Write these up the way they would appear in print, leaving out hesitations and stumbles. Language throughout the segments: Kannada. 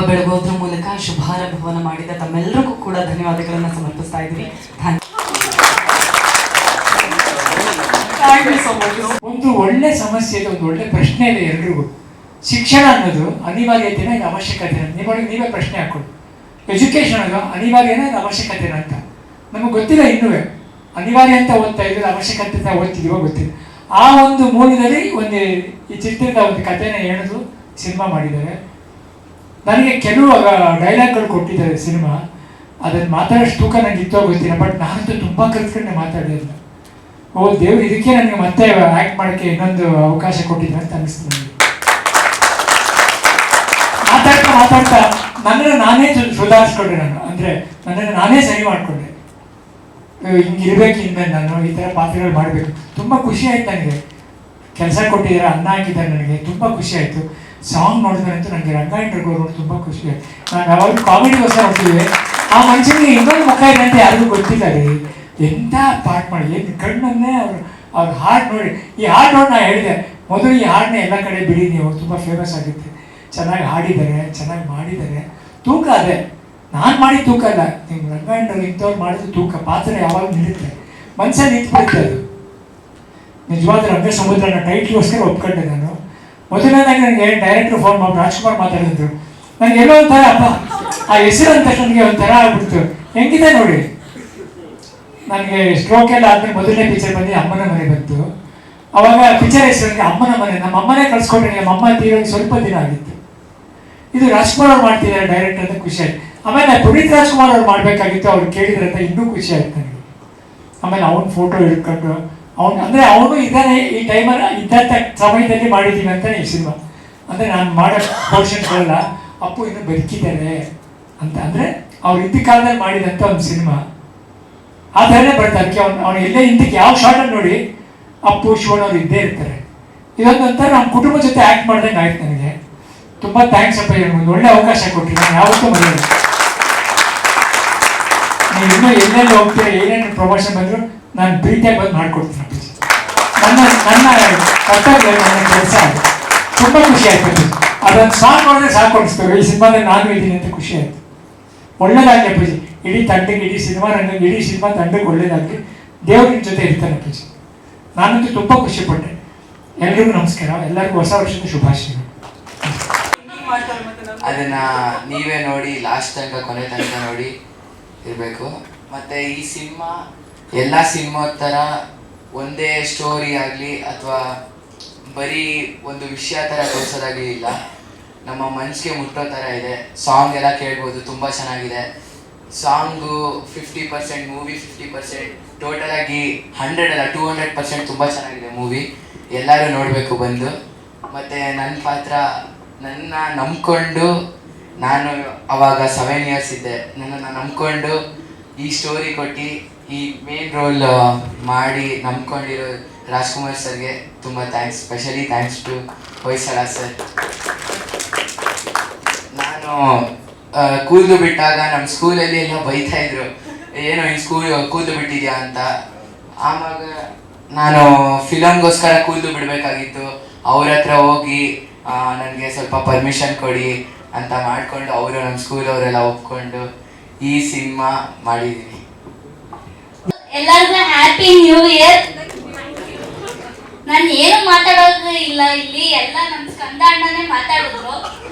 ಬೆಳಗೋದ್ರ ಮೂಲಕ ಶುಭಾರಂಭವನ್ನು ಮಾಡಿದ ತಮ್ಮೆಲ್ಲರಿಗೂ ಕೂಡ ಧನ್ಯವಾದಗಳನ್ನು ಸಮರ್ಪಿಸ್ತಾ ಇದ್ದೀವಿ. ಒಂದು ಒಳ್ಳೆ ಸಮಸ್ಯೆ ಇದೆ, ಒಂದು ಒಳ್ಳೆ ಪ್ರಶ್ನೆ ಇದೆ ಎಲ್ರಿಗೂ. ಶಿಕ್ಷಣ ಅನ್ನೋದು ಅನಿವಾರ್ಯತೆನ ಇದು ಅವಶ್ಯಕತೆನ ನೀವೇ ಪ್ರಶ್ನೆ ಹಾಕೊಳ್ಳಿ. ಎಜುಕೇಶನ್ ಅದು ಅನಿವಾರ್ಯನ ಇದು ಅವಶ್ಯಕತೆನ ಅಂತ ನಮಗೆ ಗೊತ್ತಿಲ್ಲ. ಇನ್ನೂ ಅನಿವಾರ್ಯ ಅಂತ ಓದ್ತಾ ಇದ್ರೆ ಅವಶ್ಯಕತೆ ಅಂತ ಓದ್ತಿದೀವೋ ಗೊತ್ತಿಲ್ಲ. ಆ ಒಂದು ಮೂಲದಲ್ಲಿ ಒಂದು ಈ ಚಿತ್ರದ ಒಂದು ಕಥೆನ ಹೇಳಿದ್ರು ಸಿನಿಮಾ ಮಾಡಿದ್ದಾರೆ. ನನಗೆ ಕೆಲವು ಡೈಲಾಗ್ಗಳು ಕೊಟ್ಟಿದ್ದಾರೆ ಸಿನಿಮಾ, ಅದನ್ನು ಮಾತಾಡೋಷ್ಟು ತೂಕ ನನಗೆ ಇತ್ತೋ ಗೊತ್ತಿಲ್ಲ. ಬಟ್ ನಾನಂತೂ ತುಂಬ ಕಲ್ತ್ಕೊಂಡೆ ಮಾತಾಡಿಲ್ಲ. ಓ ದೇವ್ರು, ಇದಕ್ಕೆ ನನಗೆ ಮತ್ತೆ ಆ್ಯಕ್ಟ್ ಮಾಡೋಕ್ಕೆ ಇನ್ನೊಂದು ಅವಕಾಶ ಕೊಟ್ಟಿದ್ದೆ ಅಂತ ಅನಿಸ್ತು ನನಗೆ. ಮಾತಾಡ್ತಾ ನನ್ನನ್ನು ನಾನೇ ಸುಧಾರಿಸ್ಕೊಂಡೆ. ಅಂದರೆ ನನ್ನನ್ನು ನಾನೇ ಸರಿ ಮಾಡಿಕೊಂಡೆ. ಹಿಂಗಿರ್ಬೇಕು, ಇನ್ಮೇಲೆ ನಾನು ಈ ಥರ ಪಾತ್ರಗಳು ಮಾಡಬೇಕು. ತುಂಬ ಖುಷಿ ಆಯ್ತು ನನಗೆ. ಕೆಲಸ ಕೊಟ್ಟಿದ್ದಾರೆ, ಅನ್ನ ಹಾಕಿದ್ದಾರೆ, ನನಗೆ ತುಂಬ ಖುಷಿ ಆಯಿತು. ಸಾಂಗ್ ನೋಡಿದ್ರಂತೂ ನನಗೆ ರಂಗಾಯಣರಿಗೂ ನೋಡಿ ತುಂಬ ಖುಷಿ ಆಯಿತು. ನಾನು ಯಾವಾಗ ಕಾಮಿಡಿಗೋಸ್ಕರ ನೋಡ್ತೀವಿ, ಆ ಮನುಷ್ಯನಿಗೆ ಇನ್ನೊಂದು ಮುಖ ಇದೆ ಅಂತ ಯಾರಿಗೂ ಗೊತ್ತಿಲ್ಲ ರೀ. ಎಂಥ ಪಾಠ ಮಾಡಿ, ಏನು ಕಣ್ಣನ್ನೇ ಅವ್ರ ಹಾಡು ನೋಡಿ. ಈ ಹಾಡು ನೋಡಿ ನಾನು ಹೇಳಿದೆ ಮೊದಲು, ಈ ಹಾಡನ್ನ ಎಲ್ಲ ಕಡೆ ಬಿಡಿ, ನೀವು ತುಂಬ ಫೇಮಸ್ ಆಗಿತ್ತು, ಚೆನ್ನಾಗಿ ಹಾಡಿದ್ದಾರೆ, ಚೆನ್ನಾಗಿ ಮಾಡಿದ್ದಾರೆ. ತೂಕ ಅದೇ, ನಾನು ಮಾಡಿ ತೂಕ ಅಲ್ಲ, ನಿಮ್ಮ ರಂಗಾಯಣರು ಇಂಥವ್ರು ಮಾಡಿದ್ರು ತೂಕ. ಪಾತ್ರ ಯಾವಾಗ ನಿಲ್ಲುತ್ತೆ, ಮನಸ್ಸಲ್ಲಿ ನಿಂತ್ಬಿಡುತ್ತೆ ಅದು. ನಿಜವಾದ ರಂಗ ಸಮುದ್ರನ ಟೈಟ್ಲಿಗೋಸ್ಕರ ಒಪ್ಕೊಂಡೆ ನಾನು. ಮೊದಲನೇದಾಗಿ ನನಗೆ ಡೈರೆಕ್ಟ್ರು ಫೋನ್ ಮಾಡಿ ರಾಜ್ಕುಮಾರ್ ಮಾತಾಡಿದ್ರು. ನನಗೆ ಎಲ್ಲೋ ಒಂಥರ ಅಪ್ಪ, ಆ ಹೆಸರು ಅಂತ ನನಗೆ ಒಂಥರ ಆಗ್ಬಿಡ್ತು. ಹೆಂಗಿದೆ ನೋಡಿ, ನನಗೆ ಸ್ಟ್ರೋಕ್ ಎಲ್ಲ ಆದ್ಮೇಲೆ ಮೊದಲನೇ ಪಿಕ್ಚರ್ ಬಂದು ಅಮ್ಮನ ಮನೆ ಬಂತು. ಅವಾಗ ಪಿಕ್ಚರ್ ಹೆಸರು ಅಮ್ಮನ ಮನೆ. ನಮ್ಮ ಅಮ್ಮನೇ ಕಳ್ಸ್ಕೊಂಡ್ರೆ, ನಮ್ಮ ಅಮ್ಮ ತೀರೋಗಿ ಸ್ವಲ್ಪ ದಿನ ಆಗಿತ್ತು. ಇದು ರಾಜ್ಕುಮಾರ್ ಅವ್ರು ಮಾಡ್ತಿದ್ದಾರೆ ಡೈರೆಕ್ಟ್ ಅಂತ ಖುಷಿ ಆಯ್ತು. ಆಮೇಲೆ ಪುನೀತ್ ರಾಜ್ಕುಮಾರ್ ಅವ್ರು ಮಾಡಬೇಕಾಗಿತ್ತು, ಅವ್ರು ಕೇಳಿದ್ರೆ ಅಂತ ಇನ್ನೂ ಖುಷಿ ಆಯ್ತು ನನಗೆ. ಆಮೇಲೆ ಅವ್ನ ಫೋಟೋ ಹಿಡ್ಕೊಂಡು ಅವನು ಇದ್ದಾನೆ ಈ ಟೈಮಲ್ಲಿ ಇದ್ದಂಥ ಸಮಯದಲ್ಲಿ ಮಾಡಿದ್ದೀವಿ ಅಂತಾನೆ ಈ ಸಿನಿಮಾ. ಅಂದರೆ ನಾನು ಮಾಡೋ ಪೋರ್ಷನ್ಸ್ಗಳೆಲ್ಲ ಅಪ್ಪು ಇನ್ನೂ ಬದುಕಿದ್ದಾರೆ ಅಂತ, ಅಂದರೆ ಅವ್ರು ಇದ್ದ ಕಾಲದಲ್ಲಿ ಮಾಡಿದಂಥ ಒಂದು ಸಿನಿಮಾ ಆ ಥರನೇ ಬರುತ್ತೆ. ಅದಕ್ಕೆ ಅವ್ನು ಎಲ್ಲೇ ಹಿಂದಕ್ಕೆ ಯಾವ ಶಾರ್ಟಲ್ಲಿ ನೋಡಿ ಅಪ್ಪು ಶಿವಣ್ಣ ಅವ್ರು ಇದ್ದೇ ಇರ್ತಾರೆ. ಇದೊಂದು ಒಂಥರ ನಮ್ಮ ಕುಟುಂಬ ಜೊತೆ ಆ್ಯಕ್ಟ್ ಮಾಡ್ದಂಗೆ ಆಯ್ತು ನನಗೆ. ತುಂಬ ಥ್ಯಾಂಕ್ಸ್ ಅಪ್ಪ, ಒಂದು ಒಳ್ಳೆ ಅವಕಾಶ ಕೊಟ್ಟರು. ನಾನು ಯಾವತ್ತೂ ಮರೆಯಲ್ಲ. ನೀವು ಇನ್ನೂ ಎಲ್ಲೆಲ್ಲಿ ಹೋಗ್ತೀರ, ಏನೇನು ಪ್ರಮೋಷನ್ ಬಂದರೂ ನಾನು ಪ್ರೀತಿಯಾಗಿ ಬಂದು ಮಾಡಿಕೊಡ್ತೀನಿ. ನನ್ನ ಕರ್ತವ್ಯ, ನನ್ನ ಕೆಲಸ ಅದು. ತುಂಬ ಖುಷಿ ಆಯ್ತು. ಅದೊಂದು ಸಾಂಗ್ ನೋಡಿದ್ರೆ ಸಾಕು ಅನಿಸ್ತೇವೆ. ಈ ಸಿನಿಮಾದಲ್ಲಿ ನಾನು ಇದ್ದೀನಿ ಅಂತ ಖುಷಿ ಆಯಿತು. ಒಳ್ಳೇದಾಗಲಿ ಅಪ್ಪಾಜಿ, ಇಡೀ ತಂಡಕ್ಕೆ, ಇಡೀ ಸಿನಿಮಾ ರಂಗಕ್ಕೆ, ಇಡೀ ಸಿನಿಮಾ ತಂಡಕ್ಕೆ ಒಳ್ಳೇದಾಗಲಿ. ದೇವ್ರ ನಿಮ್ಮ ಜೊತೆ ಇರ್ತಾನೆ ಅಪ್ಪಾಜಿ. ನಾನಂತೂ ತುಂಬ ಖುಷಿಪಟ್ಟೆ. ಎಲ್ರಿಗೂ ನಮಸ್ಕಾರ, ಎಲ್ಲರಿಗೂ ಹೊಸ ವರ್ಷದ ಶುಭಾಶಯಗಳು. ಅದನ್ನ ನೀವೇ ನೋಡಿ, ಲಾಸ್ಟ್ ತನಕ ಕೊನೆ ತನಕ ನೋಡಿ ಇರಬೇಕು. ಮತ್ತು ಈ ಸಿನಿಮಾ ಎಲ್ಲ ಸಿನಿಮಾ ಥರ ಒಂದೇ ಸ್ಟೋರಿ ಆಗಲಿ ಅಥವಾ ಬರೀ ಒಂದು ವಿಷಯ ಥರ ತೋರಿಸೋದಾಗಲಿ ಇಲ್ಲ. ನಮ್ಮ ಮನಸ್ಸಿಗೆ ಮುಟ್ಟೋ ಥರ ಇದೆ. ಸಾಂಗ್ ಎಲ್ಲ ಕೇಳ್ಬೋದು, ತುಂಬ ಚೆನ್ನಾಗಿದೆ. ಸಾಂಗು 50%, ಮೂವಿ 50%, ಟೋಟಲಾಗಿ 100 ಅಲ್ಲ 200% ತುಂಬ ಚೆನ್ನಾಗಿದೆ ಮೂವಿ. ಎಲ್ಲರೂ ನೋಡಬೇಕು ಬಂದು. ಮತ್ತು ನನ್ನ ಪಾತ್ರ, ನನ್ನ ನಂಬ್ಕೊಂಡು, ನಾನು ಅವಾಗ 7 years ಇದ್ದೆ, ನನ್ನನ್ನು ನಂಬ್ಕೊಂಡು ಈ ಸ್ಟೋರಿ ಕೊಟ್ಟು ಈ ಮೇನ್ ರೋಲ್ ಮಾಡಿ ನಂಬ್ಕೊಂಡಿರೋ ರಾಜ್ಕುಮಾರ್ ಸರ್ಗೆ ತುಂಬ thanks. Specially thanks to Hoysala sir. ನಾನು ಕೂದಲು ಬಿಟ್ಟಾಗ ನಮ್ಮ ಸ್ಕೂಲಲ್ಲಿ ಎಲ್ಲ ಬೈತಾಯಿದ್ರು, ಏನೋ ಈ ಕೂದಲು ಬಿಟ್ಟಿದ್ಯಾ ಅಂತ. ಆವಾಗ ನಾನು ಫಿಲಮ್ಗೋಸ್ಕರ ಕೂದಲು ಬಿಡಬೇಕಾಗಿತ್ತು. ಅವ್ರ ಹತ್ರ ಹೋಗಿ ನನಗೆ ಸ್ವಲ್ಪ ಪರ್ಮಿಷನ್ ಕೊಡಿ ಅಂತ ಮಾಡಿಕೊಂಡು ಅವರು ನಮ್ಮ ಸ್ಕೂಲವರೆಲ್ಲ ಒಪ್ಕೊಂಡು ಈ ಸಿನಿಮಾ ಮಾಡಿದ್ದೀನಿ. ಎಲ್ಲರಿಗೂ ಹ್ಯಾಪಿ ನ್ಯೂ ಇಯರ್. ನಾನು ಏನು ಮಾತಾಡೋದು ಇಲ್ಲ ಇಲ್ಲಿ, ಎಲ್ಲ ನಮ್ಮ ಸ್ಕಂದ ಅಣ್ಣನೇ ಮಾತಾಡಿದ್ರು.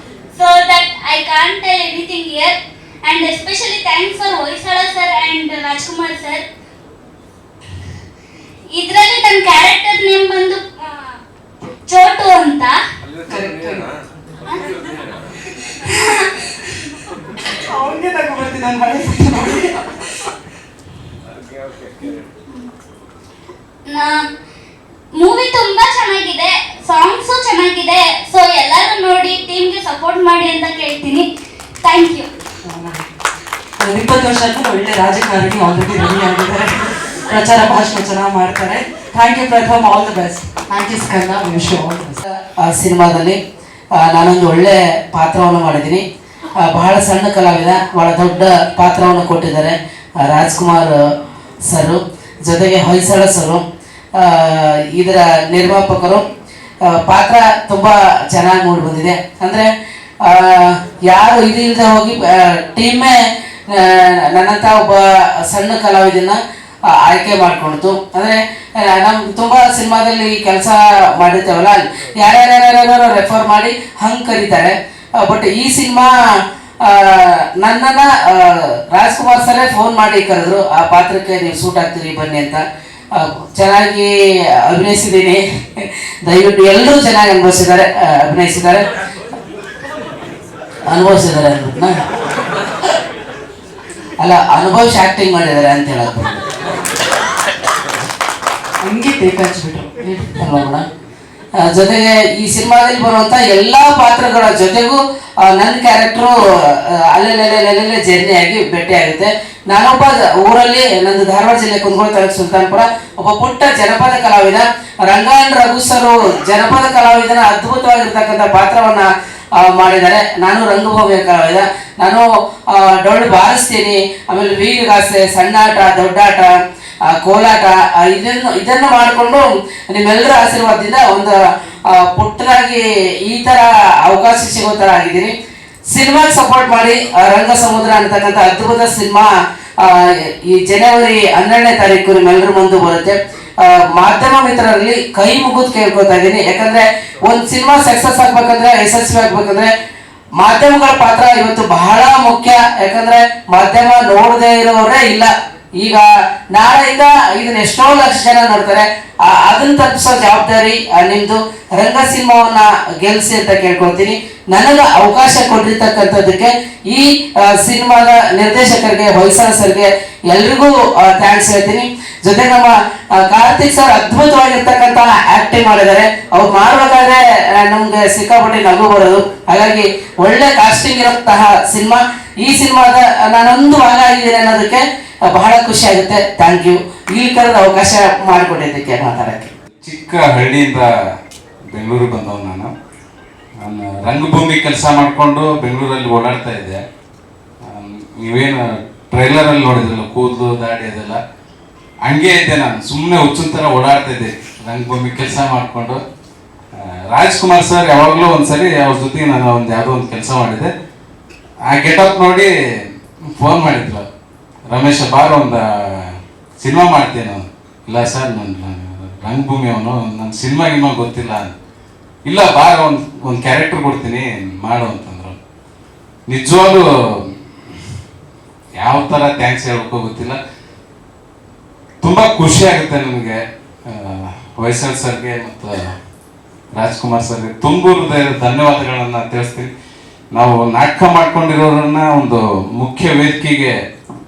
So that I can't tell anything here. And especially thanks for Hoysala sir and Rajkumar sir. ಇದರಲ್ಲಿ ನನ್ನ ಕ್ಯಾರೆಕ್ಟರ್ ನೇಮ್ ಬಂದು ಚೋಟು ಅಂತ. ಮೂವಿ ತುಂಬಾ ಚೆನ್ನಾಗಿದೆ, ಸಾಂಗ್ಸು ಚೆನ್ನಾಗಿದೆ. ಸೊ ಎಲ್ಲರೂ ನೋಡಿ ಟೀಮ್ಗೆ ಸಪೋರ್ಟ್ ಮಾಡಿ ಅಂತ ಕೇಳ್ತೀನಿ. Thank you. 20 ವರ್ಷ ಅಂತ ಒಳ್ಳೆ ರಾಜಕಾರಣಿ ಆಲ್ರೆಡಿ ರೆಡಿ ಆಗಿದ್ದಾರೆ, ಪ್ರಚಾರ ಭಾಷಣ ಚೆನ್ನಾಗಿ ಮಾಡ್ತಾರೆ. Thank you Pratham, all the best. Thank you Skanda, wish you all the best. ಆ ಸಿನಿಮಾದಲ್ಲಿ ನಾನೊಂದು ಒಳ್ಳೆ ಪಾತ್ರವನ್ನು ಮಾಡಿದ್ದೀನಿ. ಬಹಳ ಸಣ್ಣ ಕಲಾವಿದ, ಬಹಳ ದೊಡ್ಡ ಪಾತ್ರವನ್ನು ಕೊಟ್ಟಿದ್ದಾರೆ ರಾಜ್ಕುಮಾರ್ ಸರು, ಜೊತೆಗೆ ಹೊಯ್ಸಳ ಸರು ಇದರ ನಿರ್ಮಾಪಕರು. ಪಾತ್ರ ತುಂಬ ಚೆನ್ನಾಗಿ ಮೂಡಿ ಬಂದಿದೆ. ಅಂದರೆ ಯಾರು ಇದು ಇಲ್ಲದೆ ಹೋಗಿ ಟೀಮೇ ನನ್ನಂಥ ಒಬ್ಬ ಸಣ್ಣ ಕಲಾವಿದನ್ನ ಆಯ್ಕೆ ಮಾಡ್ಕೊಳ್ತು. ಅಂದರೆ ನಮ್ಗೆ ತುಂಬ ಸಿನಿಮಾದಲ್ಲಿ ಕೆಲಸ ಮಾಡಿರ್ತೇವಲ್ಲ, ಯಾರ್ಯಾರ್ಯಾರು ರೆಫರ್ ಮಾಡಿ ಹಂಗೆ ಕರೀತಾರೆ. ಬಟ್ ಈ ಸಿನಿಮಾ ನನ್ನನ್ನು ರಾಜ್ಕುಮಾರ್ ಸರೇ ಫೋನ್ ಮಾಡಿ ಕರೆದ್ರು, ಆ ಪಾತ್ರಕ್ಕೆ ನೀವು ಸೂಟ್ ಆಗ್ತೀರಿ ಬನ್ನಿ ಅಂತ. ಚೆನ್ನಾಗಿ ಅಭಿನಯಿಸಿದ್ದೀನಿ. ದಯವಿಟ್ಟು ಎಲ್ಲರೂ ಚೆನ್ನಾಗಿ ಅನುಭವಿಸಿದ್ದಾರೆ ಅಲ್ಲ, ಅನುಭವಿಸಿ ಆಕ್ಟಿಂಗ್ ಮಾಡಿದ್ದಾರೆ ಅಂತ ಹೇಳಕ್ ಹಂಗೆ ಬೇಕಾಚ್ಬಿಟ್ರು. ಅಲ್ವಾ. ಜೊತೆಗೆ ಈ ಸಿನಿಮಾದಲ್ಲಿ ಬರುವಂತ ಎಲ್ಲಾ ಪಾತ್ರಗಳ ಜೊತೆಗೂ ನನ್ನ ಕ್ಯಾರೆಕ್ಟರು ಅಲ್ಲೆಲ್ಲೆಲ್ಲೆಲ್ಲೆಲ್ಲೆ ಜರ್ನಿ ಆಗಿ ಭೇಟಿ ಆಗುತ್ತೆ. ನಾನೊಬ್ಬ ಊರಲ್ಲಿ, ನಂದು ಧಾರವಾಡ ಜಿಲ್ಲೆ ಕುಂದಗೋಳ ತಾಲೂಕು ಸುಲ್ತಾನ್ಪುರ, ಒಬ್ಬ ಪುಟ್ಟ ಜನಪದ ಕಲಾವಿದ. ರಂಗಾಯಣ ರಘು ಸರ್ ಜನಪದ ಕಲಾವಿದನ ಅದ್ಭುತವಾಗಿರ್ತಕ್ಕಂಥ ಪಾತ್ರವನ್ನ ಮಾಡಿದ್ದಾರೆ. ನಾನು ರಂಗಭೂಮಿಯ ಕಲಾವಿದ. ನಾನು ಡೊಳ್ಳು ಬಾರಿಸ್ತೀನಿ, ಆಮೇಲೆ ವೀರಗಾಸೆ, ಸಣ್ಣಾಟ, ದೊಡ್ಡಾಟ, ಕೋಲಾಟ, ಇದನ್ನು ಮಾಡಿಕೊಂಡು ನಿಮ್ಮೆಲ್ಲರ ಆಶೀರ್ವಾದದಿಂದ ಒಂದು ಪುಟ್ಟದಾಗಿ ಈ ತರ ಅವಕಾಶ ಸಿಗೋ ತರ ಆಗಿದ್ದೀನಿ. ಸಿನಿಮಾಗೆ ಸಪೋರ್ಟ್ ಮಾಡಿ. ರಂಗ ಸಮುದ್ರ ಅಂತಕ್ಕಂಥ ಅದ್ಭುತ ಸಿನಿಮಾ ಈ ಜನವರಿ 12ನೇ ತಾರೀಕು ನಿಮ್ಮೆಲ್ಲರ ಮುಂದೆ ಬರುತ್ತೆ. ಮಾಧ್ಯಮ ಮಿತ್ರರಲ್ಲಿ ಕೈ ಮುಗಿದು ಕೇಳ್ಕೊತಾ ಇದ್ದೀನಿ. ಯಾಕಂದ್ರೆ ಒಂದು ಸಿನಿಮಾ ಸಕ್ಸಸ್ ಆಗ್ಬೇಕಂದ್ರೆ, ಯಶಸ್ವಿ ಆಗ್ಬೇಕಂದ್ರೆ ಮಾಧ್ಯಮಗಳ ಪಾತ್ರ ಇವತ್ತು ಬಹಳ ಮುಖ್ಯ. ಯಾಕಂದ್ರೆ ಮಾಧ್ಯಮ ನೋಡದೇ ಇರೋರೇ ಇಲ್ಲ. ಈಗ ನಾಳೆಯಿಂದ ಇದನ್ನ ಎಷ್ಟೋ ಲಕ್ಷ ಜನ ನೋಡ್ತಾರೆ. ಅದನ್ನ ತಪ್ಪಿಸೋ ಜವಾಬ್ದಾರಿ ನಿಮ್ದು. ರಂಗ ಸಿನಿಮಾವನ್ನ ಗೆಲ್ಸಿ ಅಂತ ಕೇಳ್ಕೊಳ್ತೀನಿ. ನನಗೆ ಅವಕಾಶ ಕೊಟ್ಟಿರ್ತಕ್ಕಂಥದ್ದಕ್ಕೆ ಈ ಸಿನಿಮಾದ ನಿರ್ದೇಶಕರಿಗೆ, ಹೊಯ್ಸಳ ಸರ್ಗೆ ಎಲ್ರಿಗೂ ಥ್ಯಾಂಕ್ಸ್ ಹೇಳ್ತೀನಿ. ಜೊತೆಗೆ ನಮ್ಮ ಕಾರ್ತಿಕ್ ಸರ್ ಅದ್ಭುತವಾಗಿರ್ತಕ್ಕಂಥ ಆಕ್ಟಿಂಗ್ ಮಾಡಿದ್ದಾರೆ. ಅವ್ರು ಮಾಡ್ಬೇಕಾದ್ರೆ ನಮ್ಗೆ ಸಿಕ್ಕಾಪಟ್ಟೆ ನಗು ಬರೋದು. ಹಾಗಾಗಿ ಒಳ್ಳೆ ಕಾಸ್ಟಿಂಗ್ ಇರುವಂತಹ ಸಿನಿಮಾ. ಈ ಸಿನಿಮಾದ ನಾನೊಂದು ಭಾಗ ಆಗಿದ್ದೀನಿ ಅನ್ನೋದಕ್ಕೆ ಬಹಳ ಖುಷಿ ಆಗುತ್ತೆ. ಥ್ಯಾಂಕ್ ಯು, ಈ ಕರೆದ ಅವಕಾಶ ಮಾಡಿಕೊಟ್ಟಿದ್ದಕ್ಕೆ ಮಾತಾಡಕ್ಕೆ. ಚಿಕ್ಕ ಹಳ್ಳಿಯಿಂದ ಬೆಂಗಳೂರಿಗೆ ಬಂದವ್ ನಾನು ರಂಗಭೂಮಿ ಕೆಲಸ ಮಾಡಿಕೊಂಡು ಬೆಂಗಳೂರಲ್ಲಿ ಓಡಾಡ್ತಾ ಇದ್ದೆ. ನೀವೇನು ಟ್ರೈಲರಲ್ಲಿ ನೋಡಿದ್ರಲ್ಲ, ಕೂದಲು ದಾಡಿ ಅದೆಲ್ಲ ಹಂಗೆ ಇದ್ದೆ. ನಾನು ಸುಮ್ಮನೆ ಹುಚ್ಚಿನ ಥರ ಓಡಾಡ್ತಾ ಇದ್ದೆ ರಂಗಭೂಮಿ ಕೆಲಸ ಮಾಡಿಕೊಂಡು. ರಾಜ್ಕುಮಾರ್ ಸರ್ ಯಾವಾಗಲೂ ಒಂದ್ಸರಿ ಅವ್ರ ಜೊತೆಗೆ ನಾನು ಯಾವುದೋ ಒಂದು ಕೆಲಸ ಮಾಡಿದ್ದೆ. ಆ ಗೆಟಪ್ ನೋಡಿ ಫೋನ್ ಮಾಡಿದ್ರು, ರಮೇಶ ಬಾರ ಒಂದು ಸಿನಿಮಾ ಮಾಡ್ತೀನಿ. ನಾನು ಇಲ್ಲ ಸರ್, ನನ್ನ ರಂಗಭೂಮಿ ಅವನು, ನನ್ನ ಸಿನಿಮಾ ಗಿನಿಮಾ ಗೊತ್ತಿಲ್ಲ. ಇಲ್ಲ ಬಾರ ಒಂದು ಕ್ಯಾರೆಕ್ಟರ್ ಕೊಡ್ತೀನಿ ಮಾಡು ಅಂತಂದ್ರು. ನಿಜವಾಗ್ಲೂ ಯಾವ ಥರ ಥ್ಯಾಂಕ್ಸ್ ಹೇಳ್ಬೇಕೋ ಗೊತ್ತಿಲ್ಲ. ತುಂಬ ಖುಷಿ ಆಗುತ್ತೆ ನನಗೆ. ಹೊಯ್ಸಳ ಸರ್ಗೆ ಮತ್ತು ರಾಜ್ಕುಮಾರ್ ಸರ್ಗೆ ತುಂಬ ಧನ್ಯವಾದಗಳನ್ನು ತಿಳಿಸ್ತೀನಿ. ನಾವು ನಾಟಕ ಮಾಡ್ಕೊಂಡಿರೋರನ್ನ ಒಂದು ಮುಖ್ಯ ವೇದಿಕೆಗೆ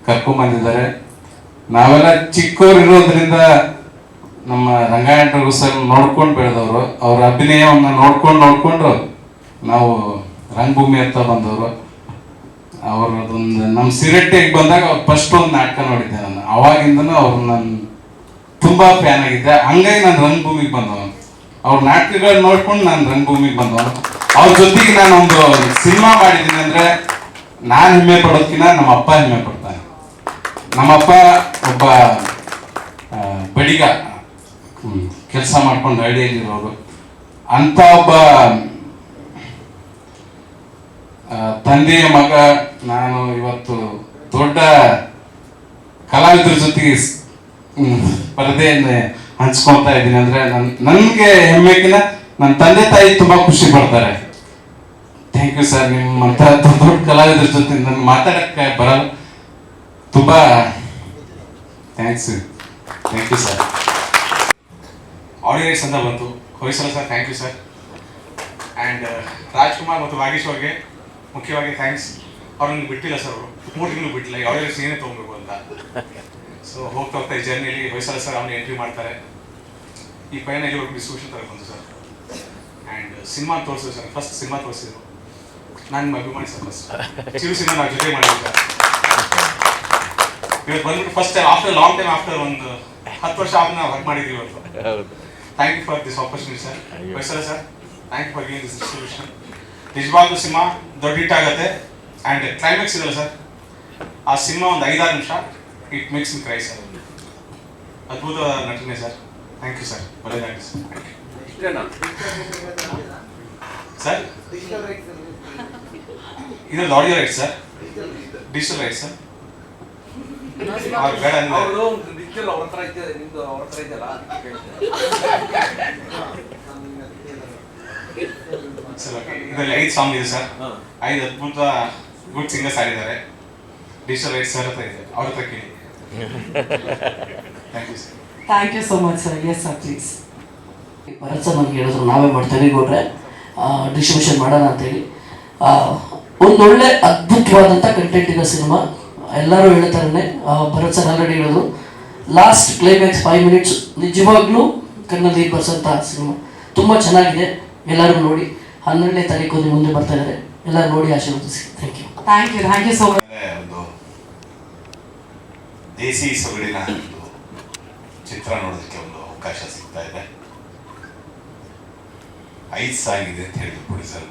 ಕರ್ಕೊಂಡ್ಬಂದಿದ್ದಾರೆ. ನಾವೆಲ್ಲ ಚಿಕ್ಕವ್ರು ಇರೋದ್ರಿಂದ ನಮ್ಮ ರಂಗಾಯಣ ಸರ್ ನೋಡ್ಕೊಂಡು ಬೆಳೆದವರು. ಅವ್ರ ಅಭಿನಯವನ್ನು ನೋಡ್ಕೊಂಡು ನಾವು ರಂಗಭೂಮಿ ಅಂತ ಬಂದವರು. ಅವ್ರದ್ದೊಂದು ನಮ್ಮ ಸಿರಟ್ಟಿಗೆ ಬಂದಾಗ ಅವ್ರು ಫಸ್ಟ್ ಒಂದು ನಾಟಕ ನೋಡಿದ್ದೆ ನಾನು. ಅವಾಗಿಂದನೂ ಅವ್ರು ನಾನು ತುಂಬ ಫ್ಯಾನ್ ಆಗಿದ್ದೆ. ಹಂಗಾಗಿ ನಾನು ರಂಗಭೂಮಿಗೆ ಬಂದವನು. ಅವ್ರ ನಾಟಕಗಳು ನೋಡ್ಕೊಂಡು ನಾನು ರಂಗಭೂಮಿಗೆ ಬಂದವನು. ಅವ್ರ ಜೊತೆಗೆ ನಾನು ಒಂದು ಸಿನಿಮಾ ಮಾಡಿದ್ದೀನಿ ಅಂದರೆ ನಾನು ಹೆಮ್ಮೆ ಪಡೋದಕ್ಕಿಂತ ನಮ್ಮ ಅಪ್ಪ ಹೆಮ್ಮೆ ಪಡ್ತಾನೆ. ನಮ್ಮಪ್ಪ ಒಬ್ಬ ಬಡಿಗ, ಕೆಲಸ ಮಾಡ್ಕೊಂಡು ಹಳ್ಳಿಯಲ್ಲಿರೋರು. ಅಂತ ಒಬ್ಬ ತಂದೆಯ ಮಗ ನಾನು ಇವತ್ತು ದೊಡ್ಡ ಕಲಾವಿದರ ಜೊತೆಗೆ ಪರದೆಯನ್ನು ಹಂಚ್ಕೊತಾ ಇದ್ದೀನಿ ಅಂದರೆ ನನಗೆ ಹೆಮ್ಮೆಗಿನ ನನ್ನ ತಂದೆ ತಾಯಿ ತುಂಬ ಖುಷಿ ಪಡ್ತಾರೆ. Thank you sir. ನಿಮ್ಮಂಥ ದೊಡ್ಡ ಕಲಾವಿದರ ಜೊತೆ ನನಗೆ ಮಾತಾಡೋಕ್ಕೆ ಬರಲ್ಲ. ತುಂಬ thanks. Thank you sir. Audience ಅಂತ ಬಂತು. Hoysala sir thank you sir. And Rajkumar ಮತ್ತು ವಾಗೀಶ್ ಅವ್ರಿಗೆ ಮುಖ್ಯವಾಗಿ ಥ್ಯಾಂಕ್ಸ್. ಅವ್ರು ನನಗೆ ಬಿಟ್ಟಿಲ್ಲ ಸರ್, ಅವರು 3 ತಿಂಗಳು ಬಿಟ್ಟಿಲ್ಲ. ಈ ಆಡಿಯನ್ಸ್ ಏನೇ ತೊಗೊಬೇಕು ಅಂತ. ಸೊ ಹೋಗ್ತಾ ಈ ಜರ್ನಿಯಲ್ಲಿ ಹೊಯ್ಸಳ ಸರ್ ಅವನ್ನ ಎಂಟ್ರಿ ಮಾಡ್ತಾರೆ. ಈ ಪೈನ ಇಲ್ಲಿವರೆಗೂ ಡಿಸ್ಟ್ರಿಬ್ಯೂಷನ್ ತಗೊಂಡು ಬಂತು ಸರ್. ಆ್ಯಂಡ್ ಸಿನಿಮಾ ತೋರಿಸಿದ್ರು ಸರ್. ಫಸ್ಟ್ ಸಿನಿಮಾ ತೋರಿಸಿದ್ರು. ನಾನು ಅಭಿಮಾನಿ ಸರ್. ಫಸ್ಟ್ ಚಿರು ಸಿನಿಮಾ ನಾವು ಜೊತೆ ಮಾಡಿದ್ವಿ ಸರ್. ಇವತ್ತು ಬಂದ್ಬಿಟ್ಟು first time after long time, after ಒಂದು 10 ವರ್ಷ ಆದ್ಮೇಲೆ ನಾವು ವರ್ಕ್ ಮಾಡಿದ್ವಿ ಇವತ್ತು. Thank you for this opportunity sir. Hoysala sir, thank you for giving this distribution. ನಿಜವಾಗ್ಲೂ ಸಿನಿಮಾ ದೊಡ್ಡ ಹಿಟ್ ಆಗುತ್ತೆ. ಆ್ಯಂಡ್ ಕ್ಲೈಮ್ಯಾಕ್ಸ್ ಇದಲ್ಲ ಸರ್, ಆ ಸಿನಿಮಾ ಒಂದು 5-6 ನಿಮಿಷ it makes me cry sir. ಅದ್ಭುತ ನಟನೆ ಸರ್. Thank you sir. ಒಳ್ಳೆಯದಾಗಲಿ ಸರ್. Thank you sir. ಇದ್ರಲ್ಲಿ audio right sir, digital right sir. ಅವ್ರು ಬೇಡ ಅಂದ್ರೆ ಸರ್ ಓಕೆ. ಇದರಲ್ಲಿ 5 ಸಾಂಗ್ ಇದೆ ಸರ್, 5 ಅದ್ಭುತ ಗುಡ್ ಸಿಂಗರ್ಸ್ ಆಡಿದ್ದಾರೆ. ಡಿಜಿಟಲ್ ರೈಟ್ ಸರ್ ಹತ್ರ ಇದೆ, ಅವ್ರ ಹತ್ರ ಕೇಳಿ. Thank you sir. Thank you so much sir. Yes sir please. Bharath sir ನಮ್ಗೆ ಹೇಳಿದ್ರು ನಾವೇ ಮಾಡ್ತೇವೆ ಕೊಟ್ರೆ ಡಿಸ್ಟ್ರಿಬ್ಯೂಷನ್ ಮಾಡೋಣ ಅಂತೇಳಿ. ಒಂದೊಳ್ಳೆ ಅದ್ಭುತವಾದಂಥ ಕಂಟೆಂಟ್ ಇರೋ ಸಿನಿಮಾ, ಎಲ್ಲರೂ ಹೇಳ್ತಾರೇ. ಭರತ್ ಸರ್ ಆಲ್ರೆಡಿ ಹೇಳಿದ್ರು, ಲಾಸ್ಟ್ ಕ್ಲೈಮ್ಯಾಕ್ಸ್ 5 ಮಿನಿಟ್ಸ್ ನಿಜವಾಗ್ಲೂ ಕಣ್ಣಲ್ಲಿ ಬರ್ಸೋಂಥ ಸಿನಿಮಾ. ತುಂಬ ಚೆನ್ನಾಗಿದೆ, ಎಲ್ಲರೂ ನೋಡಿ. 12ನೇ ತಾರೀಕು ಮುಂದೆ ಬರ್ತಾ ಇದ್ದಾರೆ, ಎಲ್ಲರೂ ನೋಡಿ ಆಶೀರ್ವದಿಸಿ. Thank you. Thank you so much. ಒಂದು ದೇಸಿ ಸೊಗಡಿನ ಒಂದು ಚಿತ್ರ ನೋಡೋದಕ್ಕೆ ಒಂದು ಅವಕಾಶ ಸಿಗ್ತಾ ಇದೆ. 5 ಸಾಂಗ್ ಇದೆ ಅಂತ ಹೇಳಿದ್ರು ಪ್ರೊಡ್ಯೂಸರ್.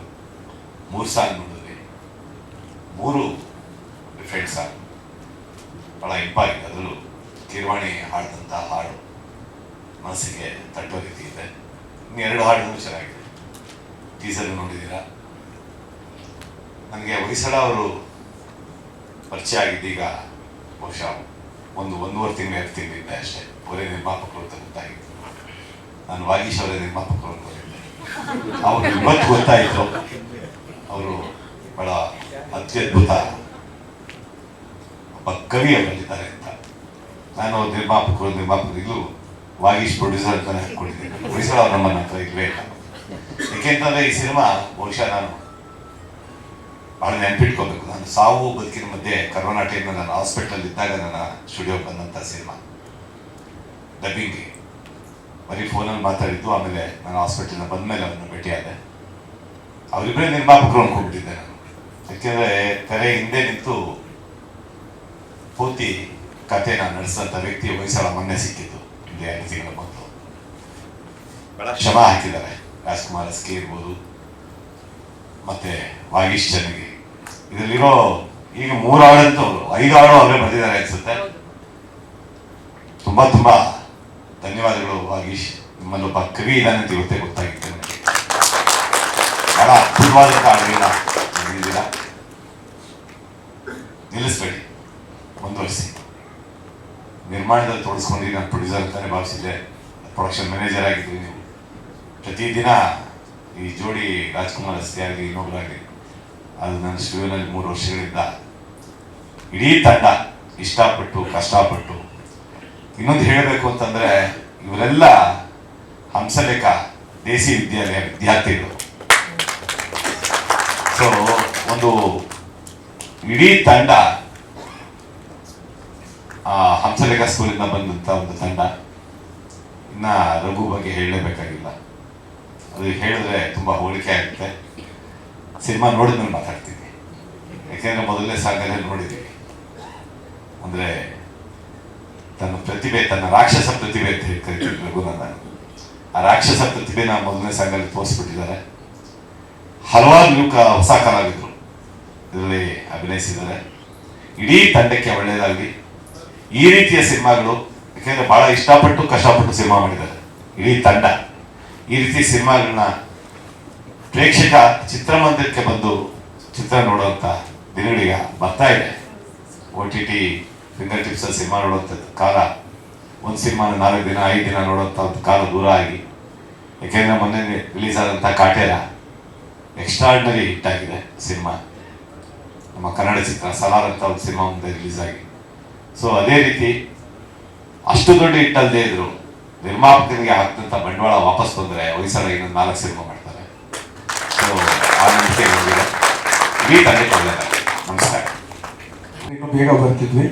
3 ಸಾಂಗ್ ನೋಡಿದ್ವಿ, 3 ಡಿಫ್ರೆಂಟ್ ಸಾಂಗ್, ಭಾಳ ಇಂಪಾಗಿದೆ. ಅದರಲ್ಲೂ ಕಿರ್ವಾಣಿ ಹಾಡಿದಂಥ ಹಾಡು ಮನಸ್ಸಿಗೆ ತಟ್ಟೋ ರೀತಿ ಇದೆ. ಇನ್ನು 2 ಹಾಡುಗಳು ಚೆನ್ನಾಗಿದೆ. ಟೀಸರ್ ನೋಡಿದ್ದೀರಾ. ನನಗೆ ಹೊಯ್ಸಳ ಅವರು ಪರಿಚಯ ಆಗಿದ್ದೀಗ ಬಹುಶಃ 1-1.5 ತಿಂಗಳು 2 ತಿಂಗಳಿದ್ದೆ ಅಷ್ಟೇ. ಅವರೇ ನಿರ್ಮಾಪಕರು ಅಂತ ಗೊತ್ತಾಗಿತ್ತು. ನಾನು ವಾಗೀಶ್ ಅವರೇ ನಿರ್ಮಾಪಕರು ಅಂತ ಗೊತ್ತಿದ್ದೆ. ಅವ್ರು ಇವತ್ತು ಗೊತ್ತಾಯಿತು ಅವರು ಬಹಳ ಅತ್ಯದ್ಭುತ ಒಬ್ಬ ಕವಿ ಅವರಲ್ಲಿದ್ದಾರೆ ಅಂತ. ನಾನು ನಿರ್ಮಾಪಕರು ಇದು ವಾಗೀಶ್ ಪ್ರೊಡ್ಯೂಸರ್ ಅಂತಾನೆ ಹಾಕೊಂಡಿದ್ದೀನಿ. ಹೊಯ್ಸಳ ಅವ್ರು ನಮ್ಮನ್ನ ಹತ್ರ ಇಲ್ವೇ ಇಲ್ಲ. ಏಕೆಂತಂದ್ರೆ ಈ ಸಿನಿಮಾ ಬಹುಶಃ ನಾನು ಭಾಳ ನೆನಪಿಟ್ಕೋಬೇಕು. ನಾನು ಸಾವು ಬದುಕಿನ ಮಧ್ಯೆ ಕರೋನಾ ಟೈಮ್ನಲ್ಲಿ ನಾನು ಹಾಸ್ಪಿಟಲ್ ಇದ್ದಾಗ ನನ್ನ ಸ್ಟುಡಿಯೋಗೆ ಬಂದಂಥ ಸಿನಿಮಾ. ಡಬ್ಬಿಂಗ್ಗೆ ಬರೀ ಫೋನಲ್ಲಿ ಮಾತಾಡಿದ್ದು. ಆಮೇಲೆ ನಾನು ಹಾಸ್ಪಿಟಲ್ನ ಬಂದಮೇಲೆ ಅವನ್ನ ಭೇಟಿಯಾದೆ. ಅವರಿಬ್ಬರೇ ನಿರ್ಮಾಪಕರು ಅಂದ್ಕೊಂಡ್ಬಿಟ್ಟಿದ್ದೆ ನಾನು. ಯಾಕೆಂದರೆ ತೆರೆ ಹಿಂದೆ ನಿಂತು ಪೂರ್ತಿ ಕಥೆನ ನಡೆಸಿದಂಥ ವ್ಯಕ್ತಿ ಹೊಯ್ಸಳ ಮೊನ್ನೆ ಸಿಕ್ಕಿದ್ದು, ಇಲ್ಲಿ 2 ತಿಂಗಳ ಮೊದಲು. ಬಹಳ ಶ್ರಮ ಹಾಕಿದ್ದಾರೆ. ರಾಜ್ಕುಮಾರ್ ಎಸ್ ಕೆ ಇರ್ಬೋದು, ಮತ್ತೆ ವಾಗೀಶ್ ಚೆನ್ನಾಗಿ. ಇದರಲ್ಲಿರೋ ಈಗ 3 ಹಾಡಂತೂ ಅವರು 5 ಹಾಡು ಅವರೇ ಬರೆದಿದ್ದಾರೆ ಅನ್ಸುತ್ತೆ. ತುಂಬಾ ತುಂಬಾ ಧನ್ಯವಾದಗಳು ವಾಗೀಶ್. ನಿಮ್ಮಲ್ಲೊಬ್ಬ ಕವಿ ಇದ್ದಾನೆ ಅಂತ ಇವತ್ತೇ ಗೊತ್ತಾಗಿತ್ತು ನನಗೆ. ಬಹಳ ಅದ್ಭುತವಾದಂಥ ಹಾಡುಗಳನ್ನ ಬರೆದಿದ್ದೀರಾ. ನಿಲ್ಲಿಸ್ಬೇಡಿ, ಮುಂದುವರಿಸಿ. ನಿರ್ಮಾಣದಲ್ಲಿ ತೋರಿಸ್ಕೊಂಡು ನಾನು ಪ್ರೊಡ್ಯೂಸರ್ ಅಂತಾನೆ ಭಾವಿಸಿದ್ದೆ. ಪ್ರೊಡಕ್ಷನ್ ಮ್ಯಾನೇಜರ್ ಆಗಿದ್ವಿ ನೀವು. ಪ್ರತಿದಿನ ಈ ಜೋಡಿ ರಾಜ್ಕುಮಾರ್ ಅಷ್ಟೇ ಆಗಲಿ ಇನ್ನೊಬ್ಬರಾಗಲಿ, ಅದು ನನ್ನ ಸ್ಟುಡಿಯೋನಲ್ಲಿ 3 ವರ್ಷಗಳಿಂದ ಇಡೀ ತಂಡ ಇಷ್ಟಪಟ್ಟು ಕಷ್ಟಪಟ್ಟು. ಇನ್ನೊಂದು ಹೇಳಬೇಕು ಅಂತಂದ್ರೆ, ಇವರೆಲ್ಲ ಹಂಸಲೇಖ ದೇಸಿ ವಿದ್ಯಾಲಯ ವಿದ್ಯಾರ್ಥಿಗಳು. ಸೊ ಒಂದು ಇಡೀ ತಂಡ ಹಂಸಲೇಖ ಸ್ಕೂಲಿಂದ ಬಂದಂಥ ಒಂದು ತಂಡ. ಇನ್ನ ರಘು ಬಗ್ಗೆ ಹೇಳಲೇಬೇಕಾಗಿಲ್ಲ, ಅದು ಹೇಳಿದ್ರೆ ತುಂಬ ಹೋಲಿಕೆ ಆಗುತ್ತೆ. ಸಿನಿಮಾ ನೋಡಿದ್ಮೇಲೆ ಮಾತಾಡ್ತೀನಿ. ಯಾಕೆಂದರೆ ಮೊದಲನೇ ಸಾಂಗಲ್ಲೇ ನೋಡಿದ್ದೀವಿ. ಅಂದರೆ ತನ್ನ ಪ್ರತಿಭೆ, ತನ್ನ ರಾಕ್ಷಸ ಪ್ರತಿಭೆ ಅಂತ ಹೇಳಿ ಕರಿತೀವಿ ರಘುನನ್ನ. ಆ ರಾಕ್ಷಸ ಪ್ರತಿಭೆನ ಮೊದಲನೇ ಸಾಂಗಲ್ಲಿ ತೋರಿಸ್ಬಿಟ್ಟಿದ್ದಾರೆ. ಹಲವಾರು ಹೊಸ ಕಲಾವಿದರು ಇದರಲ್ಲಿ ಅಭಿನಯಿಸಿದ್ದಾರೆ. ಇಡೀ ತಂಡಕ್ಕೆ ಒಳ್ಳೆಯದಾಗಲಿ. ಈ ರೀತಿಯ ಸಿನಿಮಾಗಳು, ಯಾಕೆಂದರೆ ಭಾಳ ಇಷ್ಟಪಟ್ಟು ಕಷ್ಟಪಟ್ಟು ಸಿನಿಮಾ ಮಾಡಿದ್ದಾರೆ ಇಡೀ ತಂಡ. ಈ ರೀತಿ ಸಿನಿಮಾಗಳನ್ನ ಪ್ರೇಕ್ಷಕ ಚಿತ್ರಮಂದಿರಕ್ಕೆ ಬಂದು ಚಿತ್ರ ನೋಡುವಂಥ ದಿನಗಳೀಗ ಬರ್ತಾ ಇದೆ. OTT ಫಿಂಗರ್ ಟಿಪ್ಸಲ್ಲಿ ಸಿನಿಮಾ ನೋಡುವಂಥದ್ದು ಕಾಲ, ಒಂದು ಸಿನಿಮಾನ 4 ದಿನ 5 ದಿನ ನೋಡುವಂಥ ಒಂದು ಕಾಲ ದೂರ ಆಗಿ. ಯಾಕೆಂದರೆ ಮೊನ್ನೆ ರಿಲೀಸ್ ಆದಂಥ ಕಾಟೇರ ಎಕ್ಸ್ಟ್ರಾರ್ಡಿನರಿ ಹಿಟ್ ಆಗಿದೆ ಸಿನಿಮಾ. ನಮ್ಮ ಕನ್ನಡ ಚಿತ್ರ ಸಲಾರ್ ಅಂತ ಒಂದು ಸಿನಿಮಾ ಮುಂದೆ ರಿಲೀಸ್ ಆಗಿ. ಸೊ ಅದೇ ರೀತಿ ಅಷ್ಟು ದೊಡ್ಡ ಹಿಟ್ ಅಲ್ಲದೆ ಇದ್ರು ನಿರ್ಮಾಪಕನಿಗೆ ಹಾಕಿದಂಥ ಬಂಡವಾಳ ವಾಪಸ್ ಬಂದರೆ ಹೊಯ್ಸಳ ಇನ್ನೊಂದು 4 ಸಿನಿಮಾ ಮಾಡ್ತಾರೆ. ಸೊ ಆ ನಂಬಿಕೆ ಬಂದಿದೆ. ಇಡೀ ತಂಡಕ್ಕೆ ಒಳ್ಳೆಯದಾಗಿದೆ. ನಮಸ್ಕಾರ. ಇನ್ನು ಬೇಗ ಬರ್ತಿದ್ವಿ.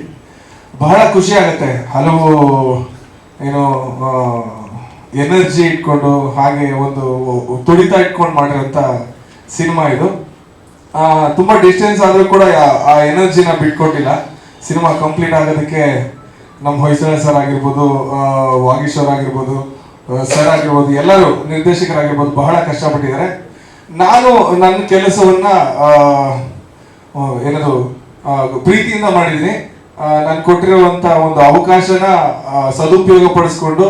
ಬಹಳ ಖುಷಿ ಆಗುತ್ತೆ. ಹಲವು ಏನು ಎನರ್ಜಿ ಇಟ್ಕೊಂಡು ಹಾಗೆ ಒಂದು ತುಡಿತ ಇಟ್ಕೊಂಡು ಮಾಡಿರೋಂಥ ಸಿನಿಮಾ ಇದು. ತುಂಬ ಡಿಸ್ಟೆನ್ಸ್ ಆದರೂ ಕೂಡ ಆ ಎನರ್ಜಿನ ಬಿಟ್ಕೊಟ್ಟಿಲ್ಲ. ಸಿನಿಮಾ ಕಂಪ್ಲೀಟ್ ಆಗೋದಕ್ಕೆ ನಮ್ಮ ಹೊಯ್ಸಳ ಸರ್ ಆಗಿರ್ಬೋದು, ವಾಗೀಶ್ ಅವ್ರು ಆಗಿರ್ಬೋದು, ಸರ್ ಆಗಿರ್ಬೋದು, ಎಲ್ಲರೂ ನಿರ್ದೇಶಕರಾಗಿರ್ಬೋದು ಬಹಳ ಕಷ್ಟಪಟ್ಟಿದ್ದಾರೆ. ನಾನು ನನ್ನ ಕೆಲಸವನ್ನ ಏನದು ಪ್ರೀತಿಯಿಂದ ಮಾಡಿದ್ದೀನಿ. ನಾನು ಕೊಟ್ಟಿರುವಂಥ ಒಂದು ಅವಕಾಶನ ಸದುಪಯೋಗ ಪಡಿಸ್ಕೊಂಡು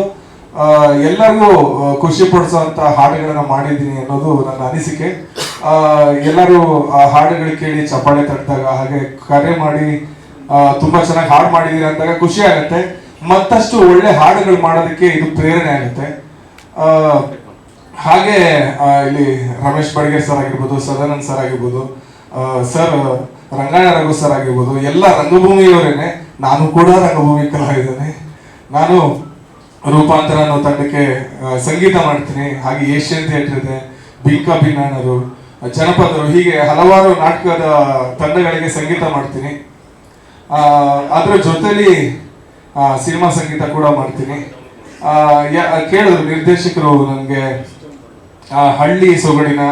ಎಲ್ಲರಿಗೂ ಖುಷಿ ಪಡಿಸುವಂತ ಹಾಡುಗಳನ್ನ ಮಾಡಿದ್ದೀನಿ ಅನ್ನೋದು ನನ್ನ ಅನಿಸಿಕೆ. ಎಲ್ಲರೂ ಆ ಹಾಡುಗಳು ಕೇಳಿ ಚಪ್ಪಾಳೆ ತಟ್ಟಿದಾಗ, ಹಾಗೆ ಕರೆ ಮಾಡಿ ತುಂಬಾ ಚೆನ್ನಾಗಿ ಹಾಡು ಮಾಡಿದೀರ ಅಂದಾಗ ಖುಷಿ ಆಗುತ್ತೆ. ಮತ್ತಷ್ಟು ಒಳ್ಳೆ ಹಾಡುಗಳು ಮಾಡೋದಕ್ಕೆ ಇದು ಪ್ರೇರಣೆ ಆಗುತ್ತೆ. ಹಾಗೆ ಇಲ್ಲಿ ರಮೇಶ್ ಬಡ್ಗೇರ್ ಸರ್ ಆಗಿರ್ಬೋದು, ಸದಾನಂದ್ ಸರ್ ಆಗಿರ್ಬೋದು, ಸರ್ ರಂಗಾಯಣ ರಘು ಸರ್ ಆಗಿರ್ಬೋದು, ಎಲ್ಲ ರಂಗಭೂಮಿಯವರೇನೆ. ನಾನು ಕೂಡ ರಂಗಭೂಮಿ ಕಲಾವಿದನೇ. ನಾನು ರೂಪಾಂತರ ಅನ್ನೋ ತಂಡಕ್ಕೆ ಸಂಗೀತ ಮಾಡ್ತೀನಿ. ಹಾಗೆ ಏಷ್ಯನ್ ಥಿಯೇಟರ್ ಇದೆ, ಬಿಂಕಾ ಬಿನ್ನಾಣರು, ಜನಪದರು, ಹೀಗೆ ಹಲವಾರು ನಾಟಕದ ತಂಡಗಳಿಗೆ ಸಂಗೀತ ಮಾಡ್ತೀನಿ. ಅದರ ಜೊತೆಲಿ ಸಿನಿಮಾ ಸಂಗೀತ ಕೂಡ ಮಾಡ್ತೀನಿ. ಕೇಳಿದ್ರು ನಿರ್ದೇಶಕರು ನನಗೆ ಹಳ್ಳಿ ಸೊಗಡಿನ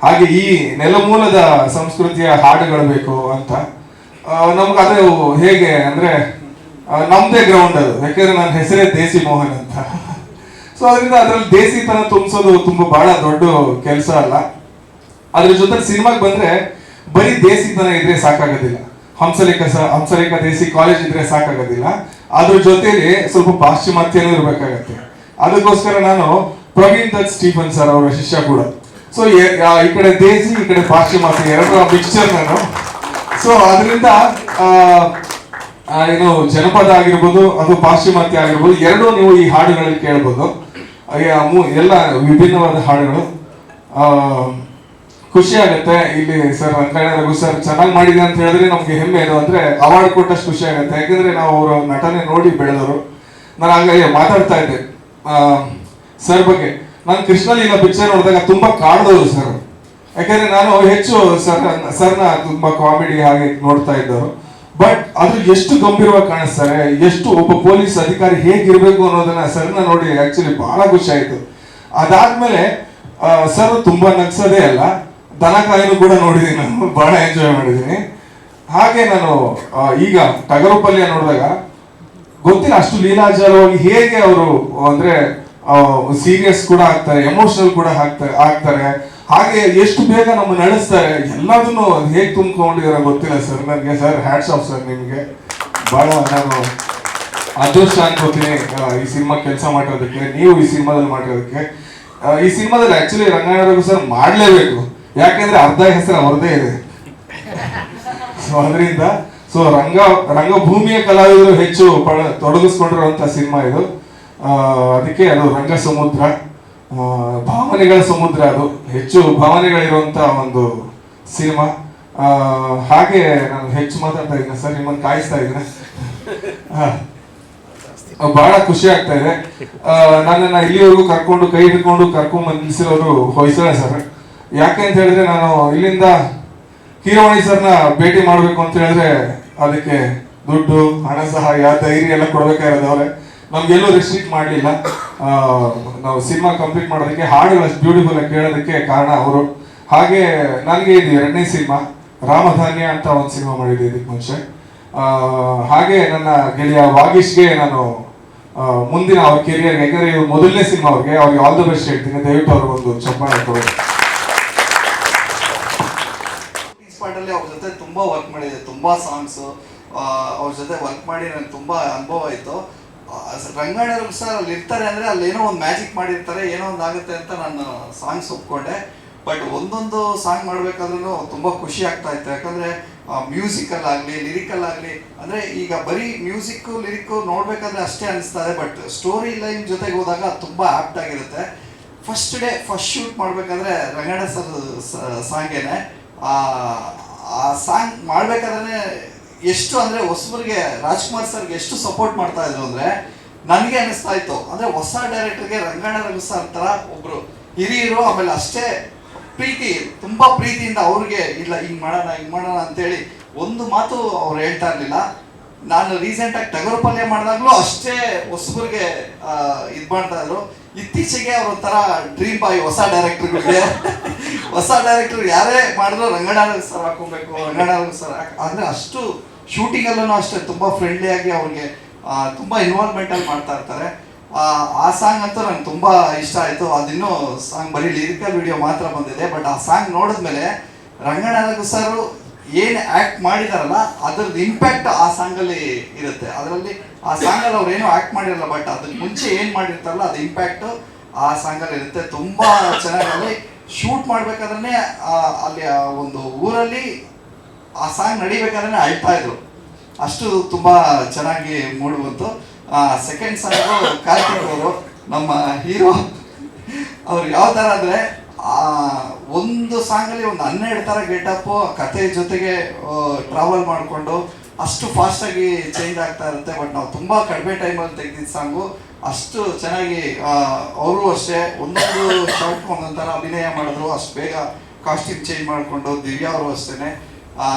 ಹಾಗೆ ಈ ನೆಲಮೂಲದ ಸಂಸ್ಕೃತಿಯ ಹಾಡುಗಳು ಬೇಕು ಅಂತ. ನಮ್ಗೆ ಅದು ಹೇಗೆ ಅಂದ್ರೆ ನಮ್ದೇ ಗ್ರೌಂಡ್ ಅದು, ಯಾಕೆಂದ್ರೆ ನನ್ನ ಹೆಸರೇ ದೇಸಿ ಮೋಹನ್ ಅಂತ. ಸೊ ಅದರಿಂದ ಅದ್ರಲ್ಲಿ ದೇಸಿತನ ತುಂಬಿಸೋದು ತುಂಬಾ ಬಹಳ ದೊಡ್ಡ ಕೆಲಸ ಅಲ್ಲ. ಅದ್ರ ಜೊತೆ ಸಿನಿಮಾಗೆ ಬಂದ್ರೆ ಬರೀ ದೇಸಿತನ ಇದ್ರೆ ಸಾಕಾಗೋದಿಲ್ಲ. ಹಂಸಲೇಖ ದೇಸಿ ಕಾಲೇಜ್ ಇದ್ರೆ ಸಾಕಾಗೋದಿಲ್ಲ. ಅದ್ರ ಜೊತೆಲಿ ಸ್ವಲ್ಪ ಪಾಶ್ಚಿಮಾತ್ಯನೂ ಇರ್ಬೇಕಾಗತ್ತೆ. ಅದಕ್ಕೋಸ್ಕರ ನಾನು ಪ್ರವೀಣ್ ದತ್ ಸ್ಟೀಫನ್ ಸರ್ ಅವರ ಶಿಷ್ಯ ಕೂಡ. ಸೊ ಈ ಕಡೆ ದೇಸಿ, ಈ ಕಡೆ ಪಾಶ್ಚಿಮಾತ್ಯ, ಎರಡರ ಮಿಕ್ಸ್ಚರ್ ನಾನು. ಸೊ ಅದರಿಂದ ಏನು ಜನಪದ ಆಗಿರ್ಬೋದು ಅದು ಪಾಶ್ಚಿಮಾತ್ಯ ಆಗಿರ್ಬೋದು, ಎರಡೂ ನೀವು ಈ ಹಾಡುಗಳಲ್ಲಿ ಕೇಳ್ಬೋದು. ಎಲ್ಲ ವಿಭಿನ್ನವಾದ ಹಾಡುಗಳು. ಖುಷಿ ಆಗುತ್ತೆ. ಇಲ್ಲಿ ಸರ್ ರಂಗಾಯಣ ರಘು ಸರ್ ಚೆನ್ನಾಗಿ ಮಾಡಿದೆ ಅಂತ ಹೇಳಿದ್ರೆ ನಮ್ಗೆ ಹೆಮ್ಮೆ. ಏನು ಅಂದ್ರೆ ಅವಾರ್ಡ್ ಕೊಟ್ಟಷ್ಟು ಖುಷಿ ಆಗುತ್ತೆ. ಯಾಕಂದ್ರೆ ನಾವು ಅವರ ನಟನೆ ನೋಡಿ ಬೆಳೆದವರು. ನಾನು ಹಂಗಾಗಿ ಮಾತಾಡ್ತಾ ಇದ್ದೆ ಸರ್ ಬಗ್ಗೆ. ನಾನು ಕೃಷ್ಣಲೀಲಾ ಪಿಕ್ಚರ್ ನೋಡಿದಾಗ ತುಂಬಾ ಕಾಡ್ದವರು ಸರ್. ಯಾಕಂದ್ರೆ ನಾನು ಹೆಚ್ಚು ಸರ್ನ ತುಂಬಾ ಕಾಮಿಡಿ ಹಾಗೆ ನೋಡ್ತಾ ಇದ್ದವರು. ಬಟ್ ಅದು ಎಷ್ಟು ಗಂಭೀರವಾಗಿ ಕಾಣಿಸ್ತಾರೆ, ಎಷ್ಟು ಒಬ್ಬ ಪೊಲೀಸ್ ಅಧಿಕಾರಿ ಹೇಗಿರ್ಬೇಕು ಅನ್ನೋದನ್ನ ಸರ್ನ ನೋಡಿ ಆಕ್ಚುಲಿ ಬಹಳ ಖುಷಿ ಆಯ್ತು. ಅದಾದ್ಮೇಲೆ ಸರ್ ತುಂಬಾ ನಗ್ಸೋದೇ ಅಲ್ಲ, ದನ ಕಾಯಿನೂ ಕೂಡ ನೋಡಿದೀನಿ, ನಾನು ಬಹಳ ಎಂಜಾಯ್ ಮಾಡಿದ್ದೀನಿ. ಹಾಗೆ ನಾನು ಈಗ ಟಗರು ಪಲ್ಯ ನೋಡಿದಾಗ ಗೊತ್ತಿಲ್ಲ ಅಷ್ಟು ಲೀಲಾಜಾಲವಾಗಿ ಹೇಗೆ ಅವರು ಅಂದ್ರೆ ಸೀರಿಯಸ್ ಕೂಡ ಆಗ್ತಾರೆ, ಎಮೋಷನಲ್ ಕೂಡ ಆಗ್ತಾರೆ. ಹಾಗೆ ಎಷ್ಟು ಬೇಗ ನಮ್ಮ ನಡೆಸ್ತಾರೆ, ಎಲ್ಲದನ್ನು ಹೇಗೆ ತುಂಬಿಕೊಂಡಿದಾರೆ ಗೊತ್ತಿಲ್ಲ ಸರ್ ನನಗೆ. ಸರ್ ಹ್ಯಾಟ್ಸ್ ಆಫ್ ಸರ್ ನಿಮ್ಗೆ. ಬಹಳ ನಾನು ಅದೃಷ್ಟ ಅನ್ಕೋತೀನಿ ಈ ಸಿನಿಮಾ ಕೆಲಸ ಮಾಡಿರೋದಕ್ಕೆ, ನೀವು ಈ ಸಿನಿಮಾದಲ್ಲಿ ಮಾಡಿರೋದಕ್ಕೆ. ಈ ಸಿನಿಮಾದಲ್ಲಿ ಆಕ್ಚುಲಿ ರಂಗಾಯಣ ರಘು ಸರ್ ಮಾಡ್ಲೇಬೇಕು, ಯಾಕೆಂದ್ರೆ ಅರ್ಧ ಹೆಸರು ಅವ್ರದೇ ಇದೆ. ಸೊ ಅದರಿಂದ ರಂಗಭೂಮಿಯ ಕಲಾವಿದರು ಹೆಚ್ಚು ತೊಡಗಿಸ್ಕೊಂಡಿರುವಂತ ಸಿನಿಮಾ ಇದು. ಅದಕ್ಕೆ ಅದು ರಂಗ ಸಮುದ್ರ, ಭಾವನೆಗಳ ಸಮುದ್ರ. ಅದು ಹೆಚ್ಚು ಭಾವನೆಗಳಿರುವಂತ ಒಂದು ಸಿನಿಮಾ. ಹಾಗೆ ನಾನು ಹೆಚ್ಚು ಮಾತಾಡ್ತಾ ಇದ್ದೀನಿ ಸರ್, ನಿಮ್ಮನ್ನು ಕಾಯಿಸ್ತಾ ಇದ್ದೀನಿ. ಬಹಳ ಖುಷಿ ಆಗ್ತಾ ಇದೆ. ನನ್ನನ್ನ ಇಲ್ಲಿವರೆಗೂ ಕೈ ಹಿಡ್ಕೊಂಡು ಕರ್ಕೊಂಡ್ ನಿಲ್ಸಿರೋರು ಹೊಯ್ಸಳ ಸರ್. ಯಾಕೆ ಅಂತ ಹೇಳಿದ್ರೆ ನಾನು ಇಲ್ಲಿಂದ ಕೀರವಾಣಿ ಸರ್ನ ಭೇಟಿ ಮಾಡ್ಬೇಕು ಅಂತ ಹೇಳಿದ್ರೆ ಅದಕ್ಕೆ ದುಡ್ಡು, ಹಣ ಸಹಾಯ, ಧೈರ್ಯ ಎಲ್ಲ ಕೊಡ್ಬೇಕಾಗಿರೋದು ಅವರೇ. ನಮ್ಗೆಲ್ಲೂ ರೆಸ್ಟ್ರಿಕ್ಟ್ ಮಾಡಲಿಲ್ಲ. ನಾವು ಸಿನಿಮಾ ಕಂಪ್ಲೀಟ್ ಮಾಡೋದಕ್ಕೆ, ಹಾಡುಗಳು ಅಷ್ಟು ಬ್ಯೂಟಿಫುಲ್ ಆಗಿ ಕೇಳೋದಕ್ಕೆ ಕಾರಣ ಅವರು. ಹಾಗೆ ನನಗೆ ಇದು 2ನೇ ಸಿನಿಮಾ, ರಾಮಧಾನ್ಯ ಅಂತ ಒಂದು ಸಿನಿಮಾ ಮಾಡಿದ್ದೆ ಇದಕ್ಕೆ ಮುಂಚೆ. ಹಾಗೆ ನನ್ನ ಗೆಳೆಯ ವಾಗೀಶ್ಗೆ ನಾನು ಮುಂದಿನ ಅವ್ರ ಕೆರಿಯರ್, ಯಾಕಂದ್ರೆ ಇವ್ರು ಮೊದಲನೇ ಸಿನಿಮಾ ಅವ್ರಿಗೆ ಆಲ್ ದ ಬೆಸ್ಟ್ ಹೇಳ್ತೀನಿ. ದಯವಿಟ್ಟು ಅವ್ರಿಗೊಂದು ಚಪ್ಪಾಳೆ ಕೊಡಿ. ಅಲ್ಲಿ ಅವ್ರ ಜೊತೆ ತುಂಬಾ ವರ್ಕ್ ಮಾಡಿದೆ, ತುಂಬಾ ಸಾಂಗ್ಸು ಅವ್ರ ಜೊತೆ ವರ್ಕ್ ಮಾಡಿ ನನಗೆ ತುಂಬಾ ಅನುಭವ ಆಯಿತು. ರಂಗಾಯಣ ರಘು ಸರ್ ಅಲ್ಲಿ ಇರ್ತಾರೆ ಅಂದರೆ ಅಲ್ಲಿ ಏನೋ ಒಂದು ಮ್ಯಾಜಿಕ್ ಮಾಡಿರ್ತಾರೆ, ಏನೋ ಒಂದು ಆಗುತ್ತೆ ಅಂತ ನಾನು ಸಾಂಗ್ಸ್ ಒಪ್ಕೊಂಡೆ. ಬಟ್ ಒಂದೊಂದು ಸಾಂಗ್ ಮಾಡಬೇಕಾದ್ರೂ ತುಂಬ ಖುಷಿ ಆಗ್ತಾ ಇತ್ತು. ಯಾಕಂದರೆ ಮ್ಯೂಸಿಕಲ್ ಆಗಲಿ, ಲಿರಿಕಲ್ ಆಗಲಿ, ಅಂದರೆ ಈಗ ಬರೀ ಮ್ಯೂಸಿಕ್ಕು ಲಿರಿಕ್ಕು ನೋಡಬೇಕಾದ್ರೆ ಅಷ್ಟೇ ಅನಿಸ್ತದೆ. ಬಟ್ ಸ್ಟೋರಿ ಲೈನ್ ಜೊತೆಗೆ ಹೋದಾಗ ತುಂಬ ಆ್ಯಪ್ಟ್ ಆಗಿರುತ್ತೆ. ಫಸ್ಟ್ ಶೂಟ್ ಮಾಡಬೇಕಾದ್ರೆ ರಂಗಾಯಣ ಸರ್ ಸಾಂಗೇನೆ. ಆ ಸಾಂಗ್ ಮಾಡಬೇಕಾದ್ರೆ ಎಷ್ಟು ಅಂದರೆ ಹೊಸಬರಿಗೆ ರಾಜ್ಕುಮಾರ್ ಸರ್ಗೆ ಎಷ್ಟು ಸಪೋರ್ಟ್ ಮಾಡ್ತಾ ಇದ್ರು ಅಂದರೆ ನನಗೆ ಅನಿಸ್ತಾ ಇತ್ತು. ಅಂದರೆ ಹೊಸ ಡೈರೆಕ್ಟರ್ಗೆ ರಂಗಾಯಣ ರಘು ಸರ್ ಥರ ಒಬ್ಬರು ಹಿರಿಯರು, ಆಮೇಲೆ ಅಷ್ಟೇ ಪ್ರೀತಿ, ತುಂಬ ಪ್ರೀತಿಯಿಂದ ಅವ್ರಿಗೆ ಇಲ್ಲ ಹಿಂಗೆ ಮಾಡೋಣ ಅಂತೇಳಿ ಒಂದು ಮಾತು ಅವ್ರು ಹೇಳ್ತಾ ಇರಲಿಲ್ಲ. ನಾನು ರೀಸೆಂಟಾಗಿ ಟಗರು ಪಲ್ಯ ಮಾಡಿದಾಗಲೂ ಅಷ್ಟೇ ಹೊಸಬರಿಗೆ ಇದು ಮಾಡ್ತಾ ಇದ್ರು. ಇತ್ತೀಚೆಗೆ ಅವ್ರ ಒಂಥರ ಡ್ರೀಮ್ ಬಾಯ್ ಹೊಸ ಡೈರೆಕ್ಟರ್ಗಳಿಗೆ. ಹೊಸ ಡೈರೆಕ್ಟರ್ ಯಾರೇ ಮಾಡಿದ್ರು ರಂಗಾಯಣ ರಘು ಸರ್ ಹಾಕೊಬೇಕು, ರಂಗಾಯಣ ರಘು ಸರ್ ಅಂದರೆ ಅಷ್ಟು ಶೂಟಿಂಗಲ್ಲೂ ಅಷ್ಟೇ ತುಂಬ ಫ್ರೆಂಡ್ಲಿಯಾಗಿ ಅವ್ರಿಗೆ ತುಂಬ ಇನ್ವಾಲ್ವ್ಮೆಂಟಲ್ಲಿ ಮಾಡ್ತಾ ಇರ್ತಾರೆ. ಆ ಸಾಂಗ್ ಅಂತೂ ನಂಗೆ ತುಂಬ ಇಷ್ಟ ಆಯಿತು. ಅದಿನ್ನೂ ಸಾಂಗ್ ಬರೀ ಲಿರಿಕಲ್ ವಿಡಿಯೋ ಮಾತ್ರ ಬಂದಿದೆ. ಬಟ್ ಆ ಸಾಂಗ್ ನೋಡಿದ್ಮೇಲೆ ರಂಗಾಯಣ ರಘು ಸರ್ ಏನು ಆ್ಯಕ್ಟ್ ಮಾಡಿದಾರಲ್ಲ ಅದ್ರದ್ದು ಇಂಪ್ಯಾಕ್ಟ್ ಆ ಸಾಂಗಲ್ಲಿ ಇರುತ್ತೆ. ಅದರಲ್ಲಿ ಆ ಸಾಂಗಲ್ಲಿ ಅವ್ರು ಏನೂ ಆ್ಯಕ್ಟ್ ಮಾಡಿರಲ್ಲ, ಬಟ್ ಅದಕ್ಕೆ ಮುಂಚೆ ಏನು ಮಾಡಿರ್ತಾರಲ್ಲ ಅದು ಇಂಪ್ಯಾಕ್ಟು ಆ ಸಾಂಗಲ್ಲಿ ಇರುತ್ತೆ. ತುಂಬ ಚೆನ್ನಾಗಿ ಅಲ್ಲಿ ಶೂಟ್ ಮಾಡ್ಬೇಕಾದ್ರೆ ಅಲ್ಲಿ ಆ ಒಂದು ಊರಲ್ಲಿ ಆ ಸಾಂಗ್ ನಡಿಬೇಕಾದ್ರೆ ಅಳ್ತಾ ಇದ್ರು, ಅಷ್ಟು ತುಂಬ ಚೆನ್ನಾಗಿ ಮೂಡಿ ಬಂತು. ಸೆಕೆಂಡ್ ಸಾಂಗು ಕಾರ್ತಿಕ್ ಅವರು ನಮ್ಮ ಹೀರೋ, ಅವ್ರು ಯಾವ ಥರ ಅಂದರೆ ಒಂದು ಸಾಂಗಲ್ಲಿ ಒಂದು 12 ಥರ ಗೆಟಪ್ಪು ಕತೆ ಜೊತೆಗೆ ಟ್ರಾವೆಲ್ ಮಾಡಿಕೊಂಡು ಅಷ್ಟು ಫಾಸ್ಟಾಗಿ ಚೇಂಜ್ ಆಗ್ತಾ ಇರುತ್ತೆ. ಬಟ್ ನಾವು ತುಂಬ ಕಡಿಮೆ ಟೈಮಲ್ಲಿ ತೆಗೆದಿದ್ದ ಸಾಂಗು ಅಷ್ಟು ಚೆನ್ನಾಗಿ ಅವರು ಅಷ್ಟೇ ಒಂದೊಂದು ಶಾರ್ಟ್ ಒಂದೊಂದು ಥರ ಅಭಿನಯ ಮಾಡಿದ್ರು, ಅಷ್ಟು ಬೇಗ ಕಾಸ್ಟ್ಯೂಮ್ ಚೇಂಜ್ ಮಾಡಿಕೊಂಡು. ದಿವ್ಯಾ ಅವರು ಅಷ್ಟೇ.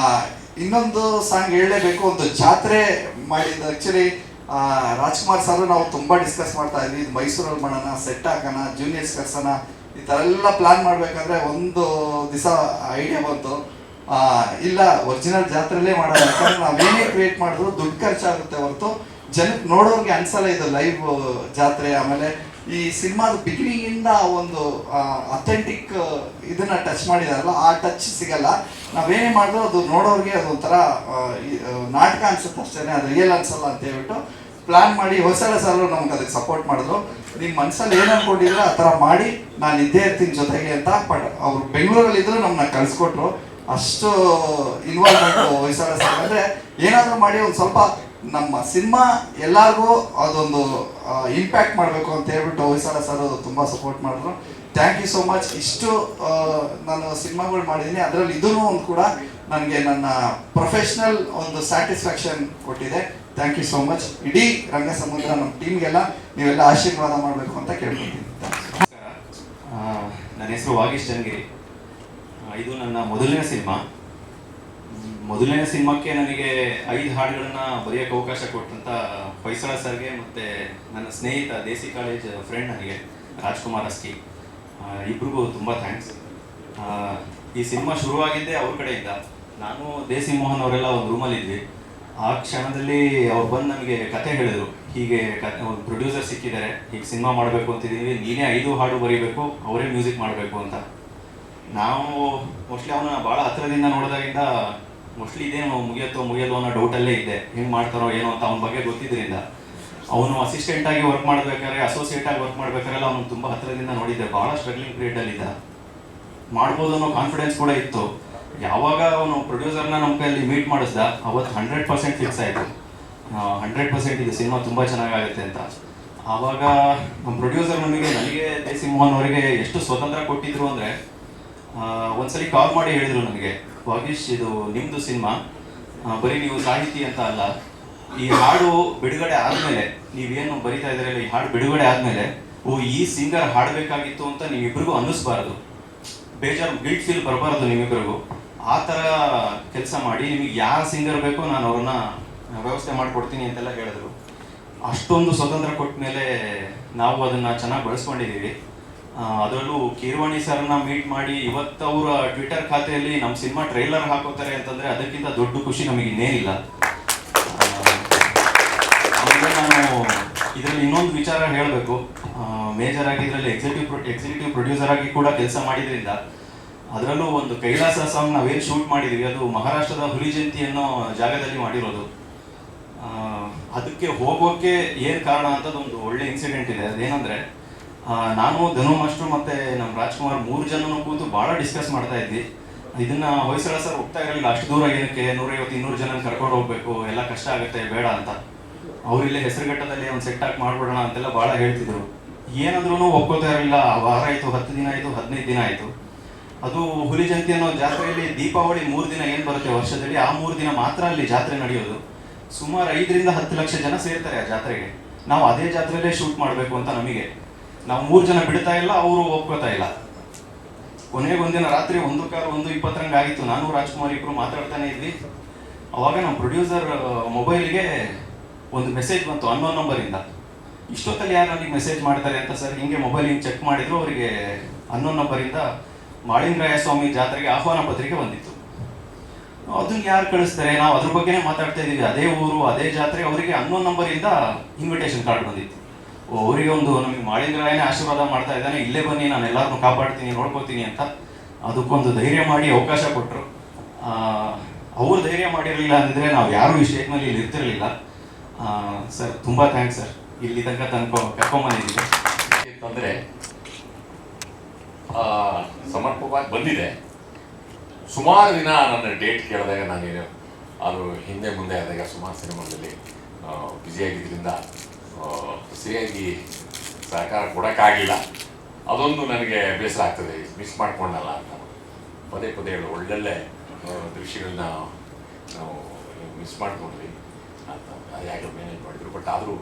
ಇನ್ನೊಂದು ಸಾಂಗ್ ಹೇಳಲೇಬೇಕು, ಒಂದು ಜಾತ್ರೆ ಮಾಡಿದ್ದು ಆ್ಯಕ್ಚುಲಿ ರಾಜ್ಕುಮಾರ್ ಸರ್ ನಾವು ತುಂಬ ಡಿಸ್ಕಸ್ ಮಾಡ್ತಾ ಇದ್ವಿ, ಇದು ಮೈಸೂರಲ್ಲಿ ಮಾಡೋಣ, ಸೆಟ್ ಹಾಕೋಣ, ಜೂನಿಯರ್ಸ್ ಕರ್ಸೋಣ, ಈ ಥರ ಎಲ್ಲ ಪ್ಲಾನ್ ಮಾಡಬೇಕಾದ್ರೆ ಒಂದು ದಿವಸ ಐಡಿಯಾ ಬಂತು, ಇಲ್ಲ ಒರಿಜಿನಲ್ ಜಾತ್ರೆಯಲ್ಲೇ ಮಾಡೋಣ. ಯಾಕಂದರೆ ನಾವೇನೇ ಕ್ರಿಯೇಟ್ ಮಾಡಿದ್ರು ದುಡ್ಡು ಖರ್ಚಾಗುತ್ತೆ ಹೊರತು ಜನಕ್ಕೆ ನೋಡೋರಿಗೆ ಅನ್ಸಲ್ಲ ಇದು ಲೈವ್ ಜಾತ್ರೆ. ಆಮೇಲೆ ಈ ಸಿನಿಮಾದ ಬಿಗಿನಿಂಗಿಂದ ಒಂದು ಅಥೆಂಟಿಕ್ ಇದನ್ನ ಟಚ್ ಮಾಡಿದಾರಲ್ಲ, ಆ ಟಚ್ ಸಿಗಲ್ಲ. ನಾವೇನೇ ಮಾಡಿದ್ರು ಅದು ನೋಡೋರಿಗೆ ಅದೊಂಥರ ನಾಟಕ ಅನ್ಸುತ್ತೆ ಅಷ್ಟೇ, ಅದು ರಿಯಲ್ ಅನ್ಸಲ್ಲ ಅಂತ ಹೇಳ್ಬಿಟ್ಟು ಪ್ಲಾನ್ ಮಾಡಿ ಹೊಸಲ ಸರ್ ನಮ್ಗೆ ಅದಕ್ಕೆ ಸಪೋರ್ಟ್ ಮಾಡಿದ್ರು. ನಿಮ್ಮ ಮನಸ್ಸಲ್ಲಿ ಏನು ಅನ್ಕೊಂಡಿದ್ರೆ ಆ ಥರ ಮಾಡಿ ನಾನು ಇದ್ದೇ ಇರ್ತೀನಿ ಜೊತೆಗೆ ಅಂತ. ಬಟ್ ಅವ್ರು ಬೆಂಗಳೂರಲ್ಲಿ ಇದ್ರು ನಮ್ಮನ್ನ ಕಳಿಸ್ಕೊಟ್ರು, ಅಷ್ಟು ಇನ್ವಾಲ್ವ್ಮೆಂಟ್ ಹೊಯ್ಸಳ ಸರ್. ಅಂದರೆ ಏನಾದರೂ ಮಾಡಿ ಒಂದು ಸ್ವಲ್ಪ ನಮ್ಮ ಸಿನಿಮಾ ಎಲ್ಲರಿಗೂ ಅದೊಂದು ಇಂಪ್ಯಾಕ್ಟ್ ಮಾಡಬೇಕು ಅಂತ ಹೇಳ್ಬಿಟ್ಟು ಹೊಯ್ಸಳ ಸರ್ ತುಂಬ ಸಪೋರ್ಟ್ ಮಾಡಿದ್ರು. Thank you so much. ಇಷ್ಟು ನಾನು ಸಿನಿಮಾಗಳು ಮಾಡಿದ್ದೀನಿ, ಅದರಲ್ಲಿ ಇದೂ ಒಂದು ಕೂಡ ನನಗೆ ನನ್ನ ಪ್ರೊಫೆಷ್ನಲ್ ಒಂದು ಸ್ಯಾಟಿಸ್ಫ್ಯಾಕ್ಷನ್ ಕೊಟ್ಟಿದೆ. Thank you so much. ಇಡೀ ರಂಗಸಮುದ್ರ ನಮ್ಮ ಟೀಮ್ಗೆಲ್ಲ ನೀವೆಲ್ಲ ಆಶೀರ್ವಾದ ಮಾಡಬೇಕು ಅಂತ ಕೇಳ್ಕೊತೀನಿ. ನನ್ನ ಹೆಸರು ವಾಗೀಶ್ ಚನ್ನಗಿರಿ. ಇದು ನನ್ನ ಮೊದಲನೇ ಸಿನಿಮಾಕ್ಕೆ ನನಗೆ 5 ಹಾಡುಗಳನ್ನ ಬರೆಯೋಕ್ಕೆ ಅವಕಾಶ ಕೊಟ್ಟಂತ ಹೊಯ್ಸಳ ಸರ್ಗೆ ಮತ್ತು ನನ್ನ ಸ್ನೇಹಿತ ದೇಸಿ ಕಾಲೇಜ್ ಫ್ರೆಂಡ್ ನನಗೆ ರಾಜ್ಕುಮಾರ್ ಅಸ್ಕಿ, ಇಬ್ರಿಗೂ ತುಂಬ ಥ್ಯಾಂಕ್ಸ್. ಈ ಸಿನಿಮಾ ಶುರುವಾಗಿದ್ದೇ ಅವ್ರ ಕಡೆಯಿಂದ. ನಾನು ದೇಸಿ ಮೋಹನ್ ಅವರೆಲ್ಲ ಒಂದು ರೂಮಲ್ಲಿ ಇದ್ವಿ. ಆ ಕ್ಷಣದಲ್ಲಿ ಅವ್ರು ಬಂದು ನನಗೆ ಕತೆ ಹೇಳಿದ್ರು, ಹೀಗೆ ಒಂದು ಪ್ರೊಡ್ಯೂಸರ್ ಸಿಕ್ಕಿದ್ದಾರೆ, ಹೀಗೆ ಸಿನಿಮಾ ಮಾಡಬೇಕು ಅಂತಿದ್ದೀವಿ, ನೀನೇ 5 ಹಾಡು ಬರೀಬೇಕು, ಅವರೇ ಮ್ಯೂಸಿಕ್ ಮಾಡಬೇಕು ಅಂತ. ನಾವು ಮೋಸ್ಟ್ಲಿ ಅವನ ಭಾಳ ಹತ್ತಿರದಿಂದ ನೋಡಿದಾಗಿಂದ ಮೋಸ್ಟ್ಲಿ ಇದೇನು ಮುಗಿಯೋದು ಅನ್ನೋ ಡೌಟಲ್ಲೇ ಇದ್ದೆ, ಹೆಂಗೆ ಮಾಡ್ತಾರೋ ಏನೋ ಅಂತ. ಅವನ ಬಗ್ಗೆ ಗೊತ್ತಿದ್ದರಿಂದ ಅವನು ಅಸಿಸ್ಟೆಂಟಾಗಿ ವರ್ಕ್ ಮಾಡಬೇಕಾದ್ರೆ, ಅಸೋಸಿಯೇಟಾಗಿ ವರ್ಕ್ ಮಾಡಬೇಕಾರೆಲ್ಲ ಅವನು ತುಂಬ ಹತ್ತಿರದಿಂದ ನೋಡಿದ್ದೆ. ಭಾಳ ಸ್ಟ್ರಗ್ಲಿಂಗ್ ಪೀರಿಯಡಲ್ಲಿದ್ದ, ಮಾಡ್ಬೋದು ಅನ್ನೋ ಕಾನ್ಫಿಡೆನ್ಸ್ ಕೂಡ ಇತ್ತು. ಯಾವಾಗ ಅವನು ಪ್ರೊಡ್ಯೂಸರ್ನ ನಮ್ಮ ಕೈಯಲ್ಲಿ ಮೀಟ್ ಮಾಡಿಸ್ದ ಅವತ್ತು 100% ಫಿಕ್ಸ್ ಆಯಿತು, 100% ಇದು ಸಿನಿಮಾ ತುಂಬ ಚೆನ್ನಾಗಾಗುತ್ತೆ ಅಂತ. ಆವಾಗ ನಮ್ಮ ಪ್ರೊಡ್ಯೂಸರ್ ನನಗೆ ದೇಸಿ ಮೋಹನ್ ಅವರಿಗೆ ಎಷ್ಟು ಸ್ವತಂತ್ರ ಕೊಟ್ಟಿದ್ರು ಅಂದರೆ, ಒಂದ್ಸಲಿ ಕಾಲ್ ಮಾಡಿ ಹೇಳಿದರು ನನಗೆ, ವಾಗೀಶ್ ಇದು ನಿಮ್ಮದು ಸಿನಿಮಾ, ಬರೀ ನೀವು ಸಾಹಿತಿ ಅಂತ ಅಲ್ಲ, ಈ ಹಾಡು ಬಿಡುಗಡೆ ಆದಮೇಲೆ ನೀವೇನು ಬರಿತಾ ಇದ್ದೀರಲ್ಲ, ಈ ಹಾಡು ಬಿಡುಗಡೆ ಆದಮೇಲೆ ಈ ಸಿಂಗರ್ ಹಾಡಬೇಕಾಗಿತ್ತು ಅಂತ ನೀವಿಬ್ಬರಿಗೂ ಅನ್ನಿಸ್ಬಾರ್ದು, ಗಿಲ್ಟ್ ಫೀಲ್ ಬರಬಾರ್ದು ನಿಮ್ಮಿಬ್ಬರಿಗೂ. ಆ ಥರ ಕೆಲಸ ಮಾಡಿ ನಿಮಗೆ ಯಾರು ಸಿಂಗರ್ ಬೇಕೋ ನಾನು ಅವ್ರನ್ನ ವ್ಯವಸ್ಥೆ ಮಾಡಿಕೊಡ್ತೀನಿ ಅಂತೆಲ್ಲ ಹೇಳಿದ್ರು. ಅಷ್ಟೊಂದು ಸ್ವತಂತ್ರ ಕೊಟ್ಟ ಮೇಲೆ ನಾವು ಅದನ್ನು ಚೆನ್ನಾಗಿ ಬಳಸ್ಕೊಂಡಿದ್ದೀವಿ. ಅದರಲ್ಲೂ ಕೀರ್ವಾಣಿ ಸರ್ನ ಮೀಟ್ ಮಾಡಿ ಇವತ್ತು ಅವರ ಟ್ವಿಟರ್ ಖಾತೆಯಲ್ಲಿ ನಮ್ಮ ಸಿನಿಮಾ ಟ್ರೈಲರ್ ಹಾಕೋತಾರೆ ಅಂತಂದರೆ ಅದಕ್ಕಿಂತ ದೊಡ್ಡ ಖುಷಿ ನಮಗೆ ಇನ್ನೇನಿಲ್ಲ. ಆಮೇಲೆ ನಾನು ಇದರಲ್ಲಿ ಇನ್ನೊಂದು ವಿಚಾರ ಹೇಳಬೇಕು, ಮೇಜರ್ ಆಗಿ ಇದರಲ್ಲಿ ಎಕ್ಸಿಕ್ಯೂಟಿವ್ ಪ್ರೊಡ್ಯೂಸರ್ ಆಗಿ ಕೂಡ ಕೆಲಸ ಮಾಡಿದ್ರಿಂದ, ಅದರಲ್ಲೂ ಒಂದು ಕೈಲಾಸ ಸಾಂಗ್ ನಾವೇನು ಶೂಟ್ ಮಾಡಿದ್ದೀವಿ ಅದು ಮಹಾರಾಷ್ಟ್ರದ ಹುಲಿಜಂತಿ ಅನ್ನೋ ಜಾಗದಲ್ಲಿ ಮಾಡಿರೋದು. ಅದಕ್ಕೆ ಹೋಗೋಕ್ಕೆ ಏನು ಕಾರಣ ಅಂತದೊಂದು ಒಳ್ಳೆ ಇನ್ಸಿಡೆಂಟ್ ಇದೆ. ಅದೇನಂದರೆ, ನಾನು ಧನು ಮಾಸ್ಟರ್ ಮತ್ತು ನಮ್ಮ ರಾಜ್ಕುಮಾರ್ 3 ಜನನೂ ಕೂತು ಭಾಳ ಡಿಸ್ಕಸ್ ಮಾಡ್ತಾ ಇದ್ವಿ. ಇದನ್ನು ಹೊಯ್ಸಳ ಸರ್ ಹೋಗ್ತಾ ಇರಲಿಲ್ಲ, ಅಷ್ಟು ದೂರ ಏನಕ್ಕೆ 150-200 ಜನ ಕರ್ಕೊಂಡು ಹೋಗ್ಬೇಕು, ಎಲ್ಲ ಕಷ್ಟ ಆಗುತ್ತೆ ಬೇಡ ಅಂತ. ಅವರಿಲ್ಲೇ ಹೆಸರುಘಟ್ಟದಲ್ಲಿ ಒಂದು ಸೆಟ್ ಹಾಕಿ ಮಾಡ್ಬಿಡೋಣ ಅಂತೆಲ್ಲ ಭಾಳ ಹೇಳ್ತಿದ್ರು. ಏನಂದ್ರೂ ಒಪ್ಕೋತಾ ಇರಲಿಲ್ಲ. ವಾರ ಆಯಿತು, 10 ದಿನ ಆಯಿತು, 15 ದಿನ ಆಯಿತು. ಅದು ಹುಲಿ ಜಯಂತಿ ಅನ್ನೋ ಜಾತ್ರೆಯಲ್ಲಿ ದೀಪಾವಳಿ 3 ದಿನ ಏನು ಬರುತ್ತೆ ವರ್ಷದಲ್ಲಿ, ಆ 3 ದಿನ ಮಾತ್ರ ಅಲ್ಲಿ ಜಾತ್ರೆ ನಡೆಯೋದು. ಸುಮಾರು 5-10 ಲಕ್ಷ ಜನ ಸೇರ್ತಾರೆ ಆ ಜಾತ್ರೆಗೆ. ನಾವು ಅದೇ ಜಾತ್ರೆಯಲ್ಲೇ ಶೂಟ್ ಮಾಡಬೇಕು ಅಂತ ನಮಗೆ, ನಾವು 3 ಜನ ಬಿಡ್ತಾ ಇಲ್ಲ, ಅವರು ಒಪ್ಕೋತಾ ಇಲ್ಲ. ಕೊನೆಗೊಂದಿನ ರಾತ್ರಿ 1:20 ಆಗಿತ್ತು. ನಾನು ರಾಜ್ಕುಮಾರ್ ಇಬ್ಬರು ಮಾತಾಡ್ತಾನೆ ಇದ್ವಿ. ಅವಾಗ ನಮ್ಮ ಪ್ರೊಡ್ಯೂಸರ್ ಮೊಬೈಲ್ಗೆ ಒಂದು ಮೆಸೇಜ್ ಬಂತು ಅನ್ನೋ ನಂಬರಿಂದ. ಇಷ್ಟೊತ್ತಲ್ಲಿ ಯಾರು ನನಗೆ ಮೆಸೇಜ್ ಮಾಡ್ತಾರೆ ಅಂತ ಸರ್ ಹಿಂಗೆ ಮೊಬೈಲ್ ಹಿಂಗೆ ಚೆಕ್ ಮಾಡಿದ್ರು, ಅವರಿಗೆ ಅನ್ನೋ ನಂಬರಿಂದ ಮಾಳಿಂಗರಾಯ ಸ್ವಾಮಿ ಜಾತ್ರೆಗೆ ಆಹ್ವಾನ ಪತ್ರಿಕೆ ಬಂದಿತ್ತು. ಅದನ್ನ ಯಾರು ಕಳಿಸ್ತಾರೆ, ನಾವು ಅದ್ರ ಬಗ್ಗೆನೇ ಮಾತಾಡ್ತಾ ಇದ್ದೀವಿ. ಅದೇ ಊರು, ಅದೇ ಜಾತ್ರೆ, ಅವರಿಗೆ ಅನ್ನೋ ನಂಬರಿಂದ ಇನ್ವಿಟೇಷನ್ ಕಾರ್ಡ್ ಬಂದಿತ್ತು. ಅವರಿಗೆ ಒಂದು ನಮಗೆ ಮಾಳಿಂಗರಾಯನೇ ಆಶೀರ್ವಾದ ಮಾಡ್ತಾ ಇದ್ದಾನೆ, ಇಲ್ಲೇ ಬನ್ನಿ, ನಾನು ಎಲ್ಲರನ್ನೂ ಕಾಪಾಡ್ತೀನಿ, ನೋಡ್ಕೋತೀನಿ ಅಂತ. ಅದಕ್ಕೊಂದು ಧೈರ್ಯ ಮಾಡಿ ಅವಕಾಶ ಕೊಟ್ಟರು. ಅವ್ರು ಧೈರ್ಯ ಮಾಡಿರಲಿಲ್ಲ ಅಂದರೆ ನಾವು ಯಾರೂ ಈ ಸ್ಟೇಜ್ನಲ್ಲಿ ಇಲ್ಲಿ ಇರ್ತಿರಲಿಲ್ಲ. ಸರ್ ತುಂಬ ಥ್ಯಾಂಕ್ಸ್ ಸರ್, ಇಲ್ಲಿ ತನಕ ಕರ್ಕೊಂಬಂದಿದ್ದೀವಿ. ಅಂದರೆ ಸಮರ್ಪಕವಾಗಿ ಬಂದಿದೆ. ಸುಮಾರು ದಿನ ನನ್ನ ಡೇಟ್ ಕೇಳಿದಾಗ ನಾನೇನು ಅದು ಹಿಂದೆ ಮುಂದೆ ಆದಾಗ ಸುಮಾರು ಸಿನಿಮಾದಲ್ಲಿ ಬ್ಯುಸಿಯಾಗಿದ್ದರಿಂದ ಸರಿಯಾಗಿ ಸಹಕಾರ ಕೊಡೋಕ್ಕಾಗಿಲ್ಲ. ಅದೊಂದು ನನಗೆ ಬೇಸರ ಆಗ್ತದೆ, ಮಿಸ್ ಮಾಡ್ಕೊಂಡಲ್ಲ ಅಂತ. ಪದೇ ಪದೇ ಹೇಳು ಒಳ್ಳೊಳ್ಳೆ ದೃಶ್ಯಗಳನ್ನ ನಾವು ಮಿಸ್ ಮಾಡ್ಕೊಂಡ್ವಿ ಅಂತ ಅದು ಯಾಕೆ ಮ್ಯಾನೇಜ್ ಮಾಡಿದ್ರು. ಬಟ್ ಆದರೂ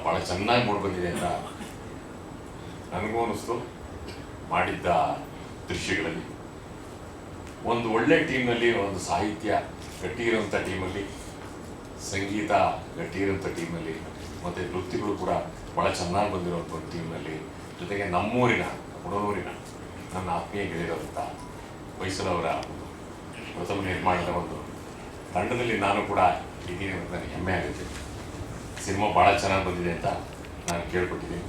ಭಾಳ ಚೆನ್ನಾಗಿ ಮೂಡಿಬಂದಿದೆ ಅಂತ ನನಗೂ ಅನ್ನಿಸ್ತು. ಮಾಡಿದ್ದ ದೃಶ್ಯಗಳಲ್ಲಿ ಒಂದು ಒಳ್ಳೆ ಟೀಮ್ನಲ್ಲಿ, ಒಂದು ಸಾಹಿತ್ಯ ಗಟ್ಟಿ ಇರೋಂಥ ಟೀಮಲ್ಲಿ, ಸಂಗೀತ ಗಟ್ಟಿ ಇರೋಂಥ ಟೀಮಲ್ಲಿ, ಮತ್ತು ನೃತ್ಯಗಳು ಕೂಡ ಭಾಳ ಚೆನ್ನಾಗಿ ಬಂದಿರೋಂಥ ಒಂದು ಟೀಮ್ನಲ್ಲಿ, ಜೊತೆಗೆ ನಮ್ಮೂರಿನ ಹುಣನೂರಿನ ನನ್ನ ಆತ್ಮೀಯ ಗೆಳೆಯರಂಥ ಹೊಯ್ಸಳವರ ಒಂದು ಪ್ರಥಮ ನಿರ್ಮಾಣದ ಒಂದು ತಂಡದಲ್ಲಿ ನಾನು ಕೂಡ ಇದ್ದೀನಿ ಅಂತ ನನಗೆ ಹೆಮ್ಮೆ ಆಗುತ್ತೆ. ಸಿನಿಮಾ ಭಾಳ ಚೆನ್ನಾಗಿ ಬಂದಿದೆ ಅಂತ ನಾನು ಕೇಳ್ಕೊಟ್ಟಿದ್ದೀನಿ.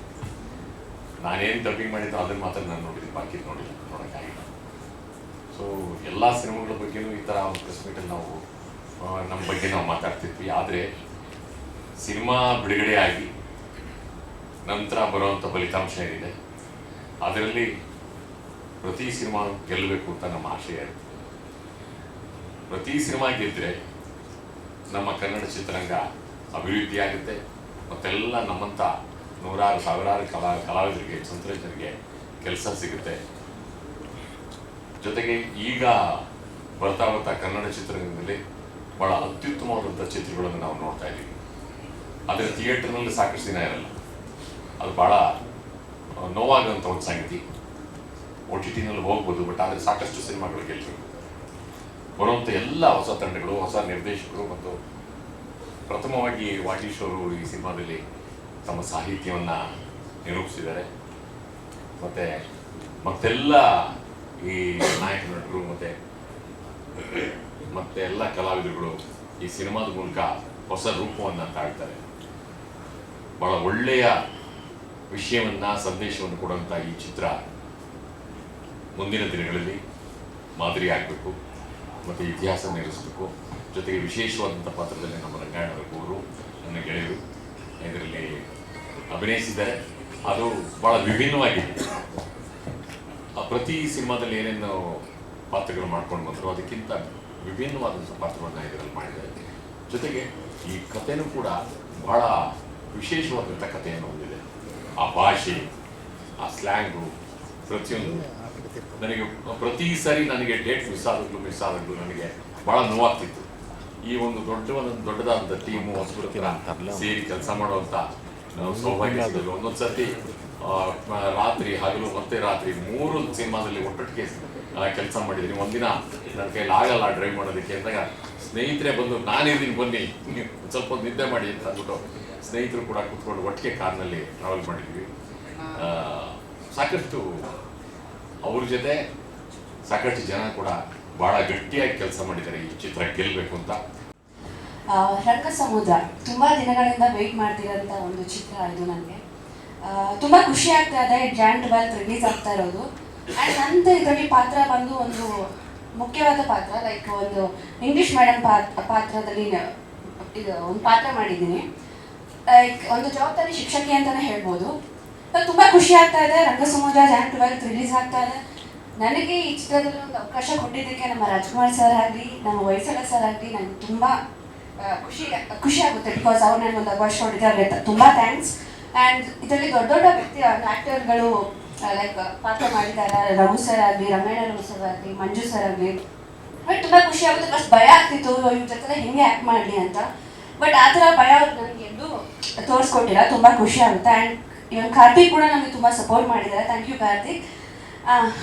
ನಾನೇನು ಡಬ್ಬಿಂಗ್ ಮಾಡಿದ್ದೋ ಅದನ್ನು ಮಾತ್ರ ನಾನು ನೋಡಿದ್ದೀನಿ, ಬಾಕಿ ನೋಡೋಕ್ಕಾಗಿಲ್ಲ. ಸೊ ಎಲ್ಲ ಸಿನಿಮಾಗಳ ಬಗ್ಗೆಯೂ ಈ ಥರ ಒಂದು ಪ್ರೆಸ್ ಮೀಟಲ್ಲಿ ನಾವು ನಮ್ಮ ಬಗ್ಗೆ ನಾವು ಮಾತಾಡ್ತಿದ್ವಿ. ಆದರೆ ಸಿನಿಮಾ ಬಿಡುಗಡೆ ಆಗಿ ನಂತರ ಬರುವಂಥ ಫಲಿತಾಂಶ ಏನಿದೆ ಅದರಲ್ಲಿ ಪ್ರತಿ ಸಿನಿಮಾ ಗೆಲ್ಲಬೇಕು ಅಂತ ನಮ್ಮ ಆಶಯ ಇರುತ್ತೆ. ಪ್ರತಿ ಸಿನಿಮಾ ಗೆದ್ದರೆ ನಮ್ಮ ಕನ್ನಡ ಚಿತ್ರರಂಗ ಅಭಿವೃದ್ಧಿ ಆಗುತ್ತೆ. ಮತ್ತೆಲ್ಲ ನಮ್ಮಂಥ ನೂರಾರು ಸಾವಿರಾರು ಕಲಾವಿದರಿಗೆ, ತಂತ್ರಜ್ಞರಿಗೆ ಕೆಲಸ ಸಿಗುತ್ತೆ. ಜೊತೆಗೆ ಈಗ ಬರ್ತಾ ಕನ್ನಡ ಚಿತ್ರರಂಗದಲ್ಲಿ ಭಾಳ ಅತ್ಯುತ್ತಮವಾದಂಥ ಚಿತ್ರಗಳನ್ನು ನಾವು ನೋಡ್ತಾ ಇದ್ದೀವಿ. ಆದರೆ ಥಿಯೇಟರ್ನಲ್ಲಿ ಸಾಕಷ್ಟು ದಿನ ಇರಲ್ಲ, ಅದು ಭಾಳ ನೋವಾಗುವಂಥ ಒಂದು ಸಂಗತಿ. OTTನಲ್ಲಿ ಹೋಗ್ಬೋದು, ಬಟ್ ಆದರೆ ಸಾಕಷ್ಟು ಸಿನಿಮಾಗಳು ಗೆಲ್ಲಬೇಕು. ಬರುವಂಥ ಎಲ್ಲ ಹೊಸ ತಂಡಗಳು, ಹೊಸ ನಿರ್ದೇಶಕರು ಮತ್ತು ಪ್ರಥಮವಾಗಿ ವಾಗೀಶ್ ಅವರು ಈ ಸಿನಿಮಾದಲ್ಲಿ ತಮ್ಮ ಸಾಹಿತ್ಯವನ್ನು ನಿರೂಪಿಸಿದ್ದಾರೆ. ಮತ್ತೆಲ್ಲ ಈ ನಾಯಕ ನಟರು ಮತ್ತೆ ಎಲ್ಲ ಕಲಾವಿದರುಗಳು ಈ ಸಿನಿಮಾದ ಮೂಲಕ ಹೊಸ ರೂಪವನ್ನು ತಾಳ್ತಾರೆ. ಭಾಳ ಒಳ್ಳೆಯ ವಿಷಯವನ್ನು, ಸಂದೇಶವನ್ನು ಕೊಡುವಂಥ ಈ ಚಿತ್ರ ಮುಂದಿನ ದಿನಗಳಲ್ಲಿ ಮಾದರಿ ಆಗಬೇಕು ಮತ್ತು ಇತಿಹಾಸ ನಿರ್ಮಿಸಬೇಕು. ಜೊತೆಗೆ ವಿಶೇಷವಾದಂಥ ಪಾತ್ರದಲ್ಲಿ ನಮ್ಮ ರಂಗಾಯಣ ರಘುವರು, ನನ್ನ ಗೆಳೆಯರು ಇದರಲ್ಲಿ ಅಭಿನಯಿಸಿದ್ದಾರೆ. ಅದು ಭಾಳ ವಿಭಿನ್ನವಾಗಿದೆ. ಪ್ರತಿ ಸಿನಿಮಾದಲ್ಲಿ ಏನೇನು ಪಾತ್ರಗಳು ಮಾಡ್ಕೊಂಡು ಬಂದರು ಅದಕ್ಕಿಂತ ವಿಭಿನ್ನವಾದಂಥ ಪಾತ್ರವನ್ನು ಇದರಲ್ಲಿ ಮಾಡಿದ್ದಾರೆ. ಜೊತೆಗೆ ಈ ಕಥೆನೂ ಕೂಡ ಬಹಳ ವಿಶೇಷವಾದಂಥ ಕಥೆಯನ್ನು ಹೊಂದಿದೆ. ಆ ಭಾಷೆ, ಆ ಸ್ಲ್ಯಾಂಗು, ಪ್ರತಿಯೊಂದು ನನಗೆ ಪ್ರತಿ ಸಾರಿ ನನಗೆ ಡೇಟ್ ಮಿಸ್ ಆದಾಗಲೂ ನನಗೆ ಭಾಳ ನೋವಾಗ್ತಿತ್ತು. ಈ ಒಂದು ದೊಡ್ಡದಾದಂಥ ಟೀಮು ಹೊಸಬರ ಸೇರಿ ಕೆಲಸ ಮಾಡುವಂಥ ಸೌಭಾಗ್ಯ ಸಿಗೋದು. ಒಂದೊಂದು ಸರ್ತಿ ರಾತ್ರಿ ಹಗಲು ಮತ್ತೆ ರಾತ್ರಿ 3 ಸಿನಿಮಾದಲ್ಲಿ ಒಟ್ಟೊಟ್ಟಿಗೆ ಕೆಲಸ ಮಾಡಿದ್ದೀನಿ. ಒಂದಿನ ನನ್ನ ಕೈಯಲ್ಲಿ ಆಗಲ್ಲ ಡ್ರೈವ್ ಮಾಡೋದಕ್ಕೆ ಅಂದಾಗ ಸ್ನೇಹಿತರೆ ಬಂದು ನಾನಿದ್ದೀನಿ ಬನ್ನಿ ಸ್ವಲ್ಪ ನಿದ್ದೆ ಮಾಡಿ ಅಂತ ಅಂದ್ಬಿಟ್ಟು ಸ್ನೇಹಿತರು ಕೂಡ ಕೂತ್ಕೊಂಡು ಒಟ್ಟಿಗೆ ಕಾರ್ನಲ್ಲಿ ಟ್ರಾವೆಲ್ ಮಾಡಿದ್ವಿ. ಸಾಕಷ್ಟು ಅವ್ರ ಜೊತೆ ಸಾಕಷ್ಟು ಜನ ಕೂಡ ಭಾಳ ಗಟ್ಟಿಯಾಗಿ ಕೆಲಸ ಮಾಡಿದ್ದಾರೆ ಈ ಚಿತ್ರ ಗೆಲ್ಲಬೇಕು ಅಂತ. ರಂಗ ಸಮುದ್ರ ತುಂಬ ದಿನಗಳಿಂದ ವೆಯ್ಟ್ ಮಾಡ್ತಿರೋಂಥ ಒಂದು ಚಿತ್ರ ಇದು. ನನಗೆ ತುಂಬ ಖುಷಿ ಆಗ್ತಾ ಇದೆ. Jan 12 ರಿಲೀಸ್ ಆಗ್ತಾ ಇರೋದು. ಆ್ಯಂಡ್ ನಂದು ಇದರಲ್ಲಿ ಪಾತ್ರ ಬಂದು ಒಂದು ಮುಖ್ಯವಾದ ಪಾತ್ರ, ಲೈಕ್ ಒಂದು ಇಂಗ್ಲೀಷ್ ಮೀಡಿಯಂ ಪಾತ್ರದಲ್ಲಿ ಇದು ಒಂದು ಪಾತ್ರ ಮಾಡಿದ್ದೀನಿ. ಲೈಕ್ ಒಂದು ಜವಾಬ್ದಾರಿ ಶಿಕ್ಷಕಿ ಅಂತಲೇ ಹೇಳ್ಬೋದು. ತುಂಬ ಖುಷಿ ಆಗ್ತಾ ಇದೆ. ರಂಗ ಸಮುದ್ರ Jan 12 ರಿಲೀಸ್ ಆಗ್ತಾ ಇದೆ. ನನಗೆ ಈ ಚಿತ್ರದಲ್ಲಿ ಒಂದು ಅವಕಾಶ ಕೊಟ್ಟಿದ್ದಕ್ಕೆ ನಮ್ಮ ರಾಜ್ಕುಮಾರ್ ಸರ್ ಆಗಲಿ, ನಮ್ಮ ಹೊಯ್ಸಳ ಸರ್ ಆಗಲಿ ನನಗೆ ತುಂಬ ಖುಷಿ ಆಗುತ್ತೆ. ಬಿಕಾಸ್ ಅವ್ರು ನನಗೆ ಒಂದು ಅವಕಾಶ ಕೊಟ್ಟಿದ್ದಾರೆ, ತುಂಬ ಥ್ಯಾಂಕ್ಸ್. ಆ್ಯಂಡ್ ಇದರಲ್ಲಿ ದೊಡ್ಡ ವ್ಯಕ್ತಿ ಆ್ಯಕ್ಟರ್ಗಳು ಲೈಕ್ ಪಾತ್ರ ಮಾಡಿದ್ದಾರೆ. ರಘು ಸರ್ ಆಗಲಿ, ರಮೇಣ ರಘು ಸರ್ ಆಗಲಿ, ಮಂಜು ಸರ್ ಆಗಲಿ. ಬಟ್ ತುಂಬ ಖುಷಿ ಆಗುತ್ತೆ. ಫಸ್ಟ್ ಭಯ ಆಗ್ತಿತ್ತು ಇವ್ರ ಜೊತೆ ಹೆಂಗೆ ಆ್ಯಕ್ಟ್ ಮಾಡಲಿ ಅಂತ. ಬಟ್ ಆ ಥರ ಭಯ ನನಗೆ ಎಂದು ತೋರಿಸ್ಕೊಟ್ಟಿಲ್ಲ. ತುಂಬ ಖುಷಿ ಆಗುತ್ತೆ. ಆ್ಯಂಡ್ ಇವನ್ ಕಾರ್ತಿಕ್ ಕೂಡ ನಮಗೆ ತುಂಬ ಸಪೋರ್ಟ್ ಮಾಡಿದ್ದಾರೆ. Thank you Karthik.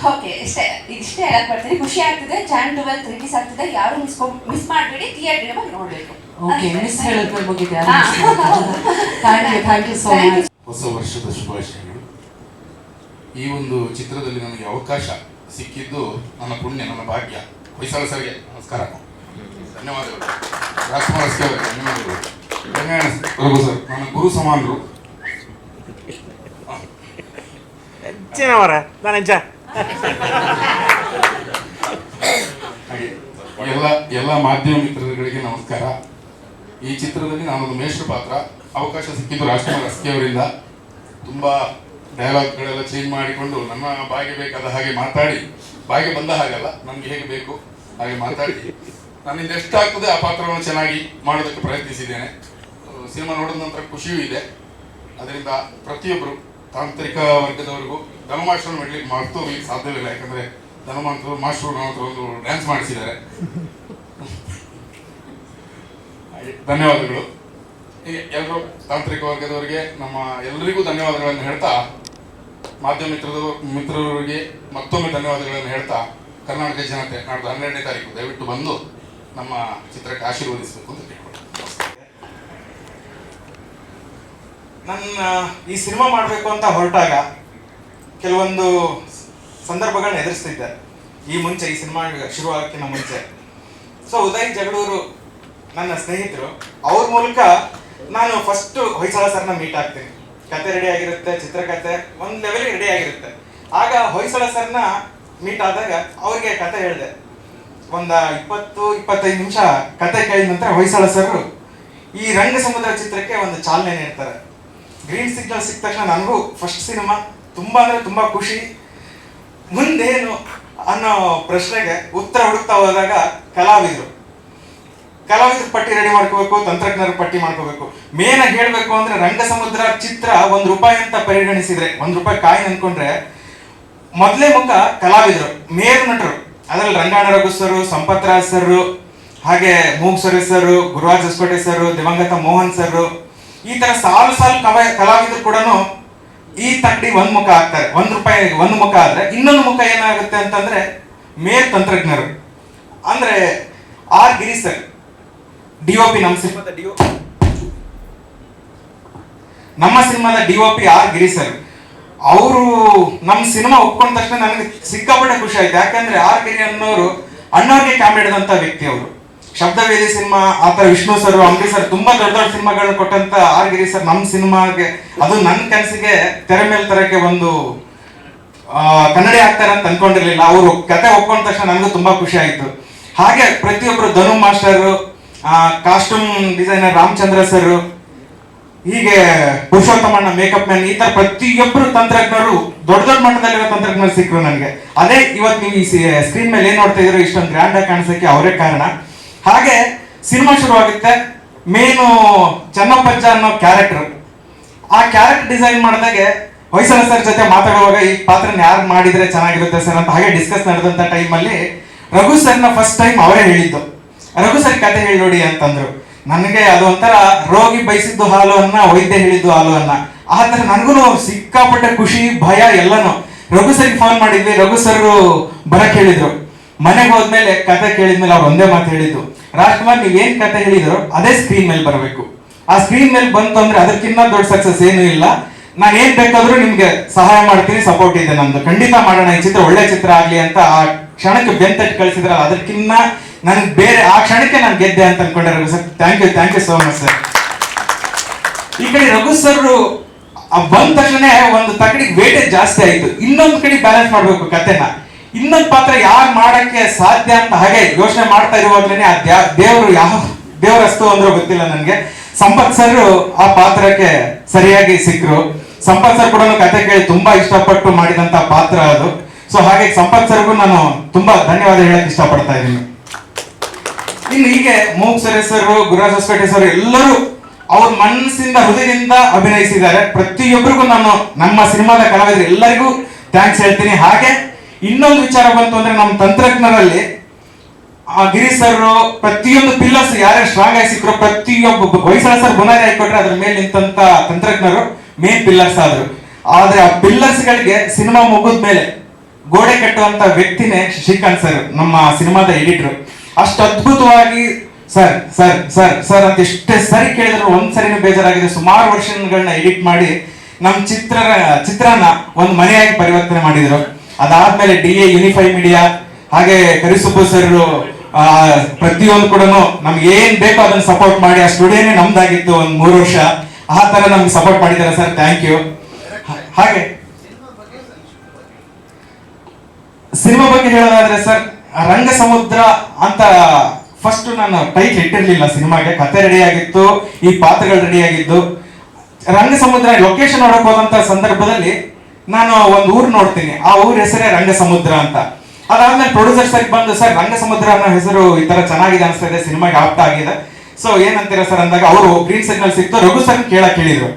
ಓಕೆ, ಇಷ್ಟೇ ಹೇಳಕ್ ಬರ್ತೀನಿ. ಖುಷಿ ಆಗ್ತಿದೆ. Jan 12 ರಿಲೀಸ್ ಆಗ್ತಿದೆ. ಯಾರು ಮಿಸ್ ಮಾಡಬೇಡಿ, ಥಿಯೇಟರ್ ಬಂದು ನೋಡಬೇಕು. ಓಕೆ, ಮಿಸ್ ಹೇಳೋದ್ರ ಬಗ್ಗೆ ಥ್ಯಾಂಕ್ ಯು ಸೋ ಮಚ್. ಹೊಸ ವರ್ಷದ ಶುಭಾಶಯಗಳು. ಈ ಒಂದು ಚಿತ್ರದಲ್ಲಿ ನನಗೆ ಅವಕಾಶ ಸಿಕ್ಕಿದ್ದು ನನ್ನ ಪುಣ್ಯ, ನನ್ನ ಭಾಗ್ಯ. ಹೊಯ್ಸಳ ಸರ್ಗೆ ನಮಸ್ಕಾರ, ಧನ್ಯವಾದಗಳು. ರಾಜ್ಕುಮಾರ್ ಅವರಿಗೆ ಧನ್ಯವಾದಗಳು. ರಂಗಾಯಣ ರಘು ಸರ್ ನನ್ನ ಗುರು ಸಮಾನರು. ಹಾಗೆ ಎಲ್ಲ ಮಾಧ್ಯಮ ಮಿತ್ರರುಗಳಿಗೆ ನಮಸ್ಕಾರ. ಈ ಚಿತ್ರದಲ್ಲಿ ನಾನೊಂದು ಮೇಷ್ಟ್ರ ಪಾತ್ರ. ಅವಕಾಶ ಸಿಕ್ಕಿದ್ದು ರಾಜ್ಕುಮಾರ್ ಅಸ್ಕಿ ಅವರಿಂದ. ತುಂಬ ಡೈಲಾಗ್ಗಳೆಲ್ಲ ಚೇಂಜ್ ಮಾಡಿಕೊಂಡು ನಮ್ಮ ಬಾಯಿಗೆ ಬೇಕಾದ ಹಾಗೆ ಮಾತಾಡಿ, ಬಾಯಿಗೆ ಬಂದ ಹಾಗಲ್ಲ, ನಮಗೆ ಹೇಗೆ ಬೇಕು ಹಾಗೆ ಮಾತಾಡಿ ನನ್ನಿಂದ ಎಷ್ಟಾಗ್ತದೆ ಆ ಪಾತ್ರವನ್ನು ಚೆನ್ನಾಗಿ ಮಾಡೋದಕ್ಕೆ ಪ್ರಯತ್ನಿಸಿದ್ದೇನೆ. ಸಿನಿಮಾ ನೋಡಿದ ನಂತರ ಖುಷಿಯೂ ಇದೆ. ಅದರಿಂದ ಪ್ರತಿಯೊಬ್ಬರು ತಾಂತ್ರಿಕ ವರ್ಗದವರೆಗೂ ಧನುಮಾಸ್ಟರ್ ಮಾಡ್ತು ಹೋಗ್ಲಿಕ್ಕೆ ಸಾಧ್ಯವಿಲ್ಲ. ಯಾಕಂದರೆ ಧನುಮಾಂತರು ಮಾಸ್ಟರ್ ನನ್ನ ಹತ್ರ ಒಂದು ಡ್ಯಾನ್ಸ್ ಮಾಡಿಸಿದ್ದಾರೆ. ಧನ್ಯವಾದಗಳು. ಹೀಗೆ ಎಲ್ಲರೂ ತಾಂತ್ರಿಕ ವರ್ಗದವರಿಗೆ ನಮ್ಮ ಎಲ್ಲರಿಗೂ ಧನ್ಯವಾದಗಳನ್ನು ಹೇಳ್ತಾ, ಮಾಧ್ಯಮ ಮಿತ್ರರಿಗೆ ಮತ್ತೊಮ್ಮೆ ಧನ್ಯವಾದಗಳನ್ನು ಹೇಳ್ತಾ, ಕರ್ನಾಟಕ ಜನತೆ ನಾಡ್ದು 12ನೇ ತಾರೀಕು ದಯವಿಟ್ಟು ಬಂದು ನಮ್ಮ ಚಿತ್ರಕ್ಕೆ ಆಶೀರ್ವದಿಸಬೇಕು ಅಂತ ಕೇಳ್ಕೊಳ್ತೀನಿ. ನನ್ನ ಈ ಸಿನಿಮಾ ಮಾಡಬೇಕು ಅಂತ ಹೊರಟಾಗ ಕೆಲವೊಂದು ಸಂದರ್ಭಗಳನ್ನ ಎದುರಿಸ್ತಿದ್ದೆ. ಈ ಮುಂಚೆ ಈ ಸಿನಿಮಾ ಶುರುವಾಗಕ್ಕಿಂತ ಮುಂಚೆ. ಸೊ ಉದಯ್ ಜಗಳೂರು ನನ್ನ ಸ್ನೇಹಿತರು, ಅವ್ರ ಮೂಲಕ ನಾನು ಫಸ್ಟ್ ಹೊಯ್ಸಳ ಸರ್ನ ಮೀಟ್ ಆಗ್ತೀನಿ. ಕತೆ ರೆಡಿ ಆಗಿರುತ್ತೆ, ಚಿತ್ರಕಥೆ ಒಂದು ಲೆವೆಲ್ಗೆ ರೆಡಿ ಆಗಿರುತ್ತೆ. ಆಗ ಹೊಯ್ಸಳ ಸರ್ನ ಮೀಟ್ ಆದಾಗ ಅವ್ರಿಗೆ ಕತೆ ಹೇಳಿದೆ. ಒಂದು 20-25 ನಿಮಿಷ ಕತೆ ಕೇಳಿದ ನಂತರ ಹೊಯ್ಸಳ ಸರ್ ಈ ರಂಗ ಸಮುದ್ರ ಚಿತ್ರಕ್ಕೆ ಒಂದು ಚಾಲನೆ ನೀಡ್ತಾರೆ. ಗ್ರೀನ್ ಸಿಗ್ನಲ್ ಸಿಕ್ಕ ತಕ್ಷಣ ನನಗೂ ಫಸ್ಟ್ ಸಿನಿಮಾ ತುಂಬ ಅಂದರೆ ತುಂಬ ಖುಷಿ. ಮುಂದೇನು ಅನ್ನೋ ಪ್ರಶ್ನೆಗೆ ಉತ್ತರ ಹುಡುಕ್ತಾ ಹೋದಾಗ ಕಲಾವಿದರು ಪಟ್ಟಿ ರೆಡಿ ಮಾಡ್ಕೋಬೇಕು, ತಂತ್ರಜ್ಞರ ಪಟ್ಟಿ ಮಾಡ್ಕೋಬೇಕು. ಮೇನ್ ಆಗಿ ಹೇಳ್ಬೇಕು ಅಂದ್ರೆ ರಂಗ ಸಮುದ್ರ ಚಿತ್ರ ₹1 ಅಂತ ಪರಿಗಣಿಸಿದ್ರೆ, ₹1 ಕಾಯಿನ್ ಅನ್ಕೊಂಡ್ರೆ ಮೊದಲೇ ಮುಖ ಕಲಾವಿದರು, ಮೇರು ನಟರು. ಅದರಲ್ಲಿ ರಂಗಾಣ ರಘು ಸರ್, ಸಂಪತ್ ರಾಜ್ ಸರ್, ಹಾಗೆ ಮೂಗ್ ಸುರೇಶ್ ಸರ್, ಗುರುರಾಜ್ ಹೊಸಕೋಟೆ ಸರ್, ದಿವಂಗತ ಮೋಹನ್ ಸರ್, ಈ ತರ ಸಾಲು ಕಲಾವಿದರು ಕೂಡ ಈ ತಕ್ಕಡಿ ಒಂದ್ ಮುಖ ಆಗ್ತಾರೆ. ₹1 ಒಂದು ಮುಖ ಆದ್ರೆ ಇನ್ನೊಂದು ಮುಖ ಏನಾಗುತ್ತೆ ಅಂತಂದ್ರೆ ಮೇರ್ ತಂತ್ರಜ್ಞರು ಅಂದ್ರೆ ಆರ್ ಗಿರಿ ಸರ್, DOP ನಮ್ಮ ಸಿನಿಮಾದ DOP ಆರ್ ಗಿರಿ ಸರ್. ಅವರು ನಮ್ಮ ಸಿನಿಮಾ ಒಪ್ಕೊಂಡ ತಕ್ಷಣ ನನಗೆ ಸಿಕ್ಕಾಪಟ್ಟೆ ಖುಷಿ ಆಯ್ತು. ಯಾಕಂದ್ರೆ ಆರ್ ಗಿರಿ ಅನ್ನೋರು ಅಣ್ಣವ್ರಿಗೆ ಕ್ಯಾಮ್ರಾ ಹಿಡಿದಂತ ವ್ಯಕ್ತಿ. ಅವರು ಶಬ್ದವೇದಿ ಸಿನಿಮಾ, ಆತರ ವಿಷ್ಣು ಸರ್, ಅಂಬರೀಶ್ ಸರ್, ತುಂಬಾ ದೊಡ್ಡ ದೊಡ್ಡ ಸಿನಿಮಾಗಳನ್ನ ಕೊಟ್ಟಂತ ಆರ್ ಗಿರಿ ಸರ್ ನಮ್ಮ ಸಿನಿಮಾಗೆ, ಅದು ನನ್ನ ಕನಸಿಗೆ ತೆರೆ ಮೇಲೆ ತರಕ್ಕೆ ಒಂದು ಕನ್ನಡಿ ಆಗ್ತಾರೆ ಅಂತ ಅನ್ಕೊಂಡಿರ್ಲಿಲ್ಲ. ಅವರು ಕತೆ ಒಪ್ಕೊಂಡ ತಕ್ಷಣ ನನಗೂ ತುಂಬಾ ಖುಷಿ ಆಯ್ತು. ಹಾಗೆ ಪ್ರತಿಯೊಬ್ರು Dhanu master, costume designer Ramachandra sir, ಹೀಗೆ ಪುರುಷೋತ್ತಮಣ್ಣ ಮೇಕಪ್ ಮ್ಯಾನ್, ಈ ತರ ಪ್ರತಿಯೊಬ್ಬರು ತಂತ್ರಜ್ಞರು ದೊಡ್ಡ ದೊಡ್ಡ ಮಟ್ಟದಲ್ಲಿರೋ ತಂತ್ರಜ್ಞರು ಸಿಕ್ಕರು ನನಗೆ. ಅದೇ ಇವತ್ತು ನೀವು ಈ ಸ್ಕ್ರೀನ್ ಮೇಲೆ ಏನ್ ನೋಡ್ತಾ ಇದ್ರು ಇಷ್ಟೊಂದು ಗ್ರ್ಯಾಂಡ್ ಆಗಿ ಕಾಣಿಸೋಕೆ ಅವರೇ ಕಾರಣ. ಹಾಗೆ ಸಿನಿಮಾ ಶುರುವಾಗುತ್ತೆ. ಮೇನು ಚನ್ನಪ್ಪಜ್ಜ ಅನ್ನೋ ಕ್ಯಾರೆಕ್ಟರ್, ಆ ಕ್ಯಾರೆಕ್ಟರ್ ಡಿಸೈನ್ ಮಾಡಿದಾಗೆ ಹೊಯ್ಸಳ ಸರ್ ಜೊತೆ ಮಾತಾಡುವಾಗ ಈ ಪಾತ್ರನ ಯಾರು ಮಾಡಿದ್ರೆ ಚೆನ್ನಾಗಿರುತ್ತೆ ಸರ್ ಅಂತ ಹಾಗೆ ಡಿಸ್ಕಸ್ ನಡೆದಂತ ಟೈಮಲ್ಲಿ ರಘು ಸರ್ನ ಫಸ್ಟ್ ಟೈಮ್ ಅವರೇ ಹೇಳಿದ್ದು, ರಘು ಸರ್ ಕತೆ ಹೇಳಿ ನೋಡಿ ಅಂತಂದ್ರು. ನನಗೆ ಅದು ಒಂಥರ ರೋಗಿ ಬಯಸಿದ್ದು ಹಾಲು ಅನ್ನ, ವೈದ್ಯ ಹೇಳಿದ್ದು ಹಾಲು ಅನ್ನ. ಆ ತರ ನನಗೂ ಸಿಕ್ಕಾಪಟ್ಟೆ ಖುಷಿ, ಭಯ ಎಲ್ಲಾನು. ರಘು ಸರ್ಗೆ ಫೋನ್ ಮಾಡಿದ್ವಿ, ರಘು ಸರ್ ಬರಕ್ ಹೇಳಿದ್ರು. ಮನೆಗೆ ಹೋದ್ಮೇಲೆ ಕತೆ ಕೇಳಿದ್ಮೇಲೆ ಅವ್ರು ಒಂದೇ ಮಾತು ಹೇಳಿದ್ದು, ರಾಜ್ಕುಮಾರ್ ನೀವೇನ್ ಕತೆ ಹೇಳಿದ್ರು ಅದೇ ಸ್ಕ್ರೀನ್ ಮೇಲೆ ಬರಬೇಕು. ಆ ಸ್ಕ್ರೀನ್ ಮೇಲೆ ಬಂತು ಅಂದ್ರೆ ಅದಕ್ಕಿಂತ ದೊಡ್ಡ ಸಕ್ಸಸ್ ಏನೂ ಇಲ್ಲ. ನಾನು ಏನ್ ಬೇಕಾದ್ರೂ ನಿಮ್ಗೆ ಸಹಾಯ ಮಾಡ್ತೀನಿ, ಸಪೋರ್ಟ್ ಇದೆ ನಮ್ದು, ಖಂಡಿತ ಮಾಡೋಣ, ಈ ಚಿತ್ರ ಒಳ್ಳೆ ಚಿತ್ರ ಆಗ್ಲಿ ಅಂತ ಆ ಕ್ಷಣಕ್ಕೆ ಬೆಂತಟ್ಟು ಕಳಿಸಿದ್ರಲ್ಲ, ಅದಕ್ಕಿಂತ ನನ್ಗೆ ಬೇರೆ ಆ ಕ್ಷಣಕ್ಕೆ ನಾನು ಗೆದ್ದೆ ಅಂತ ಅನ್ಕೊಂಡೆ. Raghu sir thank you so much sir. ಈ ಕಡೆ ರಘು ಸರ್ ಬಂದ ತಕ್ಷಣ ಒಂದು ತಕಡಿಗೆ ವೇಟೇಜ್ ಜಾಸ್ತಿ ಆಯ್ತು, ಇನ್ನೊಂದು ಕಡೆ ಬ್ಯಾಲೆನ್ಸ್ ಮಾಡ್ಬೇಕು ಕತೆನ, ಇನ್ನೊಂದು ಪಾತ್ರ ಯಾರು ಮಾಡಕ್ಕೆ ಸಾಧ್ಯ ಅಂತ ಹಾಗೆ ಯೋಚನೆ ಮಾಡ್ತಾ ಇರುವಾಗ್ಲೇನೆ ಆ ದೇವರು ಯಾವ ದೇವರಸ್ತು ಅಂದ್ರೂ ಗೊತ್ತಿಲ್ಲ ನನಗೆ, ಸಂಪತ್ ಸರ್ ಆ ಪಾತ್ರಕ್ಕೆ ಸರಿಯಾಗಿ ಸಿಕ್ಕರು. ಸಂಪತ್ ಸರ್ ಕೂಡ ಕತೆ ಕೇಳಿ ತುಂಬಾ ಇಷ್ಟಪಟ್ಟು ಮಾಡಿದಂತ ಪಾತ್ರ ಅದು. ಸೊ ಹಾಗೆ ಸಂಪತ್ ಸರ್ಗೂ ನಾನು ತುಂಬಾ ಧನ್ಯವಾದ ಹೇಳಕ್ ಇಷ್ಟಪಡ್ತಾ ಇದ್ದೀನಿ. ಇನ್ನು ಹೀಗೆ ಮೂಗ್ ಸುರೇಶ್ ಸರ್, ಗುರುರಾಜ್ ಹೊಸಕೋಟೆ ಸರ್ ಎಲ್ಲರೂ ಅವ್ರ ಮನಸ್ಸಿಂದ ಹೃದಯದಿಂದ ಅಭಿನಯಿಸಿದ್ದಾರೆ. ಪ್ರತಿಯೊಬ್ಬರಿಗೂ ನಾನು ನಮ್ಮ ಸಿನಿಮಾದ ಕಲಾವಿದರು ಎಲ್ಲರಿಗೂ ಥ್ಯಾಂಕ್ಸ್ ಹೇಳ್ತೀನಿ. ಹಾಗೆ ಇನ್ನೊಂದು ವಿಚಾರ ಬಂತು ಅಂದ್ರೆ ನಮ್ಮ ತಂತ್ರಜ್ಞರಲ್ಲಿ ಗಿರಿ ಸರ್ ಪ್ರತಿಯೊಂದು ಪಿಲ್ಲರ್ಸ್ ಯಾರ್ಯಾರು ಸ್ಟ್ರಾಂಗ್ ಆಗಿ ಸಿಕ್ಕರು, ಪ್ರತಿಯೊಬ್ಬ ಹೊಯ್ಸಳ ಸರ್ ಬುನಾದಿ ಹಾಕೊಟ್ರೆ ಅದ್ರ ಮೇಲೆ ನಿಂತ ತಂತ್ರಜ್ಞರು ಮೇನ್ ಪಿಲ್ಲರ್ಸ್ ಆದ್ರು. ಆದ್ರೆ ಆ ಪಿಲ್ಲರ್ಸ್ ಗಳಿಗೆ ಸಿನಿಮಾ ಮುಗಿದ ಮೇಲೆ ಗೋಡೆ ಕಟ್ಟುವಂತ ವ್ಯಕ್ತಿನೇ ಶ್ರೀಕಾಂತ್ ಸರ್, ನಮ್ಮ ಸಿನಿಮಾದ ಎಡಿಟರ್. ಅಷ್ಟು ಅದ್ಭುತವಾಗಿ ಸರ್ ಸರ್ ಸರ್ ಸರ್ ಅಂತ ಎಷ್ಟೇ ಸರಿ ಕೇಳಿದ್ರು ಒಂದ್ಸರಿನೂ ಬೇಜಾರಾಗಿದೆ. ಸುಮಾರು ವರ್ಷಗಳನ್ನ ಎಡಿಟ್ ಮಾಡಿ ನಮ್ಮ ಚಿತ್ರನ ಒಂದು ಮನೆಯಾಗಿ ಪರಿವರ್ತನೆ ಮಾಡಿದ್ರು. ಅದಾದ್ಮೇಲೆ DA ಯೂನಿಫೈ ಮೀಡಿಯಾ, ಹಾಗೆ ಕರಿಸುಬ್ಬು ಸರ್ ಪ್ರತಿಯೊಂದು ಕೂಡ ನಮ್ಗೆ ಏನ್ ಬೇಕೋ ಅದನ್ನ ಸಪೋರ್ಟ್ ಮಾಡಿ, ಆ ಸ್ಟುಡಿಯೋನೇ ನಮ್ದಾಗಿತ್ತು ಒಂದು 3 ವರ್ಷ, ಆ ತರ ನಮ್ಗೆ ಸಪೋರ್ಟ್ ಮಾಡಿದ್ದಾರೆ ಸರ್, ಥ್ಯಾಂಕ್ ಯು. ಹಾಗೆ ಸಿನಿಮಾ ಬಗ್ಗೆ ಹೇಳೋದಾದ್ರೆ ಸರ್, ರಂಗ ಸಮುದ್ರ ಅಂತ ಫಸ್ಟ್ ನಾನು ಟೈಟ್ಲ್ ಇಟ್ಟಿರ್ಲಿಲ್ಲ ಸಿನಿಮಾಗೆ. ಕತೆ ರೆಡಿ ಆಗಿತ್ತು, ಈ ಪಾತ್ರಗಳು ರೆಡಿ ಆಗಿದ್ದು. ರಂಗ ಸಮುದ್ರ ಲೊಕೇಶನ್ ನೋಡಕ್ ಹೋದಂತ ಸಂದರ್ಭದಲ್ಲಿ ನಾನು ಒಂದು ಊರು ನೋಡ್ತೀನಿ, ಆ ಊರ ಹೆಸರೇ ರಂಗ ಸಮುದ್ರ ಅಂತ. ಅದಾದ್ಮೇಲೆ ಪ್ರೊಡ್ಯೂಸರ್ ಸರ್ ಬಂದು, ಸರ್ ರಂಗ ಸಮುದ್ರ ಅನ್ನೋ ಹೆಸರು ಈ ತರ ಚೆನ್ನಾಗಿದೆ ಅನಿಸ್ತಾ ಇದೆ, ಸಿನಿಮಾಗೆ ಆಗ್ತಾ ಆಗಿದೆ, ಸೊ ಏನಂತೀರಾ ಸರ್ ಅಂದಾಗ ಅವರು ಗ್ರೀನ್ ಸಿಗ್ನಲ್ ಸಿಕ್ತು. ರಘು ಸರ್ ಕೇಳಿದ್ರು.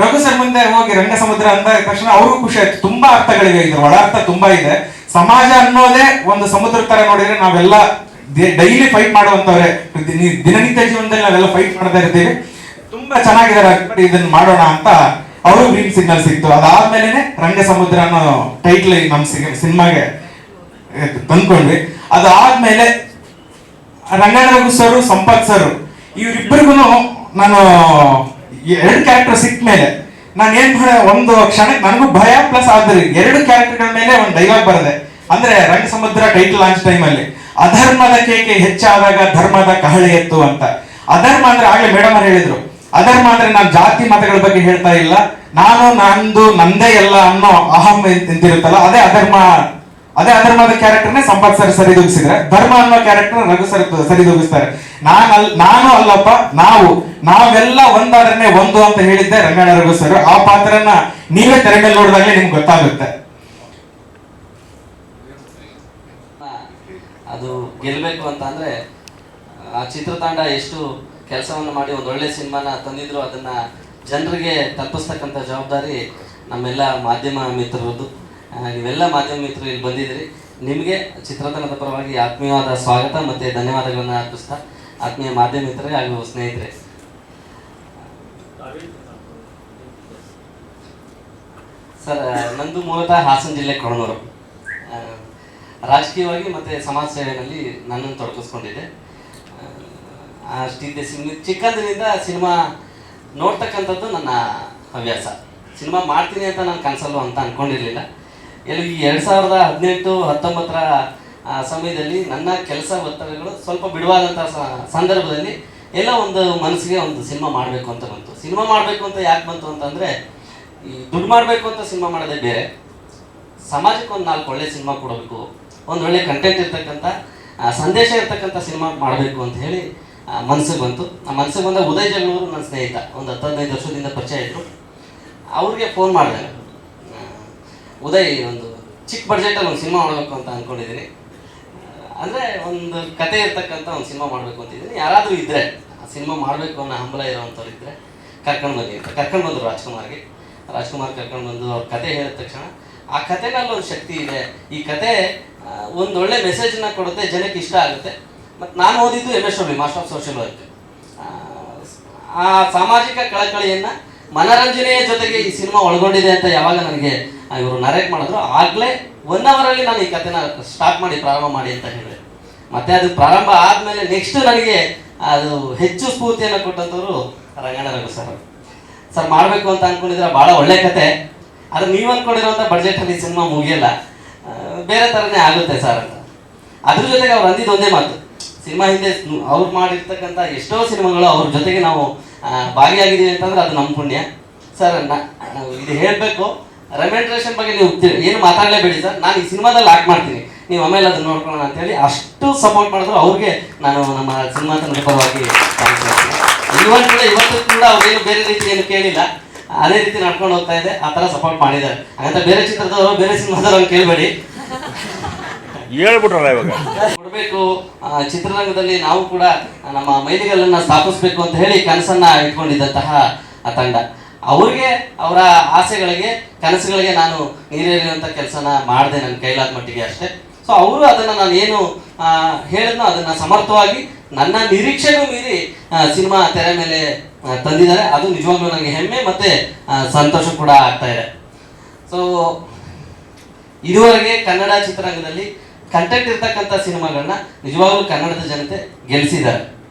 ರಘು ಸರ್ ಮುಂದೆ ಹೋಗಿ ರಂಗ ಸಮುದ್ರ ಅಂದ ತಕ್ಷಣ ಅವ್ರಿಗೂ ಖುಷಿ ಆಯ್ತು. ತುಂಬಾ ಅರ್ಥಗಳಿವೆ, ಇದ್ರ ಒಳಾರ್ಥ ತುಂಬಾ ಇದೆ. ಸಮಾಜ ಅನ್ನೋದೇ ಒಂದು ಸಮುದ್ರ ತರ ನೋಡಿದ್ರೆ ನಾವೆಲ್ಲ ಡೈಲಿ ಫೈಟ್ ಮಾಡುವಂತವ್ರೆ, ದಿನನಿತ್ಯ ಜೀವನದಲ್ಲಿ ನಾವೆಲ್ಲ ಫೈಟ್ ಮಾಡ್ತಾ ಇರ್ತೀವಿ. ತುಂಬಾ ಚೆನ್ನಾಗಿದ್ದಾರೆ, ಇದನ್ನ ಮಾಡೋಣ ಅಂತ ಅವರು ಗ್ರೀನ್ ಸಿಗ್ನಲ್ ಸಿಕ್ತು. ಅದಾದ್ಮೇಲೆ ರಂಗ ಸಮುದ್ರ ಅನ್ನೋ ಟೈಟ್ಲ್ ನಮ್ ಸಿನಿಮಾಗೆ ತಂದ್ಕೊಂಡ್ವಿ. ಅದಾದ್ಮೇಲೆ ರಂಗಣ್ಣ ರಘು ಸರ್, ಸಂಪತ್ ಸರ್, ಇವರಿಬ್ಬರಿಗೂ ನಾನು 2 ಕ್ಯಾರೆಕ್ಟರ್ ಸಿಕ್ಕ ಮೇಲೆ ನಾನು ಏನ್ ಮಾಡ, ಒಂದು ಕ್ಷಣಕ್ಕೆ ನನಗೂ ಭಯ ಪ್ಲಸ್ ಆದ್ರೆ 2 ಕ್ಯಾರೆಕ್ಟರ್ಗಳ ಮೇಲೆ ಒಂದು ಡೈಲಾಗ್ ಬರದೆ. ಅಂದ್ರೆ ರಂಗ ಸಮುದ್ರ ಟೈಟಲ್ ಲಾಂಚ್ ಟೈಮ್ ಅಲ್ಲಿ ಅಧರ್ಮದ ಕೇಕೆ ಹೆಚ್ಚಾದಾಗ ಧರ್ಮದ ಕಹಳೆ ಎತ್ತು ಅಂತ. ಅಧರ್ಮ ಅಂದ್ರೆ ಆಗ್ಲೇ ಮೇಡಮ್ ಅವ್ರು ಹೇಳಿದ್ರು, ಅಧರ್ಮ ಅಂದ್ರೆ ನಾನು ಜಾತಿ ಮತಗಳ ಬಗ್ಗೆ ಹೇಳ್ತಾ ಇಲ್ಲ, ನಾನು ನಂದೇ ಎಲ್ಲ ಅನ್ನೋ ಅಹಂ ಎಂತಿರುತ್ತಲ್ಲ, ಅದೇ ಅಧರ್ಮದ ಕ್ಯಾರೆಕ್ಟರ್ನೇ ಸಂಪತ್ ಸರ್ ಸರಿದೂಗಿಸಿದ್ರೆ, ಧರ್ಮ ಅನ್ನೋ ಕ್ಯಾರೆಕ್ಟರ್ ರಘು ಸರ್ ಸರಿದೂಗಿಸ್ತಾರೆ. ನಾನು ಅಲ್ಲಪ್ಪ, ನಾವೆಲ್ಲ ಒಂದಾದ್ರೆ ಒಂದು ಅಂತ ಹೇಳಿದ್ದೆ ರಂಗಣ್ಣ ರಘು ಸರ್. ಆ ಪಾತ್ರನ ನೀವೇ ತೆರೆ ಮೇಲೆ ನೋಡಿದಾಗಲೇ ನಿಮ್ಗೆ ಗೊತ್ತಾಗುತ್ತೆ. ಅದು ಗೆಲ್ಲಬೇಕು ಅಂತ ಅಂದ್ರೆ ಆ ಚಿತ್ರತಂಡ ಎಷ್ಟು ಕೆಲಸವನ್ನು ಮಾಡಿ ಒಂದು ಒಳ್ಳೆ ಸಿನಿಮಾನ ತಂದಿದ್ರು, ಅದನ್ನ ಜನರಿಗೆ ತಲುಪಿಸ್ತಕ್ಕಂಥ ಜವಾಬ್ದಾರಿ ನಮ್ಮೆಲ್ಲ ಮಾಧ್ಯಮ ಮಿತ್ರರದ್ದು. ನೀವೆಲ್ಲ ಮಾಧ್ಯಮ ಮಿತ್ರರು ಇಲ್ಲಿ ಬಂದಿದ್ದೀರಿ. ನಿಮಗೆ ಚಿತ್ರತಂಡದ ಪರವಾಗಿ ಆತ್ಮೀಯವಾದ ಸ್ವಾಗತ ಮತ್ತು ಧನ್ಯವಾದಗಳನ್ನು ಅರ್ಪಿಸ್ತಾ, ಆತ್ಮೀಯ ಮಾಧ್ಯಮ ಮಿತ್ರರೇ ಹಾಗೂ ಸ್ನೇಹಿತರೆ, ಸರ್ ನಂದು ಮೂಲತಃ ಹಾಸನ ಜಿಲ್ಲೆ ಕೊಣನೂರು. ರಾಜಕೀಯವಾಗಿ ಮತ್ತು ಸಮಾಜ ಸೇವೆಯಲ್ಲಿ ನನ್ನನ್ನು ತೊಡಗಿಸ್ಕೊಂಡಿದ್ದೆ. ಅಷ್ಟಿದ್ದೆ. ಚಿಕ್ಕಂದಿನಿಂದ ಸಿನಿಮಾ ನೋಡ್ತಕ್ಕಂಥದ್ದು ನನ್ನ ಹವ್ಯಾಸ. ಸಿನಿಮಾ ಮಾಡ್ತೀನಿ ಅಂತ ನಾನು ಕನಸಲ್ಲೂ ಅಂತ ಅಂದ್ಕೊಂಡಿರಲಿಲ್ಲ. ಎಲ್ಲಿ ಈ 2018-19 ಸಮಯದಲ್ಲಿ ನನ್ನ ಕೆಲಸ ಒತ್ತಡಗಳು ಸ್ವಲ್ಪ ಬಿಡುವಾದಂಥ ಸಂದರ್ಭದಲ್ಲಿ ಎಲ್ಲ ಒಂದು ಮನಸ್ಸಿಗೆ ಒಂದು ಸಿನಿಮಾ ಮಾಡಬೇಕು ಅಂತ ಬಂತು. ಸಿನಿಮಾ ಮಾಡಬೇಕು ಅಂತ ಯಾಕೆ ಬಂತು ಅಂತಂದರೆ, ಈ ದುಡ್ಡು ಮಾಡಬೇಕು ಅಂತ ಸಿನಿಮಾ ಮಾಡೋದೇ ಬೇರೆ, ಸಮಾಜಕ್ಕೆ ಒಂದು 4 ಒಳ್ಳೆ ಸಿನಿಮಾ ಕೊಡಬೇಕು, ಒಂದು ಒಳ್ಳೆ ಕಂಟೆಂಟ್ ಇರ್ತಕ್ಕಂಥ ಸಂದೇಶ ಇರ್ತಕ್ಕಂಥ ಸಿನಿಮಾ ಮಾಡಬೇಕು ಅಂತ ಹೇಳಿ ಮನಸ್ಸಿಗೆ ಬಂತು. ಆ ಮನಸ್ಸಿಗೆ ಬಂದಾಗ ಉದಯ್ ಜಗಳೂರು ನನ್ನ ಸ್ನೇಹಿತ, ಒಂದು 10-15 ವರ್ಷದಿಂದ ಪರಿಚಯ ಇದ್ದರು. ಅವ್ರಿಗೆ ಫೋನ್ ಮಾಡಿದೆ, ಉದಯ್ ಒಂದು ಚಿಕ್ಕ ಬಡ್ಜೆಟಲ್ಲಿ ಒಂದು ಸಿನಿಮಾ ಮಾಡಬೇಕು ಅಂತ ಅಂದ್ಕೊಂಡಿದ್ದೀನಿ, ಅಂದರೆ ಒಂದು ಕತೆ ಇರ್ತಕ್ಕಂಥ ಒಂದು ಸಿನಿಮಾ ಮಾಡಬೇಕು ಅಂತಿದ್ದೀನಿ, ಯಾರಾದರೂ ಇದ್ದರೆ ಆ ಸಿನಿಮಾ ಮಾಡಬೇಕು ಅನ್ನೋ ಹಂಬಲ ಇರೋವಂಥವ್ರು ಇದ್ದರೆ ಕರ್ಕೊಂಡು ಬನ್ನಿ ಅಂತ. ಕರ್ಕೊಂಡು ಬಂದರು ರಾಜ್ಕುಮಾರ್ ಕರ್ಕೊಂಡು ಬಂದು ಅವ್ರ ಕತೆ ಹೇಳಿದ ತಕ್ಷಣ ಆ ಕತೆನಲ್ಲಿ ಒಂದು ಶಕ್ತಿ ಇದೆ, ಈ ಕತೆ ಒಂದು ಒಳ್ಳೆ ಮೆಸೇಜನ್ನ ಕೊಡುತ್ತೆ, ಜನಕ್ಕೆ ಇಷ್ಟ ಆಗುತ್ತೆ. ಮತ್ತು ನಾನು ಓದಿದ್ದು MSW master of social work. ಆ ಸಾಮಾಜಿಕ ಕಳಕಳಿಯನ್ನು ಮನರಂಜನೆಯ ಜೊತೆಗೆ ಈ ಸಿನಿಮಾ ಒಳಗೊಂಡಿದೆ ಅಂತ ಯಾವಾಗ ನನಗೆ ಇವರು ನರೇಟ್ ಮಾಡಿದ್ರು, ಆಗಲೇ 1 ಅವರಲ್ಲಿ ನಾನು ಈ ಕಥೆನ ಸ್ಟಾರ್ಟ್ ಮಾಡಿ ಪ್ರಾರಂಭ ಮಾಡಿ ಅಂತ ಹೇಳಿದೆ. ಮತ್ತು ಅದು ಪ್ರಾರಂಭ ಆದಮೇಲೆ ನೆಕ್ಸ್ಟ್ ನನಗೆ ಅದು ಹೆಚ್ಚು ಸ್ಫೂರ್ತಿಯನ್ನು ಕೊಟ್ಟಂಥವ್ರು ರಂಗಣ್ಣ ರಘು ಸರ್ ಮಾಡಬೇಕು ಅಂತ ಅಂದ್ಕೊಂಡಿದ್ರೆ ಭಾಳ ಒಳ್ಳೆ ಕತೆ, ಆದರೆ ನೀವು ಅಂದ್ಕೊಂಡಿರೋಂಥ ಬಡ್ಜೆಟಲ್ಲಿ ಸಿನಿಮಾ ಮುಗಿಯಲ್ಲ, ಬೇರೆ ಥರನೇ ಆಗುತ್ತೆ ಸರ್ ಅಂತ. ಅದ್ರ ಜೊತೆಗೆ ಅವ್ರು ಅಂದಿದ್ದು ಒಂದೇ ಮಾತು, ಸಿನಿಮಾ ಹಿಂದೆ ಅವ್ರು ಮಾಡಿರ್ತಕ್ಕಂಥ ಎಷ್ಟೋ ಸಿನಿಮಾಗಳು ಅವ್ರ ಜೊತೆಗೆ ನಾವು ಭಾಗಿಯಾಗಿದ್ದೀವಿ ಅಂತಂದ್ರೆ ಅದು ನಮ್ಮ ಪುಣ್ಯ ಸರ್. ಇದು ಹೇಳಬೇಕು, ರೆಮ್ಯುನರೇಷನ್ ಬಗ್ಗೆ ನೀವು ಏನು ಮಾತಾಡಲೇಬೇಡಿ ಸರ್, ನಾನು ಈ ಸಿನಿಮಾದಲ್ಲಿ ಆಕ್ಟ್ ಮಾಡ್ತೀನಿ, ನೀವು ಆಮೇಲೆ ಅದನ್ನ ನೋಡ್ಕೊಳ್ಳೋಣ ಅಂತೇಳಿ ಅಷ್ಟು ಸಪೋರ್ಟ್ ಮಾಡಿದ್ರು. ಅವ್ರಿಗೆ ನಾನು ನಮ್ಮ ಸಿನಿಮಾ ತಂಡದ ಪರವಾಗಿ ಇವತ್ತು ಕೂಡ ಅವ್ರೇನು ಬೇರೆ ರೀತಿ ಏನು ಕೇಳಿಲ್ಲ, ಅದೇ ರೀತಿ ನಡ್ಕೊಂಡು ಹೋಗ್ತಾ ಇದೆ, ಆ ಥರ ಸಪೋರ್ಟ್ ಮಾಡಿದ್ದಾರೆ. ಹಾಗಂತ ಬೇರೆ ಚಿತ್ರದವರು ಬೇರೆ ಸಿನಿಮಾದವ್ರು ಕೇಳಬೇಡಿ, ಹೇಳ್ಬಿಟ್ರಲ್ಲ ಇವಾಗ ಕೊಡಬೇಕು. ಚಿತ್ರರಂಗದಲ್ಲಿ ನಾವು ಕೂಡ ನಮ್ಮ ಮೈಲಿಗಲ್ಲನ್ನು ಸ್ಥಾಪಿಸಬೇಕು ಅಂತ ಹೇಳಿ ಕನಸನ್ನ ಇಟ್ಕೊಂಡಿದ್ದಂತಹ ತಂಡ. ಅವ್ರಿಗೆ ಅವರ ಆಸೆಗಳಿಗೆ ಕನಸುಗಳಿಗೆ ನಾನು ನೀರೇರಿಯುವಂಥ ಕೆಲಸನ ಮಾಡಿದೆ ನನ್ನ ಕೈಲಾದ ಮಟ್ಟಿಗೆ ಅಷ್ಟೇ. ಸೊ ಅವರು ಅದನ್ನು ನಾನು ಏನು ಹೇಳಿದ್ನೋ ಅದನ್ನು ಸಮರ್ಥವಾಗಿ ನನ್ನ ನಿರೀಕ್ಷೆಗೂ ಮೀರಿ ಸಿನಿಮಾ ತೆರೆ ಮೇಲೆ ತಂದಿದ್ದಾರೆ. ಅದು ನಿಜವಾಗ್ಲೂ ನನಗೆ ಹೆಮ್ಮೆ ಮತ್ತು ಸಂತೋಷ ಕೂಡ ಆಗ್ತಾ ಇದೆ. ಸೊ ಇದುವರೆಗೆ ಕನ್ನಡ ಚಿತ್ರರಂಗದಲ್ಲಿ ಕಂಟೆಂಟ್ ಇರ್ತಕ್ಕಂಥ ಸಿನಿಮಾಗಳನ್ನ ನಿಜವಾಗ್ಲೂ ಕನ್ನಡದ ಜನತೆ ಗೆಲ್ಲಿಸಿದ್ದಾರೆ.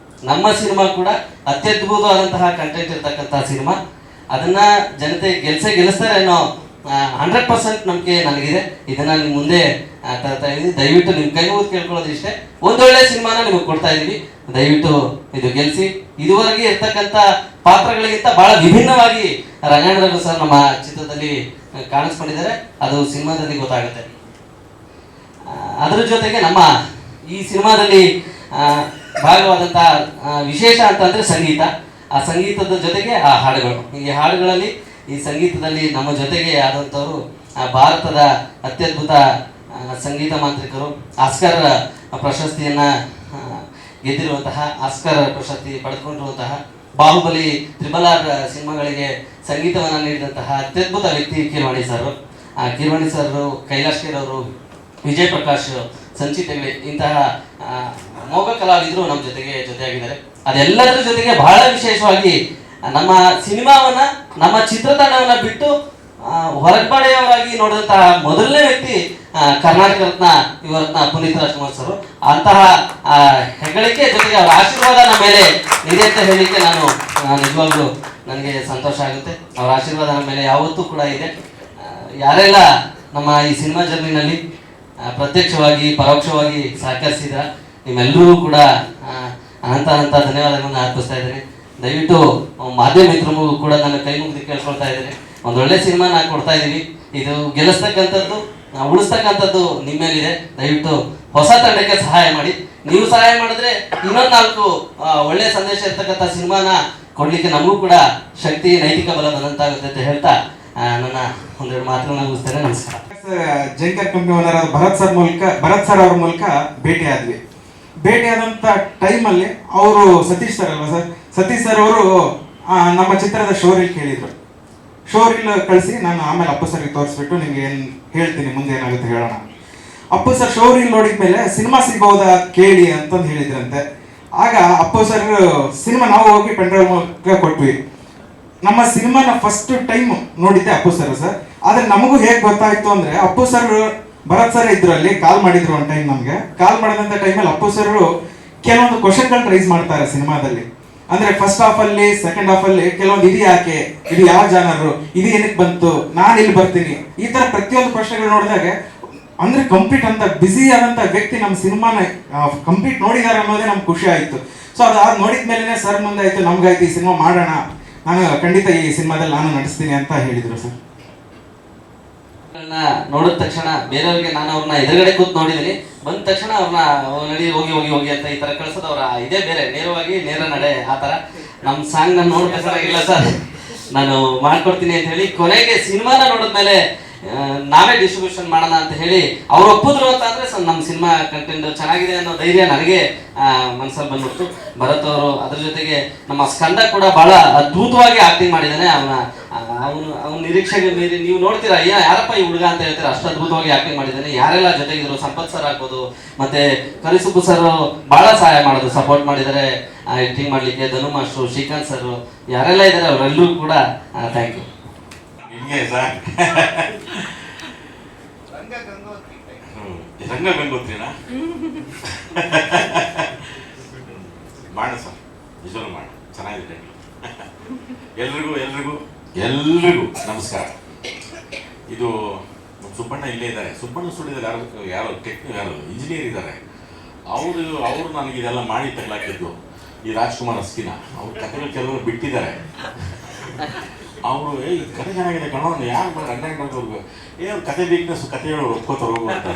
ನಮ್ಮ ಸಿನಿಮಾ ಕೂಡ ಅತ್ಯದ್ಭುತವಾದಂತಹ ಕಂಟೆಂಟ್ ಇರ್ತಕ್ಕಂಥ ಸಿನಿಮಾ, ಅದನ್ನ ಜನತೆ ಗೆಲ್ಲಿಸ್ತಾರೆ ಅನ್ನೋ 100% ನಂಬಿಕೆ ನನಗಿದೆ. ಇದನ್ನ ನಿಮ್ಮ ಮುಂದೆ ತರ್ತಾ ಇದ್ದೀವಿ. ದಯವಿಟ್ಟು ನಿಮ್ಮ ಕೈ ಮುಗಿದು ಕೇಳ್ಕೊಳ್ಳೋದು ಇಷ್ಟೇ, ಒಂದೊಳ್ಳೆ ಸಿನಿಮಾನ ನಿಮಗೆ ಕೊಡ್ತಾ ಇದೀವಿ, ದಯವಿಟ್ಟು ಇದು ಗೆಲ್ಲಿಸಿ. ಇದುವರೆಗೆ ಇರ್ತಕ್ಕಂಥ ಪಾತ್ರಗಳಿಗಿಂತ ಬಹಳ ವಿಭಿನ್ನವಾಗಿ ರಂಗಣ್ಣ ರಘು ಸರ್ ನಮ್ಮ ಚಿತ್ರದಲ್ಲಿ ಕಾಣಿಸ್ಕೊಂಡಿದ್ದಾರೆ, ಅದು ಸಿನಿಮಾದಲ್ಲಿ ಗೊತ್ತಾಗುತ್ತೆ. ಅದರ ಜೊತೆಗೆ ನಮ್ಮ ಈ ಸಿನಿಮಾದಲ್ಲಿ ಭಾಗವಾದಂಥ ವಿಶೇಷ ಅಂತಂದರೆ ಸಂಗೀತ. ಆ ಸಂಗೀತದ ಜೊತೆಗೆ ಆ ಹಾಡುಗಳು. ಈ ಹಾಡುಗಳಲ್ಲಿ ಈ ಸಂಗೀತದಲ್ಲಿ ನಮ್ಮ ಜೊತೆಗೆ ಆದಂಥವರು ಭಾರತದ ಅತ್ಯದ್ಭುತ ಸಂಗೀತ ಮಾಂತ್ರಿಕರು, ಆಸ್ಕರ್ ಪ್ರಶಸ್ತಿಯನ್ನು ಗೆದ್ದಿರುವಂತಹ, ಆಸ್ಕರ್ ಪ್ರಶಸ್ತಿ ಪಡೆದುಕೊಂಡಿರುವಂತಹ, ಬಾಹುಬಲಿ, RRR ಸಿನಿಮಾಗಳಿಗೆ ಸಂಗೀತವನ್ನು ನೀಡಿದಂತಹ ಅತ್ಯದ್ಭುತ ವ್ಯಕ್ತಿ ಕೀರವಾಣಿ ಸರ್. ಕೀರವಾಣಿ ಸರ್, ಕೈಲಾಶ್ ಖೇರ್ ಅವರು, ವಿಜಯ್ ಪ್ರಕಾಶ್, ಸಂಚಿತ್ ಹೆಗ್ಡೆ ಇಂತಹ ಮೋಗ ಕಲಾವಿದರು ನಮ್ಮ ಜೊತೆಯಾಗಿದ್ದಾರೆ. ಅದೆಲ್ಲದರ ಜೊತೆಗೆ ಬಹಳ ವಿಶೇಷವಾಗಿ ನಮ್ಮ ಸಿನಿಮಾವನ್ನ, ನಮ್ಮ ಚಿತ್ರತಂಡವನ್ನ ಬಿಟ್ಟು ಹೊರಗಡೆಯವರಾಗಿ ನೋಡಿದಂತಹ ಮೊದಲನೇ ವ್ಯಕ್ತಿ ಕರ್ನಾಟಕ ರತ್ನ ಯುವರತ್ನ ಪುನೀತ್ ರಾಜ್ಕುಮಾರ್ ಸರ್. ಅಂತಹ ಹೆಗ್ಗಳಿಕೆ ಜೊತೆಗೆ ಅವರ ಆಶೀರ್ವಾದ ನಮ್ಮ ಮೇಲೆ ಇದೆ ಅಂತ ಹೇಳಲಿಕ್ಕೆ ನಾನು ನಿಜವಾಗ್ಲೂ ನನಗೆ ಸಂತೋಷ ಆಗುತ್ತೆ. ಅವರ ಆಶೀರ್ವಾದ ನಮ್ಮ ಮೇಲೆ ಯಾವತ್ತೂ ಕೂಡ ಇದೆ. ಯಾರೆಲ್ಲ ನಮ್ಮ ಈ ಸಿನಿಮಾ ಜರ್ನಿನಲ್ಲಿ ಪ್ರತ್ಯಕ್ಷವಾಗಿ ಪರೋಕ್ಷವಾಗಿ ಸಹಕರಿಸಿದ ನಿಮ್ಮೆಲ್ಲರಿಗೂ ಕೂಡ ಅನಂತ ಧನ್ಯವಾದಗಳನ್ನು ಅರ್ಪಿಸ್ತಾ ಇದ್ದೇನೆ. ದಯವಿಟ್ಟು ಮಾಧ್ಯಮ ಮಿತ್ರರಿಗೂ ಕೂಡ ನನ್ನ ಕೈ ಮುಗಿದು ಕೇಳ್ಕೊಳ್ತಾ ಇದ್ದೇನೆ. ಒಂದೊಳ್ಳೆ ಸಿನಿಮಾ ನಾವು ಕೊಡ್ತಾ ಇದ್ದೀವಿ. ಇದು ಗೆಲ್ಲಿಸ್ತಕ್ಕಂಥದ್ದು, ಉಳಿಸ್ತಕ್ಕಂಥದ್ದು ನಿಮ್ಮ ಮೇಲಿದೆ. ದಯವಿಟ್ಟು ಹೊಸ ತಂಡಕ್ಕೆ ಸಹಾಯ ಮಾಡಿ. ನೀವು ಸಹಾಯ ಮಾಡಿದ್ರೆ ಇನ್ನೊಂದು 4 ಒಳ್ಳೆ ಸಂದೇಶ ಇರ್ತಕ್ಕಂಥ ಸಿನಿಮಾನ ಕೊಡ್ಲಿಕ್ಕೆ ನಮಗೂ ಕೂಡ ಶಕ್ತಿ, ನೈತಿಕ ಬಲ ಬಂದಂತಾಗುತ್ತೆ ಅಂತ ಹೇಳ್ತಾ ನನ್ನ ಒಂದೆರಡು ಮಾತುಗಳನ್ನ ಮುಗಿಸ್ತೇನೆ. ನಮಸ್ಕಾರ. Jaikar company owner Bharath sir ಅವ್ರ ಮೂಲಕ ಭೇಟಿಯಾದಂಥ ಟೈಮಲ್ಲಿ ಅವರು ಸತೀಶ್ ಸರ್ ಅಲ್ವಾ ಸರ್, ಸತೀಶ್ ಸರ್ ಅವರು ನಮ್ಮ ಚಿತ್ರದ ಶೋರೀಲ್ ಕೇಳಿದ್ರು. ಶೋರೀಲ್ ಕಳಿಸಿ ನಾನು ಆಮೇಲೆ ಅಪ್ಪು ಸರ್ಗೆ ತೋರಿಸ್ಬಿಟ್ಟು ನಿಮ್ಗೆ ಏನು ಹೇಳ್ತೀನಿ, ಮುಂದೆ ಏನಾಗುತ್ತೆ ಹೇಳೋಣ. ಅಪ್ಪು ಸರ್ ಶೋರೀಲ್ ನೋಡಿದ್ಮೇಲೆ ಸಿನಿಮಾ ಸಿಗಬಹುದಾ ಕೇಳಿ ಅಂತಂದು ಹೇಳಿದ್ರಂತೆ. ಆಗ ಅಪ್ಪು ಸರ್ ಸಿನಿಮಾ ನಾವು ಹೋಗಿ ಪೆಂಡ್ರೈವ್ ಮೂಲಕ ಕೊಟ್ವಿ. ನಮ್ಮ ಸಿನಿಮಾನ ಫಸ್ಟ್ ಟೈಮ್ ನೋಡಿದ್ದೆ ಅಪ್ಪು ಸರ್. ಆದ್ರೆ ನಮಗೂ ಹೇಗೆ ಗೊತ್ತಾಯ್ತು ಅಂದ್ರೆ, ಅಪ್ಪು ಸರ್ ಭರತ್ ಸರ್ ಇದ್ರಲ್ಲಿ ಕಾಲ್ ಮಾಡಿದ್ರು ಒಂದು ಟೈಮ್. ನಮ್ಗೆ ಕಾಲ್ ಮಾಡಿದಂತ ಟೈಮಲ್ಲಿ ಅಪ್ಪು ಸರ್ ಕೆಲವೊಂದು ಕ್ವಶನ್ಗಳನ್ನ ರೈಸ್ ಮಾಡ್ತಾರೆ ಸಿನಿಮಾದಲ್ಲಿ. ಅಂದ್ರೆ ಫಸ್ಟ್ ಹಾಫ್ ಅಲ್ಲಿ, ಸೆಕೆಂಡ್ ಹಾಫ್ ಅಲ್ಲಿ ಕೆಲವೊಂದು ಇದು ಯಾಕೆ, ಇದು ಯಾವ ಜಾನರು, ಇದು ಏನಕ್ಕೆ ಬಂತು, ನಾನು ಇಲ್ಲಿ ಬರ್ತೀನಿ, ಈ ತರ ಪ್ರತಿಯೊಂದು ಪ್ರಶ್ನೆಗಳು ನೋಡಿದಾಗ ಅಂದ್ರೆ ಕಂಪ್ಲೀಟ್ ಅಂತ ಬ್ಯುಸಿ ಆದಂತ ವ್ಯಕ್ತಿ ನಮ್ಮ ಸಿನಿಮಾನ ಕಂಪ್ಲೀಟ್ ನೋಡಿದಾರೆ ಅನ್ನೋದೇ ನಮ್ಗೆ ಖುಷಿ ಆಯ್ತು. ಸೊ ಅದು ನೋಡಿದ್ಮೇಲೆ ಸರ್ ಮುಂದೆ ಆಯ್ತು, ನಮ್ಗಾಯ್ತು ಈ ಸಿನಿಮಾ ಮಾಡೋಣ, ನಾನು ಖಂಡಿತ ಈ ಸಿನಿಮಾದಲ್ಲಿ ನಾನು ನಡೆಸ್ತೀನಿ ಅಂತ ಹೇಳಿದ್ರು ಸರ್. ನೋಡಿದ ತಕ್ಷಣ ಬೇರೆಯವ್ರಿಗೆ ನಾನು ಅವ್ರನ್ನ ಎದುರುಗಡೆ ಕೂತ್ ನೋಡಿದ್ದೀನಿ, ಬಂದ ತಕ್ಷಣ ಅವ್ರನ್ನ ನಡಿ ಹೋಗಿ ಅಂತ ಈ ತರ ಕಳ್ಸೋದು ಅವರ ಇದೇ ಬೇರೆ, ನೇರ ನಡೆ ಆ ತರ. ನಮ್ಮ ಸಾಂಗ್ ನಾನು ನೋಡ್ಬೇಕಾಗಿಲ್ಲ ಸರ್, ನಾನು ಮಾಡ್ಕೊಡ್ತೀನಿ ಅಂತ ಹೇಳಿ ಕೊನೆಗೆ ಸಿನಿಮಾನ ನೋಡಿದ್ಮೇಲೆ ನಾವೇ ಡಿಸ್ಟ್ರಿಬ್ಯೂಷನ್ ಮಾಡೋಣ ಅಂತ ಹೇಳಿ ಅವ್ರು ಒಪ್ಪಿದ್ರು ಅಂತ ಅಂದ್ರೆ ನಮ್ಮ ಸಿನಿಮಾ ಕಂಟೆಂಟ್ ಚೆನ್ನಾಗಿದೆ ಅನ್ನೋ ಧೈರ್ಯ ನನಗೆ ಮನಸ್ಸಲ್ಲಿ ಬಂದ್ಬಿಡ್ತು. ಭರತ್ ಅವರು ಅದ್ರ ಜೊತೆಗೆ ನಮ್ಮ ಸ್ಕಂದ ಕೂಡ ಬಹಳ ಅದ್ಭುತವಾಗಿ ಆಕ್ಟಿಂಗ್ ಮಾಡಿದ್ದಾನೆ. ಅವನ ನಿರೀಕ್ಷೆಗೆ ಮೀರಿ ನೀವು ನೋಡ್ತೀರಾ, ಯಾರಪ್ಪ ಈ ಹುಡುಗ ಅಂತ ಹೇಳ್ತೀರಾ, ಅಷ್ಟು ಅದ್ಭುತವಾಗಿ ಆಕ್ಟಿಂಗ್ ಮಾಡಿದ್ದಾನೆ. ಯಾರೆಲ್ಲ ಜೊತೆಗಿದ್ರು, ಸಂಪತ್ ಸರ್ ಆಗ್ಬೋದು, ಮತ್ತೆ ಕರಿಸುಬ್ಬು ಸರ್ ಬಹಳ ಸಹಾಯ ಮಾಡೋದು, ಸಪೋರ್ಟ್ ಮಾಡಿದ್ದಾರೆ ಎಡಿಟಿಂಗ್ ಮಾಡ್ಲಿಕ್ಕೆ. ಧನು ಮಾಸ್ಟ್ರು, ಶ್ರೀಕಾಂತ್ ಸರ್, ಯಾರೆಲ್ಲ ಇದ್ದಾರೆ ಅವರೆಲ್ಲರೂ ಕೂಡ ಥ್ಯಾಂಕ್ ಯು. ರಂಗ ಗಂಗೋತ್ರಿನಾ ಮಾಡ ಸರ್, ನಿಜವೂ ಮಾಡ, ಚೆನ್ನಾಗಿದೆ. ಎಲ್ರಿಗೂ ನಮಸ್ಕಾರ. ಇದು ಸುಬ್ಬಣ್ಣ ಇಲ್ಲೇ ಇದ್ದಾರೆ. ಸುಬ್ಬಣ್ಣ ಸ್ಟುಡಿಯೋದಲ್ಲಿ ಯಾರೋ ಇಂಜಿನಿಯರ್ ಇದ್ದಾರೆ. ಅವರು ನನಗೆ ಇದೆಲ್ಲ ಮಾಡಿ ತಗಲಾಕಿದ್ದು ಈ ರಾಜ್ಕುಮಾರ್ ಅಸ್ಕಿನ. ಅವ್ರ ಕಥೆಗಳು ಕೆಲವರು ಬಿಟ್ಟಿದ್ದಾರೆ. ಅವರು ಈ ಕತೆ ಚೆನ್ನಾಗಿದೆ ಕಣೋ, ಯಾರು ಮಾಡಿ ರಂಗಾಯಣ ಅವ್ರಿಗೆ ಅವ್ರ ಕತೆ ವೀಕ್ನೆಸ್, ಕತೆ ಹೇಳೋರು ಒಪ್ಕೋತಾರೆ ಹೋಗು ಅಂತ.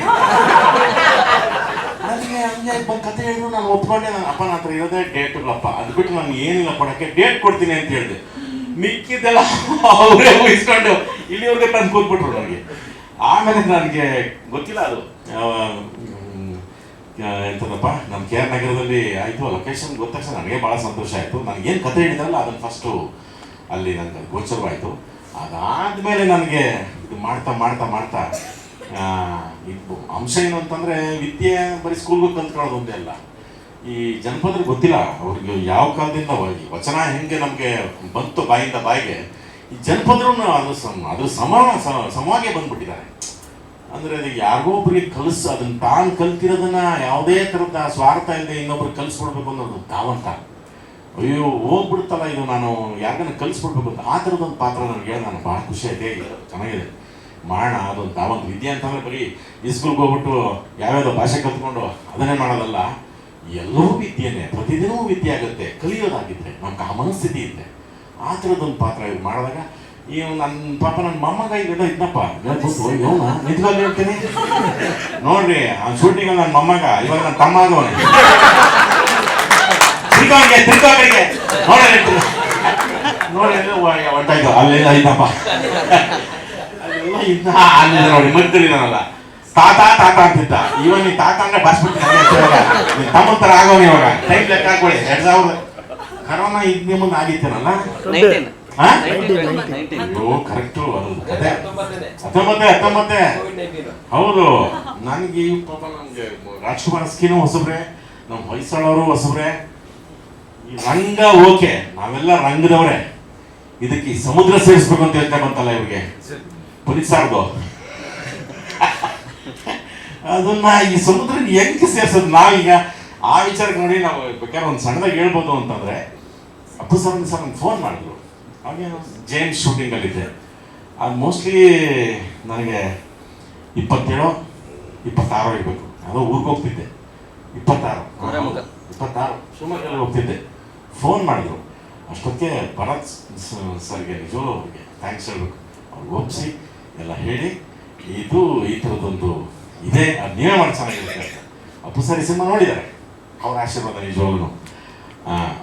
ನನಗೆ ಹಂಗೆ ಬಂದು ಕತೆ ಹೇಳಿದ್ರು ನಾನು ಒಪ್ಕೊಂಡೆ. ನಾನು ಅಪ್ಪ ನನ್ನ ಹತ್ರ ಇರೋದೇ ಡೇಟ್ಗಳಪ್ಪ, ಅದು ಬಿಟ್ಟು ನಾನು ಏನಿಲ್ಲ ಕೊಡೋಕ್ಕೆ, ಡೇಟ್ ಕೊಡ್ತೀನಿ ಅಂತ ಹೇಳಿದೆ. ಮಿಕ್ಕಿದ್ದೆಲ್ಲ ಅವರೇ ಊಹಿಸ್ಕೊಂಡು ಇಲ್ಲಿವ್ರಿಗೆ ತಂದು ಕೂತ್ಬಿಟ್ರು ನನಗೆ. ಆಮೇಲೆ ನನಗೆ ಗೊತ್ತಿಲ್ಲ ಅದು ಎಂತದಪ್ಪ, ನಮ್ಮ KR ನಗರದಲ್ಲಿ ಆಯಿತು ಲೊಕೇಶನ್ ಗೊತ್ತ ತಕ್ಷಣ ನನಗೆ ಭಾಳ ಸಂತೋಷ ಆಯಿತು. ನನಗೇನು ಕತೆ ಹೇಳಿದ್ರಲ್ಲ ಅದನ್ನು ಫಸ್ಟು ಅಲ್ಲಿ ನನಗೆ ಗೋಚರವಾಯಿತು. ಅದಾದಮೇಲೆ ನನಗೆ ಇದು ಮಾಡ್ತಾ ಇದು ಅಂಶ ಏನು ಅಂತಂದರೆ, ವಿದ್ಯೆ ಬರೀ ಸ್ಕೂಲ್ಗೆ ಕಲ್ತ್ಕೊಳ್ಳೋದು ಒಂದೇ ಅಲ್ಲ. ಈ ಜನಪದರಿಗೆ ಗೊತ್ತಿಲ್ಲ ಅವ್ರಿಗೆ ಯಾವ ಕಾಲದಿಂದ ವಚನ ಹೆಂಗೆ ನಮಗೆ ಬಂತು ಬಾಯಿಂದ ಬಾಯಿಗೆ, ಈ ಜನಪದರು ಅದ್ರ ಸಮವಾಗಿ ಬಂದ್ಬಿಟ್ಟಿದ್ದಾರೆ. ಅಂದರೆ ಅದು ಯಾರಿಗೋ ಒಬ್ರಿಗೆ ಅದನ್ನು ತಾನು ಕಲ್ತಿರೋದನ್ನ ಯಾವುದೇ ಥರದ ಸ್ವಾರ್ಥ ಇಲ್ಲದೆ ಇನ್ನೊಬ್ರಿಗೆ ಕಲಿಸ್ಕೊಡ್ಬೇಕು ಅನ್ನೋದು ತಾವಂತ. ಅಯ್ಯೋ ಹೋಗ್ಬಿಡ್ತಲ್ಲ ಇದು, ನಾನು ಯಾರಿಗಾನ ಕಲಿಸ್ಕೊಡ್ಬೇಕು ಅಂತ ಆ ಥರದೊಂದು ಪಾತ್ರ ನನಗೆ ನಾನು ಭಾಳ ಖುಷಿ ಆಯ್ತು. ಚೆನ್ನಾಗಿದೆ ಮಾಡೋಣ. ಅದೊಂದು ತಾವೊಂದು ವಿದ್ಯೆ ಅಂತಂದರೆ ಬರೀ ಸ್ಕೂಲ್ಗೆ ಹೋಗ್ಬಿಟ್ಟು ಯಾವ್ಯಾವುದೋ ಭಾಷೆ ಕಲ್ತ್ಕೊಂಡು ಅದನ್ನೇ ಮಾಡೋದಲ್ಲ. ಎಲ್ಲವೂ ವಿದ್ಯೆನೇ, ಪ್ರತಿದಿನವೂ ವಿದ್ಯೆ ಆಗುತ್ತೆ ಕಲಿಯೋದಾಗಿದ್ದರೆ, ನಮ್ಗೆ ಆ ಮನಸ್ಥಿತಿ ಇದ್ದರೆ. ಆ ಥರದೊಂದು ಪಾತ್ರ ಇದು ಮಾಡಿದಾಗ ನನ್ನ ಪಾಪ ನನ್ನ ಮೊಮ್ಮಗ ಈಗ ಇದ್ನಪ್ಪ ಇವನ ನಿಜವಾಗ್ಲೂ ಹೇಳ್ತೀನಿ ನೋಡ್ರಿ ಆ ಶೂಟಿಂಗ್ ನನ್ನ ಮೊಮ್ಮಗ ಇವಾಗ ನನ್ನ ತಮ್ಮ ಆದವನು ತಿರ್ಕೋಗೆ ನೋಡಿ ಹೊಂಟಾಯ್ತು ಅಲ್ಲೆಲ್ಲ ಐತಪ್ಪ ಅಲ್ಲೆಲ್ಲ ಇದ್ದ ಅಲ್ಲಿಂದ ನೋಡಿ ಮರ್ತಿದ್ದಾನಲ್ಲ ತಾತ ತಾತ ಅಂತಿದ್ದ ಇವಾಗ ನೀ ತಾತ ಅಂದ್ರೆ ಬಸ್ಬಿಟ್ಟು ತಮ್ಮ ಥರ ಆಗೋನು ಇವಾಗ ಟೈಮ್ ಲೆಕ್ಕ ಹಾಕೊಳ್ಳಿ 2000 ಕರೋನಾ ಇದ್ನೇ ಮುಂದೆ ಆಗಿತ್ತೇನಲ್ಲ ಕರೆಕ್ಟು ಅದು ಕತೆ 19 ಹೌದು. ನನಗೆ ಪಾಪ ನಮ್ಗೆ ರಾಜ್ಕುಮಾರ್ ಸ್ಕಿನು ಹೊಸಬ್ರೆ, ನಮ್ಮ ಹೊಯ್ಸಳವರು ಹೊಸಬ್ರೆ. ಈ ರಂಗ ಓಕೆ, ನಾವೆಲ್ಲ ರಂಗದವ್ರೆ. ಇದಕ್ಕೆ ಸಮುದ್ರ ಸೇರಿಸ್ಬೇಕು ಅಂತ ಹೇಳ್ತಾ ಬಂತಲ್ಲ ಇವ್ರಿಗೆ ಪುನೀತ್ ಸಾರ್ದು ಅದನ್ನ ಈ ಸಮುದ್ರ ಹೆಂಗೆ ಸೇರ್ಸೋದು ನಾವೀಗ ಆ ವಿಚಾರಕ್ಕೆ ನೋಡಿ ನಾವು ಬೇಕಾದ್ರೆ ಒಂದು ಸಣ್ಣದಾಗಿ ಹೇಳ್ಬೋದು ಅಂತಂದ್ರೆ ಅಪ್ಪು ಸರ್ ನಂಗೆ ಫೋನ್ ಮಾಡಿದ್ರು. ಅವಾಗ ಜೇಮ್ಸ್ ಶೂಟಿಂಗಲ್ಲಿದ್ದೆ. ಅದು ಮೋಸ್ಟ್ಲಿ ನನಗೆ 27-26 ಇರಬೇಕು. ಯಾವುದೋ ಊರಿಗೆ ಹೋಗ್ತಿದ್ದೆ, 26 ಶಿವಮೊಗ್ಗದಲ್ಲಿ ಹೋಗ್ತಿದ್ದೆ. ಫೋನ್ ಮಾಡಿದ್ರು. ಅಷ್ಟೊತ್ತಿಗೆ ಭರತ್ ಸರ್ಗೆ ನಿಜವೂ ಅವ್ರಿಗೆ ಥ್ಯಾಂಕ್ಸ್ ಹೇಳ್ಬೇಕು. ಅವ್ರಿಗೆ ಒಪ್ಪಿಸಿ ಎಲ್ಲ ಹೇಳಿ ಇದು ಈ ಥರದ್ದೊಂದು ಇದೆ, ಅದು ನೀವೇ ಮಾಡಿ ಚೆನ್ನಾಗಿರುತ್ತೆ. ಅಪ್ಪು ಸರಿ ಸಿನಿಮಾ ನೋಡಿದ್ದಾರೆ, ಅವ್ರ ಆಶೀರ್ವಾದ ನಿಜವಾಗ್ಲೂ.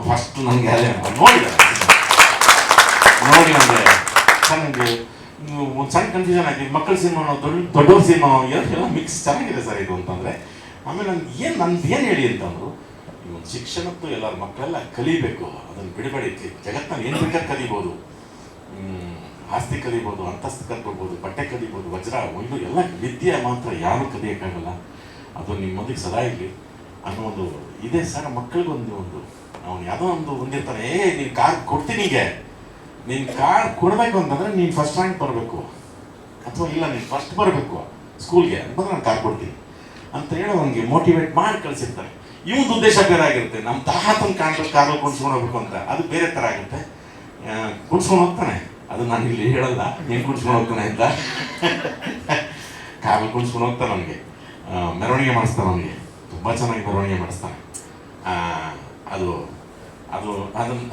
ಫಸ್ಟ್ ನನಗೆ ಅದೇ ನೋಡಿದ್ದಾರೆ, ನೋಡಿ ನನಗೆ ಚೆನ್ನಾಗಿ ಒಂದು ಸಣ್ಣ ಕನ್ಫ್ಯೂಷನ್ ಆಗಿದೆ. ಮಕ್ಕಳ ಸಿನಿಮಾನೋ ದೊಡ್ಡವ್ರ ಸಿನಿಮಾನೋ ಎಲ್ಲ ಮಿಕ್ಸ್ ಚೆನ್ನಾಗಿದೆ ಸರ್ ಇದು ಅಂತಂದರೆ. ಆಮೇಲೆ ನಂದು ಏನು ಹೇಳಿ ಅಂತಂದ್ರು, ಈ ಒಂದು ಶಿಕ್ಷಣದ್ದು ಎಲ್ಲರ ಮಕ್ಕಳೆಲ್ಲ ಕಲಿಬೇಕು, ಅದನ್ನು ಬಿಡಬೇಡಿ. ಜಗತ್ತಿನಲ್ಲಿ ಏನು ಬೇಕಾದ್ರೆ ಕಲಿಬೋದು, ಆಸ್ತಿ ಕಲಿಬೋದು, ಅಂತಸ್ತು ಕಲ್ಕೊಳ್ಬೋದು, ಬಟ್ಟೆ ಕಲಿಬೋದು, ವಜ್ರ ಒಂದು ಎಲ್ಲ ವಿದ್ಯೆ ಮಾತ್ರ ಯಾರು ಕಲಿಯೋಕ್ಕಾಗಲ್ಲ. ಅದು ನಿಮ್ಮೊಂದಿಗೆ ಸದಾ ಇರಲಿ ಅನ್ನೋ ಒಂದು ಇದೆ ಸರ್. ಮಕ್ಕಳಿಗೊಂದು ಅವನು ಯಾವುದೋ ಒಂದು ಹೊಂದಿರ್ತಾನೆ, ನೀನು ಕಾರ್ ಕೊಡ್ತೀನಿಗೆ, ನೀನು ಕಾರ್ ಕೊಡಬೇಕು ಅಂತಂದರೆ ನೀನು ಫಸ್ಟ್ ರ್ಯಾಂಕ್ ಬರಬೇಕು, ಅಥವಾ ಇಲ್ಲ ನೀನು ಫಸ್ಟ್ ಬರಬೇಕು ಸ್ಕೂಲ್ಗೆ ಅಂತಂದ್ರೆ ನಾನು ಕಾರ್ ಕೊಡ್ತೀನಿ ಅಂತ ಹೇಳಿ ಅವನಿಗೆ ಮೋಟಿವೇಟ್ ಮಾಡಿ ಕಳಿಸಿರ್ತಾರೆ. ಇವೊಂದು ಉದ್ದೇಶ ಬೇರೆ ಆಗಿರುತ್ತೆ. ನಮ್ಮ ತಾತನ ಕಾರಲ್ಲಿ ಕುಣಿಸ್ಕೊಂಡು ಹೋಗ್ಬೇಕು ಅಂತ, ಅದು ಬೇರೆ ಥರ ಆಗುತ್ತೆ. ಕುಣಿಸ್ಕೊಂಡು ಹೋಗ್ತಾನೆ, ಅದು ನಾನು ಇಲ್ಲಿ ಹೇಳಲ್ಲ, ನೀನು ಕುಣಿಸ್ಕೊಂಡು ಹೋಗ್ತಾನೆ ಅಂತ. ಕಾರಲ್ಲಿ ಕುಣಿಸ್ಕೊಂಡು ಹೋಗ್ತಾನೆ. ಅವನಿಗೆ ಮೆರವಣಿಗೆ ಮಾಡಿಸ್ತಾನೆ, ಅವನಿಗೆ ತುಂಬ ಚೆನ್ನಾಗಿ ಮೆರವಣಿಗೆ ಮಾಡಿಸ್ತಾನೆ. ಅದು ಅದು ಅದನ್ನು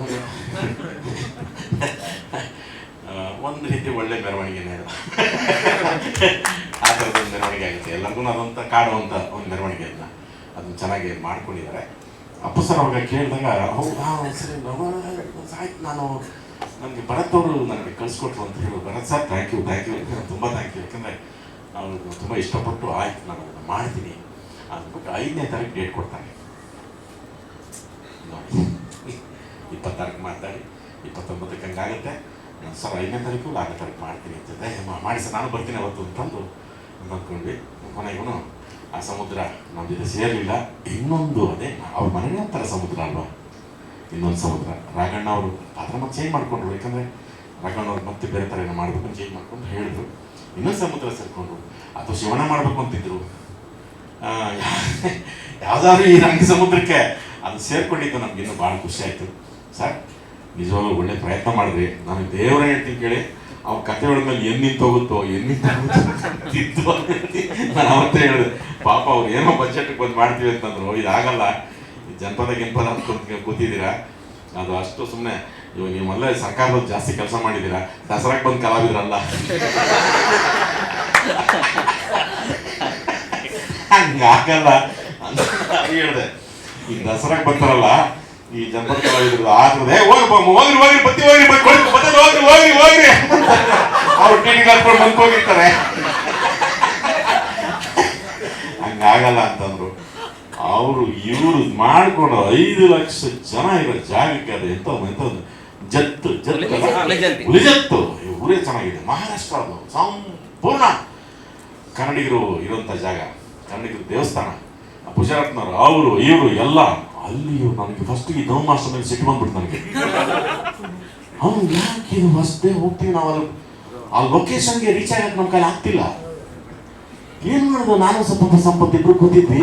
ಒಂದು ರೀತಿ ಒಳ್ಳೆ ಮೆರವಣಿಗೆನೇ ಅದು. ಆ ಥರದೊಂದು ಮೆರವಣಿಗೆ ಆಗುತ್ತೆ. ಎಲ್ಲರಿಗೂ ಅದಂತ ಕಾಡುವಂಥ ಒಂದು ಮೆರವಣಿಗೆ ಅಂತ ಅದನ್ನು ಚೆನ್ನಾಗಿ ಮಾಡ್ಕೊಂಡಿದ್ದಾರೆ. ಅಪ್ಪು ಸರ್ ಅವಾಗ ಕೇಳಿದಾಗ ಸರಿ ಆಯ್ತು, ನನಗೆ ಭರತ್ ಅವರು ನನಗೆ ಕಳಿಸ್ಕೊಟ್ರು ಅಂತ ಹೇಳಿ, ಭರತ್ ಸರ್ ಥ್ಯಾಂಕ್ ಯು ತುಂಬ ಥ್ಯಾಂಕ್ ಯು. ಯಾಕಂದರೆ ಅವರು ತುಂಬ ಇಷ್ಟಪಟ್ಟು ಆಯ್ತು ನಾನು ಅದನ್ನು ಮಾಡ್ತೀನಿ ಅಂದ್ಬಿಟ್ಟು 5ನೇ ತಾರೀಕು ಡೇಟ್ ಕೊಡ್ತಾರೆ. ನೋಡಿ 26 ಮಾತಾಡಿ 29ಕ್ಕೆ ಹಂಗಾಗುತ್ತೆ ಸರ್, 5ನೇ ತಾರೀಕು 6ನೇ ತಾರೀಕು ಮಾಡ್ತೀನಿ ಅಂತಂದೆ. ಮಾಡಿ ಸರ್ ನಾನು ಬರ್ತೀನಿ ಅವತ್ತು ಅಂತಂದು ಅಂದ್ಕೊಂಡ್ವಿ. ಕೊನೆಗೂ ಆ ಸಮುದ್ರ ನಮ್ಮ ಜೊತೆ ಸೇರಲಿಲ್ಲ. ಇನ್ನೊಂದು ಅದೇ ಅವ್ರ ಮನೆಗೆ ಒಂಥರ ಸಮುದ್ರ ಅಲ್ವಾ, ಇನ್ನೊಂದು ಸಮುದ್ರ. ರಾಘಣ್ಣ ಅವರು ಪಾತ್ರ ಮತ್ತೆ ಚೇಂಜ್ ಮಾಡಿಕೊಂಡ್ರು. ಯಾಕಂದರೆ ರಾಘಣ್ಣ ಅವ್ರು ಮತ್ತೆ ಬೇರೆ ಥರ ಏನೋ ಮಾಡಬೇಕು ಚೇಂಜ್ ಮಾಡ್ಕೊಂಡು ಹೇಳಿದ್ರು. ಇನ್ನೊಂದು ಸಮುದ್ರ ಸೇರಿಕೊಂಡ್ರು. ಅಥವಾ ಶಿವಣ್ಣ ಮಾಡಬೇಕು ಅಂತಿದ್ರು. ಯಾವುದಾದ್ರೂ ಈ ರಂಗ ಸಮುದ್ರಕ್ಕೆ ಅದು ಸೇರ್ಕೊಂಡಿದ್ದು ನಮಗಿನ್ನೂ ಭಾಳ ಖುಷಿ ಆಯಿತು. ಸರ್ ನಿಜವಾಗ್ಲೂ ಒಳ್ಳೆ ಪ್ರಯತ್ನ ಮಾಡಿದ್ರಿ. ನನಗೆ ದೇವರೇ ಹೇಳ್ತೀನಿ ಕೇಳಿ, ಅವ್ರ ಕತೆ ಮೇಲೆ ಎನ್ನಿಂತೋಗುತ್ತೋ ಎನ್ನಿಂತಿದ್ದು ನಾನು ಅವತ್ತೇ ಹೇಳಿದೆ, ಪಾಪ ಅವ್ರು ಏನೋ ಬಜೆಟ್ಗೆ ಬಂದು ಮಾಡ್ತೀವಿ ಅಂತಂದ್ರು. ಇದಾಗಲ್ಲ, ಜನಪದ ಅಂತ ಕೂತಿದ್ದೀರಾ, ಅದು ಅಷ್ಟು ಸುಮ್ಮನೆ. ಇವಾಗ ನೀವೆಲ್ಲ ಸರ್ಕಾರದಲ್ಲಿ ಜಾಸ್ತಿ ಕೆಲಸ ಮಾಡಿದ್ದೀರಾ, ದಸರಾಕ್ಕೆ ಬಂದು ಕಲಾವಿದ್ರಲ್ಲ, ಹಂಗಾಗಲ್ಲ ಅಂತ ಹೇಳಿದೆ. ಈಗ ದಸರಾಕ್ಕೆ ಬರ್ತಾರಲ್ಲ ಈ ಜನಪದ ಕಲಾವಿದ್ರು ಆಗ್ತದೆ, ಹೋಗ್ರಿ ಬತ್ತಿ ಹೋಗ್ರಿ ಅವ್ರು ಟಿವಿ ಕರ್ಕೊಂಡು ಬಂದು ಹೋಗಿರ್ತಾರೆ. ಹಂಗಾಗಲ್ಲ ಅಂತಂದ್ರು. ಅವರು ಇವರು ಮಾಡ್ಕೊಂಡು 5 ಲಕ್ಷ ಜನ ಇರೋ ಜಾಗಕ್ಕೆ ಅದು ಎಂತ ಜತ್ತು ಹುಲಿಜತ್ತು ಊರೇ ಚೆನ್ನಾಗಿದೆ. ಮಹಾರಾಷ್ಟ್ರ ಅದು ಸಂಪೂರ್ಣ ಕನ್ನಡಿಗರು ಇರುವಂತ ಜಾಗ, ಕನ್ನಡಿಗರು ದೇವಸ್ಥಾನ. ಪುಜಾರತ್ನವರು ಅವರು ಇವರು ಎಲ್ಲ ಅಲ್ಲಿ. ನನಗೆ ಫಸ್ಟ್ ಈ ಧರ್ಮ ಮಾಸ್ಟರ್ ಮೇಲೆ ಸಿಟ್ಟು ಬಂದ್ಬಿಟ್ಟು ನನಗೆ, ಅವ್ನು ಯಾಕೆ ಇದು ಫಸ್ಟ್ ಡೇ ಹೋಗ್ತೀವಿ ನಾವು ಆ ಲೊಕೇಶನ್ಗೆ ರೀಚ್ ಆಗಕ್ಕೆ ನಮ್ಮ ಕೈಲಿ ಆಗ್ತಿಲ್ಲ. ಏನ್ ಮಾಡೋದು, ನಾನು ಸ್ವಲ್ಪ ಸಂಪತ್ತು ಇಬ್ರು ಕೂತಿದ್ವಿ,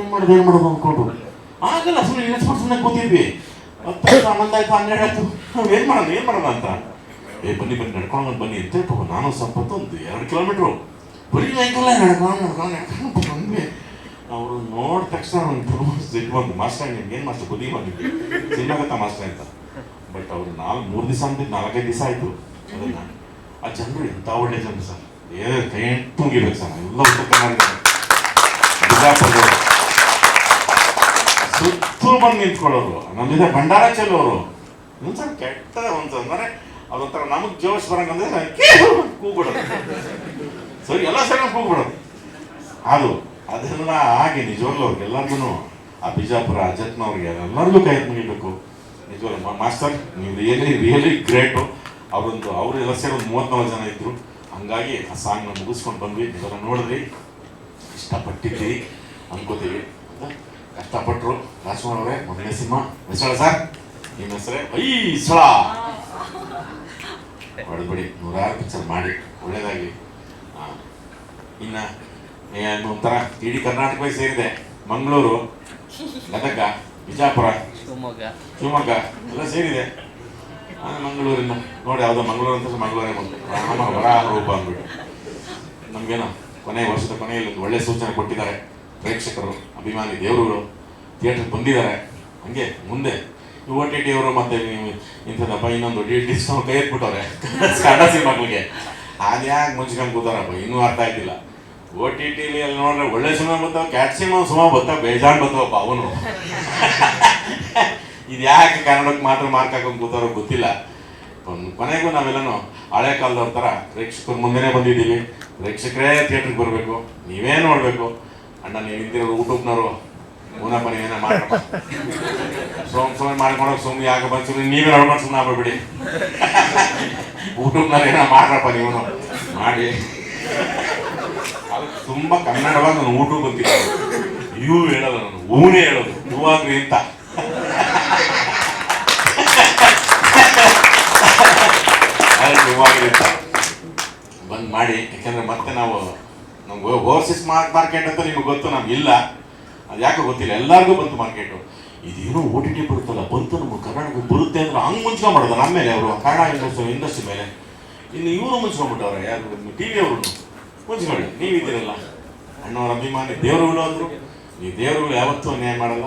ಏನ್ ಮಾಡೋದು ಅನ್ಕೊಂಡು ಆಗಲ್ಲ. ಸುಮ್ಮನೆ ಇಳಿಸ್ಬಿಟ್ಟು ಸುಮ್ಮನೆ ಕೂತಿದ್ವಿ. 10 11 ಆಯ್ತು, 12 ಆಯ್ತು, ಏನ್ ಮಾಡೋಣ ಅಂತ. ಬನ್ನಿ ನಡ್ಕೊಂಡು ಬನ್ನಿ ಅಂತ ಹೇಳ್ಬೇಕು. ನಾನು ಸಂಪತ್ತು ಒಂದು 2 ಕಿಲೋಮೀಟ್ರು ಬರೀ ಆಯ್ತಲ್ಲ ನಡ್ಕೊಂಡು ಬಂದ್ವಿ. ಅವರು ನೋಡಿದ ತಕ್ಷಣ ನನಗೆ ಸಿಟ್ಟು ಬಂದು, ಮಾಸ್ಟರ್ ನಿಮ್ಗೆ ಏನು ಮಾಸ್ಟರ್ ಬುದ್ಧಿ ಬಂದಿದ್ವಿ ಸಿನಿಮಾಗತ್ತ ಮಾಸ್ಟರ್ ಅಂತ. ಬಟ್ ಅವರು 3 ದಿವಸ ಅಂದಿದ್ದು 4-5 ದಿವಸ ಆಯಿತು ಅದನ್ನು ಆ ಜನರು ಎಂಥ ಒಳ್ಳೆ ಜನರು ಸರ್, ಕೈ ತುಂಗಿಬೇಕು ಸರ್. ಎಲ್ಲ ಉತ್ತರ ಕರ್ನಾಟಕ ಬಿಜಾಪುರದವರು ಸುತ್ತಲೂ ಬಂದು ನಿಂತ್ಕೊಳ್ಳೋರು, ನಮ್ಮ ಜೊತೆ ಭಂಡಾರ ಚೆಲ್ಲೋರು. ಒಂದ್ಸಲ ಕೆಟ್ಟ ಅಂದರೆ ಅದೊಂಥರ ನಮಗೆ ಜೋಶ್ ಬರಂಗಂದ್ರೆ ಕೂಗ್ಬಿಡೋದು ಸರಿ, ಎಲ್ಲ ಸರಿ ಕೂಗ್ಬಿಡೋದು. ಅದೆಲ್ಲ ಹಾಗೆ ನಿಜವಾಗ್ಲೂ ಅವ್ರಿಗೆಲ್ಲರಿಗೂ ಆ ಬಿಜಾಪುರ ಅಜತ್ನವ್ರಿಗೆ ಎಲ್ಲರಿಗೂ ಕೈ ಮುಗಿಬೇಕು. ನಿಜವಾಗ್ಲೂ ಮಾಸ್ಟರ್ ನೀವು ರಿಯಲಿ ಗ್ರೇಟು. ಅವರು ಎಲ್ಲ ಸೇರಿ ಒಂದು 34 ಜನ ಇದ್ರು. ಹಂಗಾಗಿ ಆ ಸಾಂಗ್ನ ಮುಗಿಸ್ಕೊಂಡು ಬಂದ್ವಿ. ಇದನ್ನು ನೋಡಿದ್ರಿ, ಇಷ್ಟಪಟ್ಟಿದ್ದೀರಿ ಅನ್ಕೋತೀವಿ. ಕಷ್ಟಪಟ್ಟರು ರಾಜ್ಕುಮಾರ್ ಅವರೇ. ಮೊದಲನೇ ಸಿನಿಮಾ ಹೊಯ್ಸಳ ಸರ್, ನಿಮ್ಮ ಹೆಸರೇ ಹೊಯ್ಸಳ. ಹೊಡೆದ್ಬಿಡಿ, 106 ಪಿಕ್ಚರ್ ಮಾಡಿ ಒಳ್ಳೇದಾಗಿ. ಇನ್ನು ಒಂಥರ ಇಡೀ ಕರ್ನಾಟಕವೇ ಸೇರಿದೆ. ಮಂಗಳೂರು, ಗದಗ, ಬಿಜಾಪುರ, ಶಿವಮೊಗ್ಗ ಎಲ್ಲ ಸೇರಿದೆ. ಮಂಗಳೂರಿನ ನೋಡಿ, ಯಾವುದೋ ಮಂಗಳೂರು ಅಂತ ಮಂಗಳೂರೇ ಬಂತು. ರಾಮ ವರಾಹ ರೂಪ ಅಂದ್ಬಿಟ್ಟು ನಮಗೇನೋ ವರ್ಷದ ಕೊನೆಯಲ್ಲಿ ಒಂದು ಒಳ್ಳೆ ಸೂಚನೆ ಕೊಟ್ಟಿದ್ದಾರೆ ಪ್ರೇಕ್ಷಕರು, ಅಭಿಮಾನಿ ದೇವರುಗಳು ಥಿಯೇಟ್ರಿಗೆ ಬಂದಿದ್ದಾರೆ. ಹಂಗೆ ಮುಂದೆ OTT ಅವರು ಮತ್ತೆ ಇಂಥದ್ದಪ್ಪ ಇನ್ನೊಂದು ಡಿಸ್ಕೌಂಟ್ ಕೈ ಎತ್ಬಿಟ್ಟವ್ರೆ ಕನ್ನಡ ಸಿನಿಮಾಗಳಿಗೆ. ಅದ್ಯಾಕೆ ಮುಂಚ್ಕೊಂಡು ಕೂತಾರಪ್ಪ, ಇನ್ನೂ ಅರ್ಥ ಆಯ್ತಿಲ್ಲ. OTTಲಿ ಅಲ್ಲಿ ನೋಡ್ರೆ ಒಳ್ಳೆ ಸಿನಿಮಾ ಬರ್ತಾವೆ, ಕ್ಯಾಟ್ ಸಿನಿಮಾ ಸುಮಾ ಬರ್ತಾವೆ, ಬೇಜಾನ್ ಬರ್ತಾವಪ್ಪ ಅವನು. ಇದು ಯಾಕೆ ಕನ್ನಡಕ್ಕೆ ಮಾತ್ರ ಮಾರ್ಕ್ ಹಾಕೊಂಡು ಕೂತಾರೋ ಗೊತ್ತಿಲ್ಲ. ಕೊನೆಗೂ ನಾವೆಲ್ಲನೂ ಹಳೆ ಕಾಲದವ್ರ ಥರ ಪ್ರೇಕ್ಷಕರ ಮುಂದೆನೇ ಬಂದಿದ್ದೀವಿ. ಪ್ರೇಕ್ಷಕರೇ ಥಿಯೇಟ್ರಿಗೆ ಬರಬೇಕು, ನೀವೇ ನೋಡಬೇಕು. ಅಣ್ಣ ನೀವು ನಿಂತಿರೋರು ಯೂಟ್ಯೂಬ್ನವರು, ಮೂನಪ್ಪ ನೀವೇನ ಮಾಡ್ರಪ್ಪ, ಸುಮ್ಮನೆ ಮಾಡ್ಕೊಳಕ್ಕೆ ಸುಮ್ಮನೆ ಯಾಕೆ ಬಂದು ಸುಮ್ಮನೆ ನೀವೇ ನೋಡ್ಕೊಂಡು ಸುಮ್ಮನೆ ಆಗ್ಬಿಡ್ಬಿಡಿ. ಯೂಟ್ಯೂಬ್ನಲ್ಲಿ ಏನೋ ಮಾಡ್ರಪ್ಪ ನೀವು ಮಾಡಿ. ಅದು ತುಂಬ ಕನ್ನಡವಾಗಿ ನಾನು ಯೂಟ್ಯೂಬ್ ಅಂತಿದ್ದೆ. ಇವು ಹೇಳೋದು, ನಾನು ಹೂನೇ ಹೇಳೋದು, ಹೂವಾಗ್ರಿ ಅಂತ. ಹೂವಾಗ್ರಿ ಅಂತ ಬಂದು ಮಾಡಿ. ಯಾಕೆಂದ್ರೆ ಮತ್ತೆ ನಮ್ಗೆ ಓವರ್ಸೀಸ್ ಮಾರ್ಕೆಟ್ ಅಂತ ನಿಮ್ಗೆ ಗೊತ್ತು, ನಮ್ಗಿಲ್ಲ. ಅದು ಯಾಕೆ ಗೊತ್ತಿಲ್ಲ, ಎಲ್ಲರಿಗೂ ಬಂತು ಮಾರ್ಕೆಟು. ಇದೇನೋ OTT ಬರುತ್ತಲ್ಲ, ಬಂತು ನಮ್ಮ ಕರ್ನಾಟಕ ಬರುತ್ತೆ ಅಂದ್ರೆ ಹಂಗೆ ಮುಂಚ್ಕೊಂಡ್ಬಿಡೋದು ನಮ್ಮ ಮೇಲೆ, ಅವರು ಕನ್ನಡ ಇಂಡಸ್ಟ್ರಿ ಮೇಲೆ. ಇನ್ನು ಇವರು ಮುಂಚ್ಕೊಂಡ್ಬಿಟ್ಟವ್ರೆ, ಯಾರು TV ಅವರು ಮುಂಚ್ಕೊಳ್ಳಿ. ನೀವಿದ್ದೀರಲ್ಲ ಅಣ್ಣವ್ರ ಅಭಿಮಾನಿ ದೇವರುಗಳು ಅಂದರು. ಈ ದೇವರುಗಳು ಯಾವತ್ತೂ ಅನ್ಯಾಯ ಮಾಡಲ್ಲ.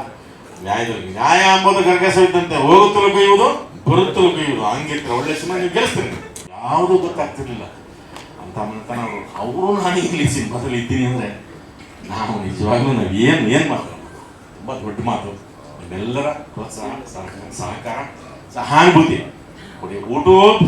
ನ್ಯಾಯದಲ್ಲಿ ನ್ಯಾಯ ಅಂಬೋದು ಗರ್ಗಸವಿದ್ದಂತೆ, ಹೋಗುತ್ತಲೂ ಕೊಯ್ಯುವುದು, ಬರುತ್ತಲೂ ಕೊಯ್ಯುವುದು. ಹಂಗಿರ್ತಾರೆ ಒಳ್ಳೆ ಸಿನಿಮಾ ನೀವು ಗೆಲ್ಲಿಸ್ತೀರಿ. ಯಾವುದೂ ಗೊತ್ತಾಗ್ತಿರ್ಲಿಲ್ಲ ಅಂತ ನಾವು ಅವರು ನಾನು ಇಲ್ಲಿ ಸಿನಿಮಾದಲ್ಲಿ ಇದ್ದೀನಿ ಅಂದರೆ ನಾವು ನಿಜವಾಗ್ಲೂ ನಾವು ಏನು ಮಾತು, ತುಂಬ ದೊಡ್ಡ ಮಾತು. ನಿಮ್ಮೆಲ್ಲರ ಪ್ರೋತ್ಸಾಹ, ಸಹಕಾರ, ಸಹಾನುಭೂತಿ ಕೊಡಿ. ಯೂಟ್ಯೂಬ್